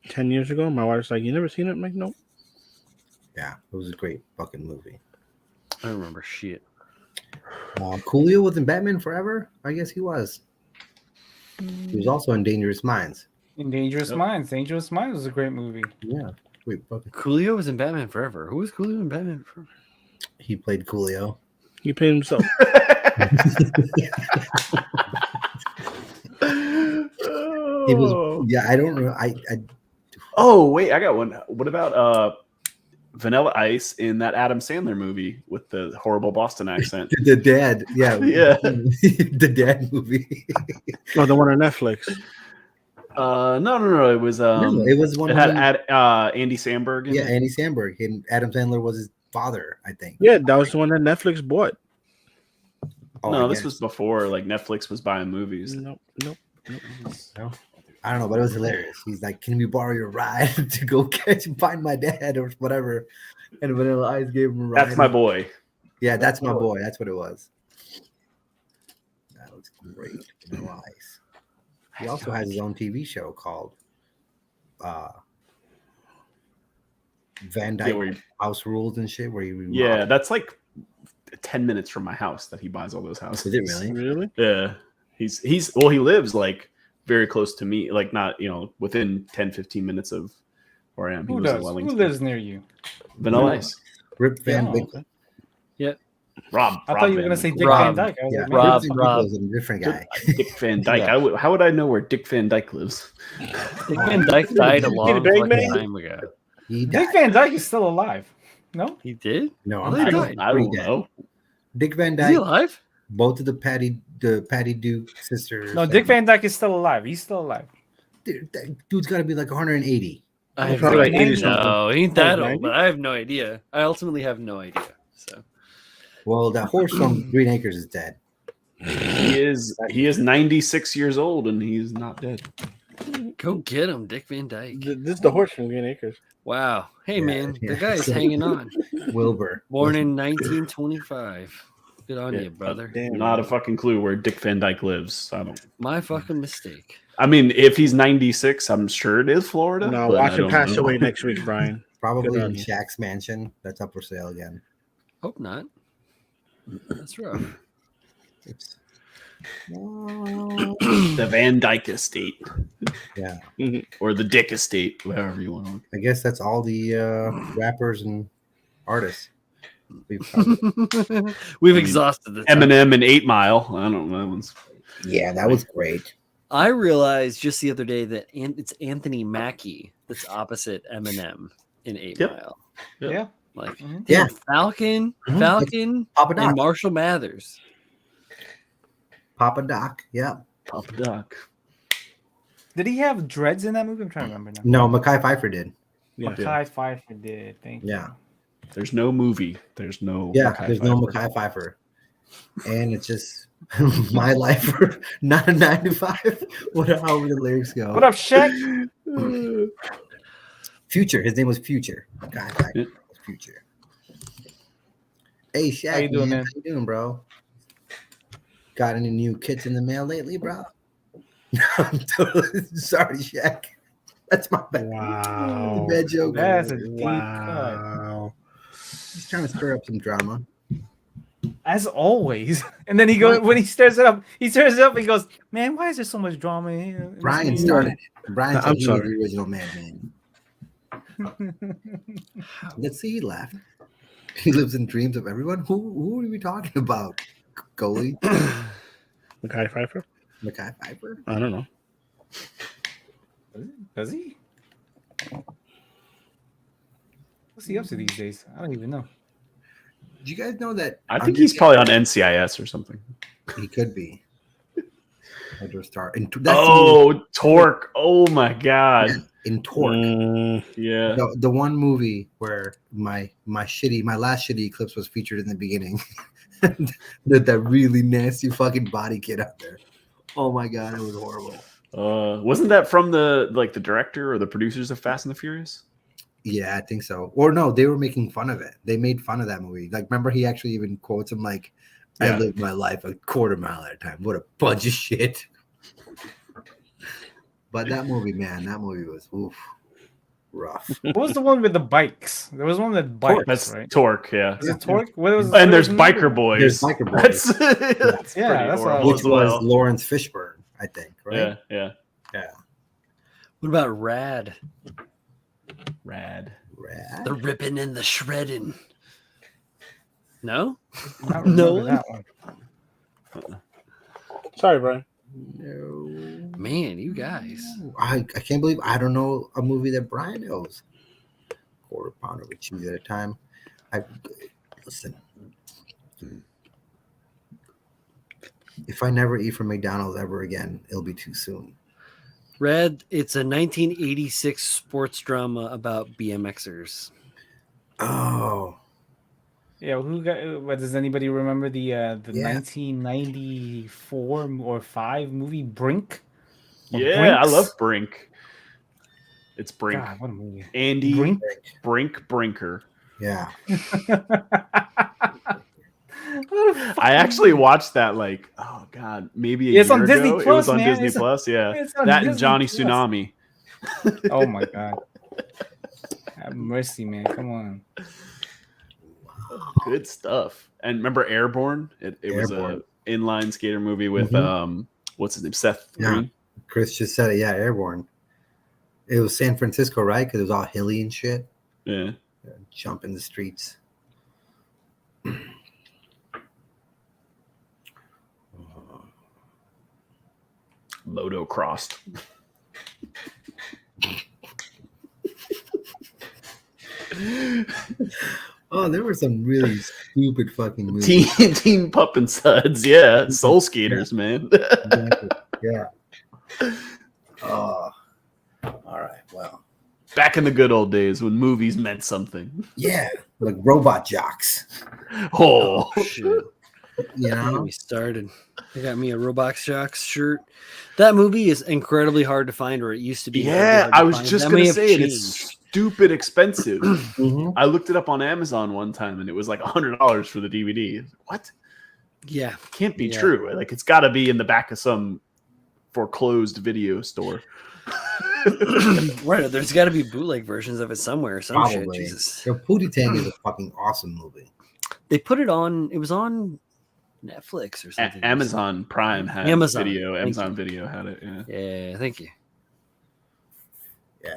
10 years ago. My wife's like, "You never seen it?" I'm like, "No." yeah, it was a great fucking movie. I don't remember shit. Coolio was in Batman Forever. I guess he was. He was also in Dangerous Minds. In Dangerous Yep. Minds. Dangerous Minds was a great movie. Yeah, wait, fucking. Coolio was in Batman Forever. Who was Coolio in Batman Forever? He played Coolio. He paid himself. He was. Yeah, I don't know. I Oh wait, I got one. What about Vanilla Ice in that Adam Sandler movie with the horrible Boston accent? the dad. Yeah, Yeah. the dad movie. Oh, the one on Netflix. No. It was No, it was one. it of had them- Andy Samberg. In yeah, it. Andy Samberg and Adam Sandler was his father, I think. Yeah, that was the one that Netflix bought. Oh, No, I this guess. was before like Netflix was buying movies. Nope. No. I don't know, but it was hilarious. He's like, "Can we borrow your ride to go find my dad or whatever?" And Vanilla Ice gave him a ride. That's my boy. Yeah, that's my boy. That's what it was. That was great. Vanilla Ice. He also has his own TV show called Van Dyke House Rules and shit. Where he that's like 10 minutes from my house that he buys all those houses. Is it really? Really? Yeah. He lives like very close to me, like not, within 10, 15 minutes of where I am. Who lives near you? Vanilla Ice. Rip Van Winkle. Yeah. Rob. I thought you were going to say Dick Rob. Van Dyke. I was like, Rob. Rip Van Winkle is a different guy. Dick Van Dyke. How would I know where Dick Van Dyke lives? Dick Van Dyke died a long time ago. Dick Van Dyke is still alive. No? He did? No, I don't know. Dick Van Is he Dyke. alive? Both of the Patty Duke sisters. No, Dick Van Dyke is still alive. He's still alive. Dude, that dude's got to be like 180. I have Probably no like 80 idea. something. No, he ain't that 90? old, but I have no idea. I ultimately have no idea. So Well, that horse from Green Acres is dead. He is 96 years old and he's not dead. go get him, Dick Van Dyke. This is the horse from Green Acres. Wow. Hey, Yeah, man, yeah. the guy's hanging on. Wilbur. Born in 1925. Good on Yeah. you, brother. Damn. Not a fucking clue where Dick Van Dyke lives. My fucking mistake. I mean, if he's 96, I'm sure it is Florida. No, but watch I him don't pass know. away next week, Brian. Probably Good in on you. Shaq's mansion. That's up for sale again. Hope not. That's rough. It's The Van Dyke estate. yeah. Or the Dick estate, whatever you want. I guess that's all the rappers and artists. We've covered. We've exhausted this. Eminem and 8 Mile. I don't know. That one's Yeah, that was great. I realized just the other day that it's Anthony Mackie that's opposite Eminem in 8 Yep. Mile. Yep. Yeah. Like, Yeah. Falcon, Mhm. Falcon, Papa Doc. and Marshall Mathers. Papa Doc. Yeah. Papa Doc. Did he have dreads in that movie? I'm trying to remember now. No, Mekhi Phifer did. Yeah. Kai Pfeiffer did. Thank you. Yeah. There's no movie. There's no. Yeah. Mekhi There's no Phifer. Mekhi Phifer. And it's just my life for not a 9 to 5. However the lyrics go. What up, Shaq? Future. His name was Future. Mekhi Phifer Yeah. was Future. Hey, Shaq. How you doing, man? How you doing, bro? Got any new kits in the mail lately, bro? I'm totally sorry, Shaq. That's my bad. Wow. Bad joke. That's a deep cut. Wow. He's trying to stir up some drama. As always. And then he goes when he stirs it up, and goes, "Man, why is there so much drama in here?" Brian started it. Brian said I'm he was sorry. the original Madman. Let's see, he laughed. He lives in dreams of everyone. Who are we talking about? Goalie? Mekhi Phifer? Mekhi Phifer? I don't know. Does he? What's he up to these days? I don't even know. Did you guys know that? I think he's probably on NCIS or something. He could be. Under star. Torque. Oh my God. In Torque. Yeah. The one movie where my last shitty Eclipse was featured in the beginning. that really nasty fucking body kit out there. Oh my God, it was horrible. Wasn't that from the director or the producers of Fast and the Furious? Yeah, I think so. Or no, they were making fun of it. They made fun of that movie. Like, remember he actually even quotes him like, "I Yeah. lived my life a quarter mile at a time." What a bunch of shit. But that movie was rough. What was the one with the bikes? There was one with bikes, That's right? Torque, yeah. Was it Torque? What was And there's what was the Biker Boys. There's Biker Boys. That's Yeah, pretty that's what I horrible Which as was well. Lawrence Fishburne, I think, right? Yeah. What about Rad? Rad. Rad. The ripping and the shredding. No? Not No. remember that one. Sorry, Brian. No. Man, you guys. I can't believe I don't know a movie that Brian knows. Quarter pounder with cheese at a time. Listen. If I never eat from McDonald's ever again, it'll be too soon. Red, it's a 1986 sports drama about BMXers. Oh, Yeah, does anybody remember the Yeah. 1994 or 5 movie Brink? Yeah, I love Brink. It's Brink. God, what a movie. Andy Brinker. Yeah. I actually watched that like, oh god, maybe a year on Disney ago. Plus, It was on man. Disney Plus. Yeah, it's on that and Disney Johnny Plus. Tsunami. Oh my god. Have mercy, man. Come on. Good stuff. And remember Airborne? It was a inline skater movie with what's his name? Seth Green. Chris just said it. Yeah, Airborne. It was San Francisco, right? Because it was all hilly and shit. Yeah. Jump in the streets. Moto crossed. Oh, there were some really stupid fucking movies. Team Pup and Suds, yeah. Soul Skaters, man. Yeah. Oh. All right. Well. Back in the good old days when movies meant something. Yeah, like Robot Jocks. Oh, shit. You know, we started. I got me a Robot Jocks shirt. That movie is incredibly hard to find, or it used to be. Yeah, I was just gonna say it. It's stupid expensive. I looked it up on Amazon one time, and it was like $100 for the DVD. What? Yeah, can't be true. Like it's got to be in the back of some foreclosed video store. Right, there's got to be bootleg versions of it somewhere. Some shit. Jesus. Pootie Tang is a fucking awesome movie. They put it on. It was on Netflix or something. Amazon Prime had video. Amazon Video had it. Yeah. Yeah. Thank you. Yeah.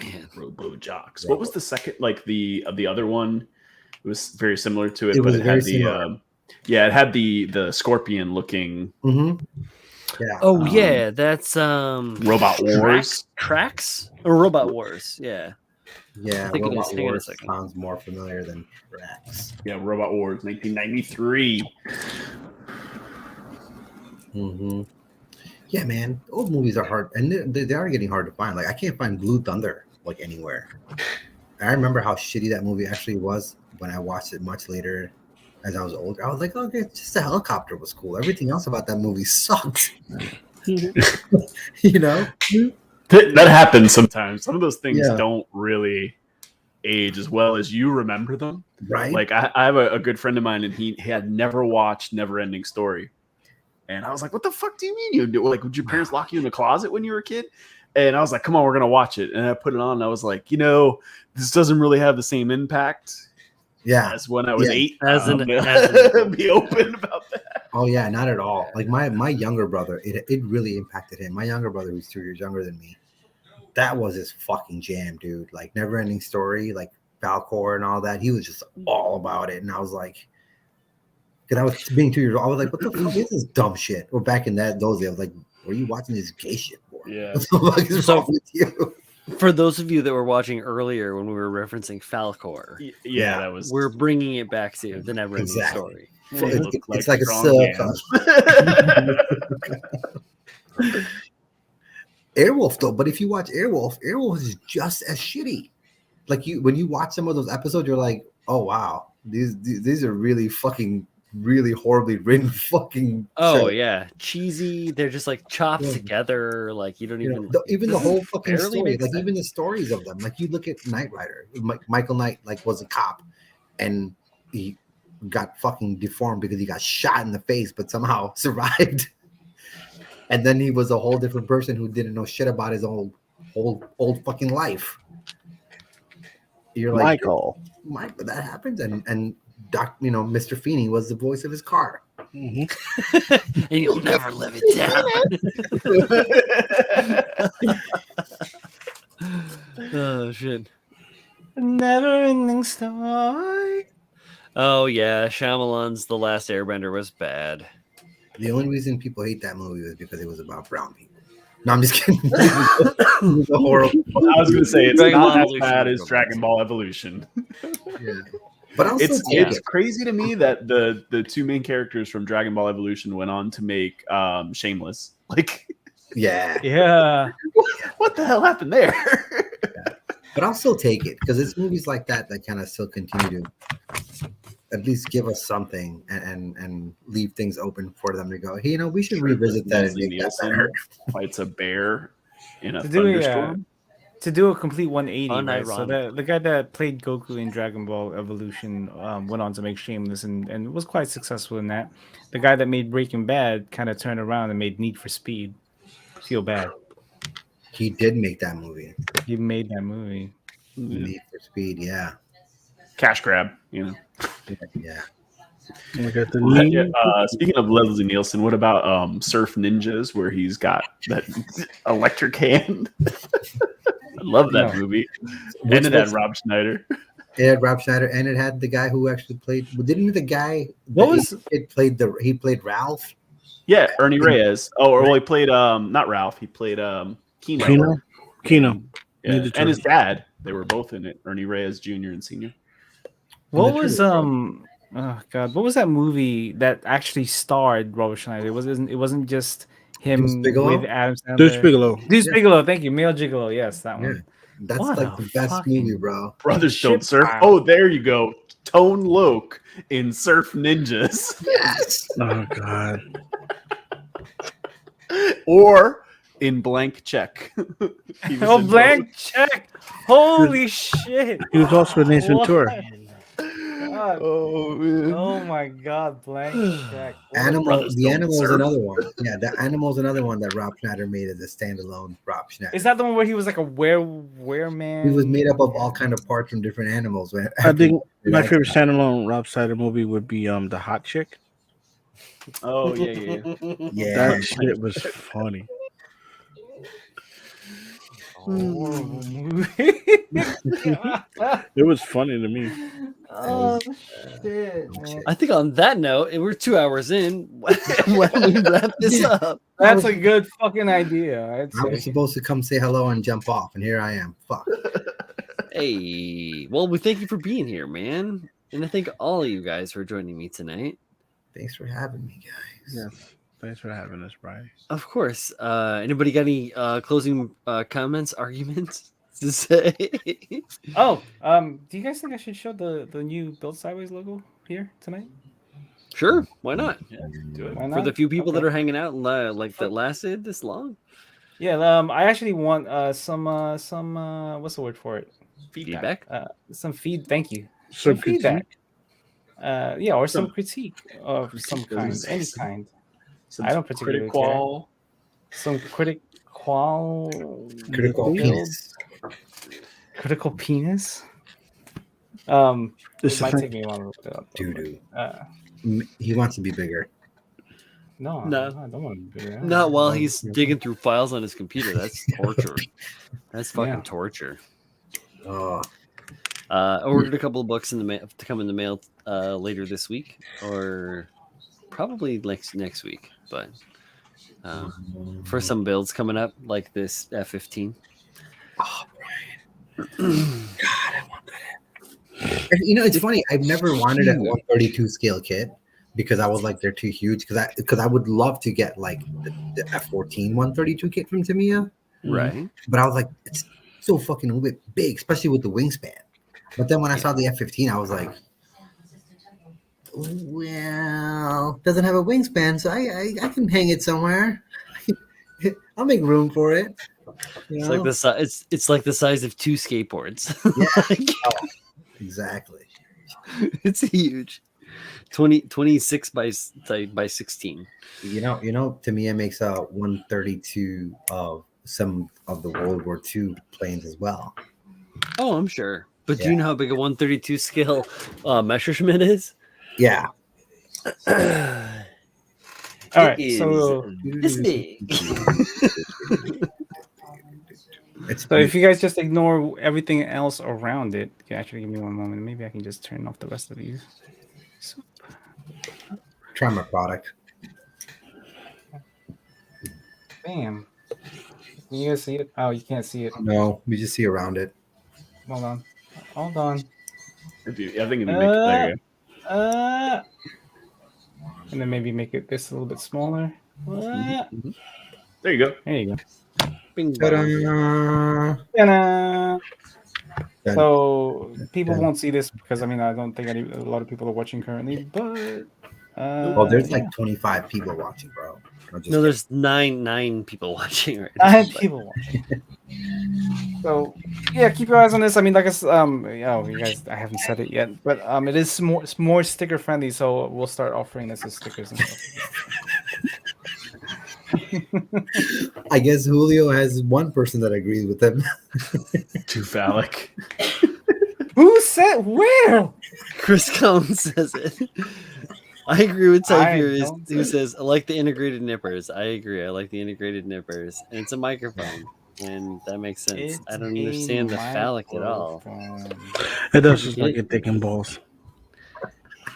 Man, Robo Jocks. What was the second? Like the other one. It was very similar to it, but it had the it had the scorpion looking. Yeah. Oh yeah, that's Robot Wars. Tracks or Robot Wars? Yeah. Yeah, Robot Wars sounds more familiar than Tracks. Yeah, Robot Wars, 1993. Yeah, man, old movies are hard, and they are getting hard to find. Like I can't find Blue Thunder like anywhere. I remember how shitty that movie actually was when I watched it much later. As I was older, I was like, okay, just the helicopter was cool. Everything else about that movie sucked. You know? That happens sometimes. Some of those things don't really age as well as you remember them. Right. Like I have a good friend of mine, and he had never watched Neverending Story. And I was like, what the fuck do you mean you do? Like, would your parents lock you in the closet when you were a kid? And I was like, come on, we're going to watch it. And I put it on, and I was like, this doesn't really have the same impact. Yeah, as when I was 8. Be open about that. Oh yeah, not at all. Like my younger brother, it really impacted him. My younger brother, who's 2 years younger than me, that was his fucking jam, dude. Like Neverending Story, like Falcor and all that. He was just all about it, and I was like, because I was being 2 years old, I was like, what the fuck is this dumb shit? Or back in those days, I was like, what are you watching this gay shit for? Yeah. What the fuck is wrong with you? For those of you that were watching earlier when we were referencing Falcor, that was. We're bringing it back to the Neverending Story. It's like a Airwolf though, but if you watch Airwolf is just as shitty. Like when you watch some of those episodes, you're like, oh wow, these are really fucking really horribly written fucking yeah, cheesy. They're just like chopped together. Like you don't even the whole fucking story. Like even the stories of them. Like you look at Knight Rider. Michael Knight was a cop, and he got fucking deformed because he got shot in the face, but somehow survived. And then he was a whole different person who didn't know shit about his old fucking life. You're like Michael, that happens, and Mr. Feeney was the voice of his car. And you'll never live it down. Oh shit! Never-ending story. Oh yeah, Shyamalan's The Last Airbender was bad. The only reason people hate that movie was because it was about brown people. No, I'm just kidding. It was horrible. I was going to say it's not as bad as Dragon Ball Evolution. Yeah. But it's crazy to me that the two main characters from Dragon Ball Evolution went on to make Shameless. Like, yeah. What the hell happened there? But I'll still take it because it's movies like that kind of still continue to at least give us something and leave things open for them to go. Hey, we should revisit that and Leslie make that Nielsen better. fights a bear in a To do a thunderstorm. to do a complete 180, right? So Unironic. the guy that played Goku in Dragon Ball Evolution went on to make Shameless and was quite successful in that. The guy that made Breaking Bad kind of turned around and made Need for Speed. Feel bad. He did make that movie. He made that movie. Need for Speed, yeah. Cash grab, you know. Yeah. Speaking of Leslie Nielsen, what about Surf Ninjas, where he's got that electric hand? I love that movie. And it had Rob Schneider. It had Rob Schneider, and it had the guy who actually played. Didn't the guy? He played Ralph. Yeah, Ernie Reyes. He played not Ralph. He played Keno. Yeah. And his dad. They were both in it. Ernie Reyes Jr. and Sr. What was oh god, what was that movie that actually starred Robert Schneider? It wasn't just him with Adam Sandler. Deuce Bigelow, thank you. Male Gigolo, yes, that one. Yeah. That's like the best movie, bro. Brothers Don't Surf. Oh, there you go. Tone Loc in Surf Ninjas. Yes. Oh god. Or in Blank Check. Blank Check. Holy shit. He was also in Ace Ventura. Oh, man. Oh my god, Blank Check. The Animal is another one. Yeah, the Animal is another one that Rob Schneider made as a standalone Rob Schneider. Is that the one where he was like a wereman? He was made up of all kind of parts from different animals. I think my favorite standalone Rob Schneider movie would be The Hot Chick. Oh, yeah. Yeah. That shit was funny. Horrible movie. It was funny to me. Oh shit! Man. I think on that note, we're 2 hours in. When we wrap this up, That's a good fucking idea. I was supposed to come say hello and jump off, and here I am. Fuck. Hey, well, we thank you for being here, man, and I thank all of you guys for joining me tonight. Thanks for having me, guys. Yes. Thanks for having us, Bryce. Of course. Anybody got any closing comments, arguments to say? Oh, do you guys think I should show the new Build Sideways logo here tonight? Sure, why not? Yeah, do it. Why not? For the few people that are hanging out like that lasted this long. Yeah, I actually want some what's the word for it? Feedback. Thank you. Some feedback. Or some critique of some kind, any kind. I don't particularly care. Some critical penis. Critical penis. It might take me a while to look it up. Dude. He wants to be bigger. No, I don't want to be bigger. Not while he's digging through files on his computer. That's torture. That's fucking torture. Oh. I ordered a couple of books in the mail to come in the mail later this week, or probably next week. But for some builds coming up, like this F-15. Oh, Brian. God, I want that. It's funny. I've never wanted a 132 scale kit because I was like, they're too huge. Because I would love to get like the F-14 132 kit from Tamiya. Right. But I was like, it's so fucking a little bit big, especially with the wingspan. But then when I saw the F-15, I was like, well, doesn't have a wingspan, so I can hang it somewhere. I'll make room for it. It's like the size. It's like the size of 2 skateboards. Yeah, exactly. It's huge. 26 by 16. Tamiya makes a 132 of some of the World War II planes as well. Oh, I'm sure. But do you know how big a 132 scale Messerschmitt is? Yeah. All right. So this big. So if you guys just ignore everything else around it, you can actually give me one moment. Maybe I can just turn off the rest of these. Try my product. Bam. Can you guys see it? Oh, you can't see it. No, we just see around it. Hold on. I think it'd make it there. And then maybe make it this a little bit smaller. Mm-hmm. There you go. There you go. Bing Ta-da. Ta-da. So people Done. won't see this because I don't think a lot of people are watching currently. But there's yeah. like 25 people watching, bro. No, there's nine people watching right I now. had people watching. So yeah, keep your eyes on this. Like I you guys, I haven't said it yet, but it is more sticker friendly. So we'll start offering this as stickers and stuff. I guess Julio has one person that agrees with him. Too phallic. Who said where? Chris Collins says it. I agree with Tiberius, don't who says, I like the integrated nippers. I agree. I like the integrated nippers. And it's a microphone. And that makes sense. I don't understand the phallic at all. It does look like a dick and balls.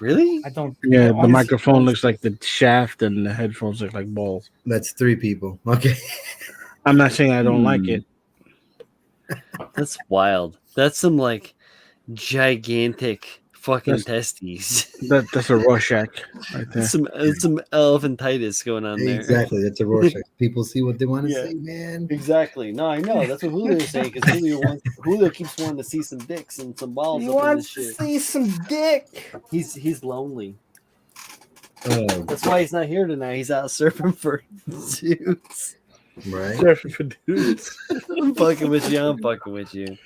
Really? I don't. Yeah, the microphone looks like the shaft, and the headphones look like balls. That's 3 people. Okay. I'm not saying I don't like it. That's wild. That's some like gigantic fucking testes. That's a Rorschach right there. some elephantitis going on there. Exactly. That's a Rorschach. People see what they want to see, man. Exactly. No, I know. That's what Julio's saying because Julio keeps wanting to see some dicks and some balls. He up in wants this to shit. see some dick. He's lonely. Oh, That's why he's not here tonight. He's out surfing for dudes. right. Surfing for dudes. I'm fucking with you. I'm fucking with you.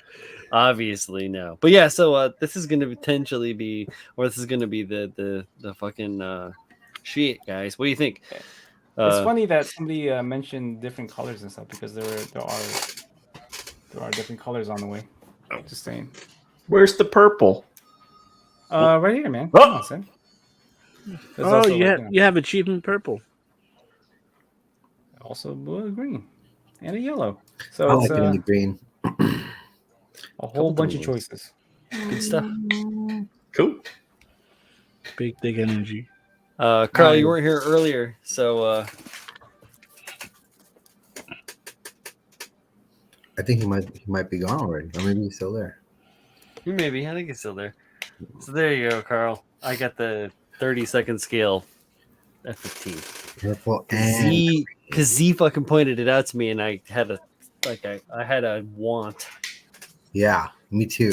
Obviously, no. But yeah, so this is going to potentially be, or this is going to be the fucking shit, guys. What do you think? It's funny that somebody mentioned different colors and stuff because there are different colors on the way. Just saying. Where's the purple? Right here, man. Oh! Come on, son. There's Oh, also, you have achievement purple. Also blue and green and a yellow. So I it's like it in the green. a whole bunch of choices. Good stuff. Cool. Big dick energy. Carl, you weren't here earlier, so I think he might be gone already, or maybe he's still there. maybe. I think it's still there. So there you go, Carl. I got the 30-second scale at 15. Purple and Because Z fucking pointed it out to me, and I had I had a want. yeah, me too.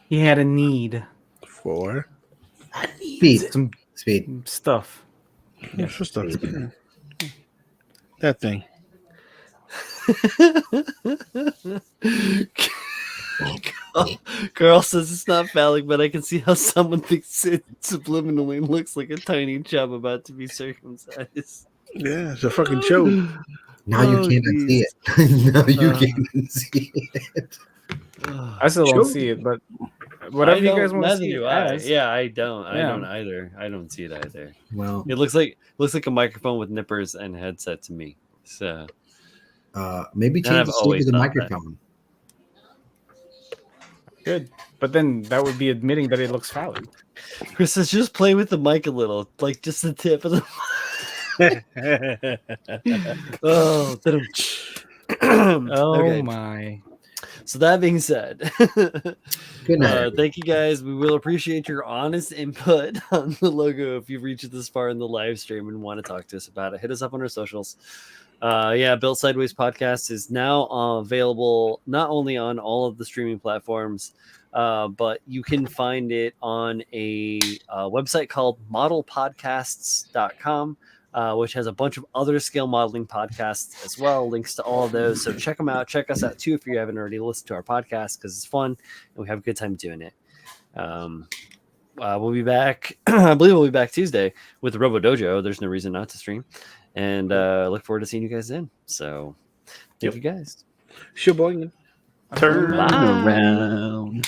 He had a need. 4. Speed. Some Speed. stuff. Yeah, for stuff. That thing. Carl says it's not phallic, but I can see how someone thinks it subliminally looks like a tiny chub about to be circumcised. Yeah, it's a fucking show. Now you can't see it. Now you can't see it. I still don't see it, but whatever you guys want to see it as. Yeah, I don't. I Yeah. don't either. I don't see it either. Well, It looks like a microphone with nippers and headset to me. So maybe And change I've the shape always of the thought that. microphone. Good. But then that would be admitting that it looks phallic. Chris says just play with the mic a little, like just the tip of the. Oh, Oh okay. my. So that being said, Good night. thank you guys. We will appreciate your honest input on the logo if you've reached this far in the live stream and want to talk to us about it. Hit us up on our socials. Built Sideways podcast is now available not only on all of the streaming platforms, but you can find it on a website called modelpodcasts.com. Which has a bunch of other scale modeling podcasts as well. Links to all of those. So check them out. Check us out too if you haven't already listened to our podcast because it's fun and we have a good time doing it. We'll be back. I believe we'll be back Tuesday with the Robo Dojo. There's no reason not to stream. And look forward to seeing you guys then. So thank you guys. Sheboygan. Turn Bye. around.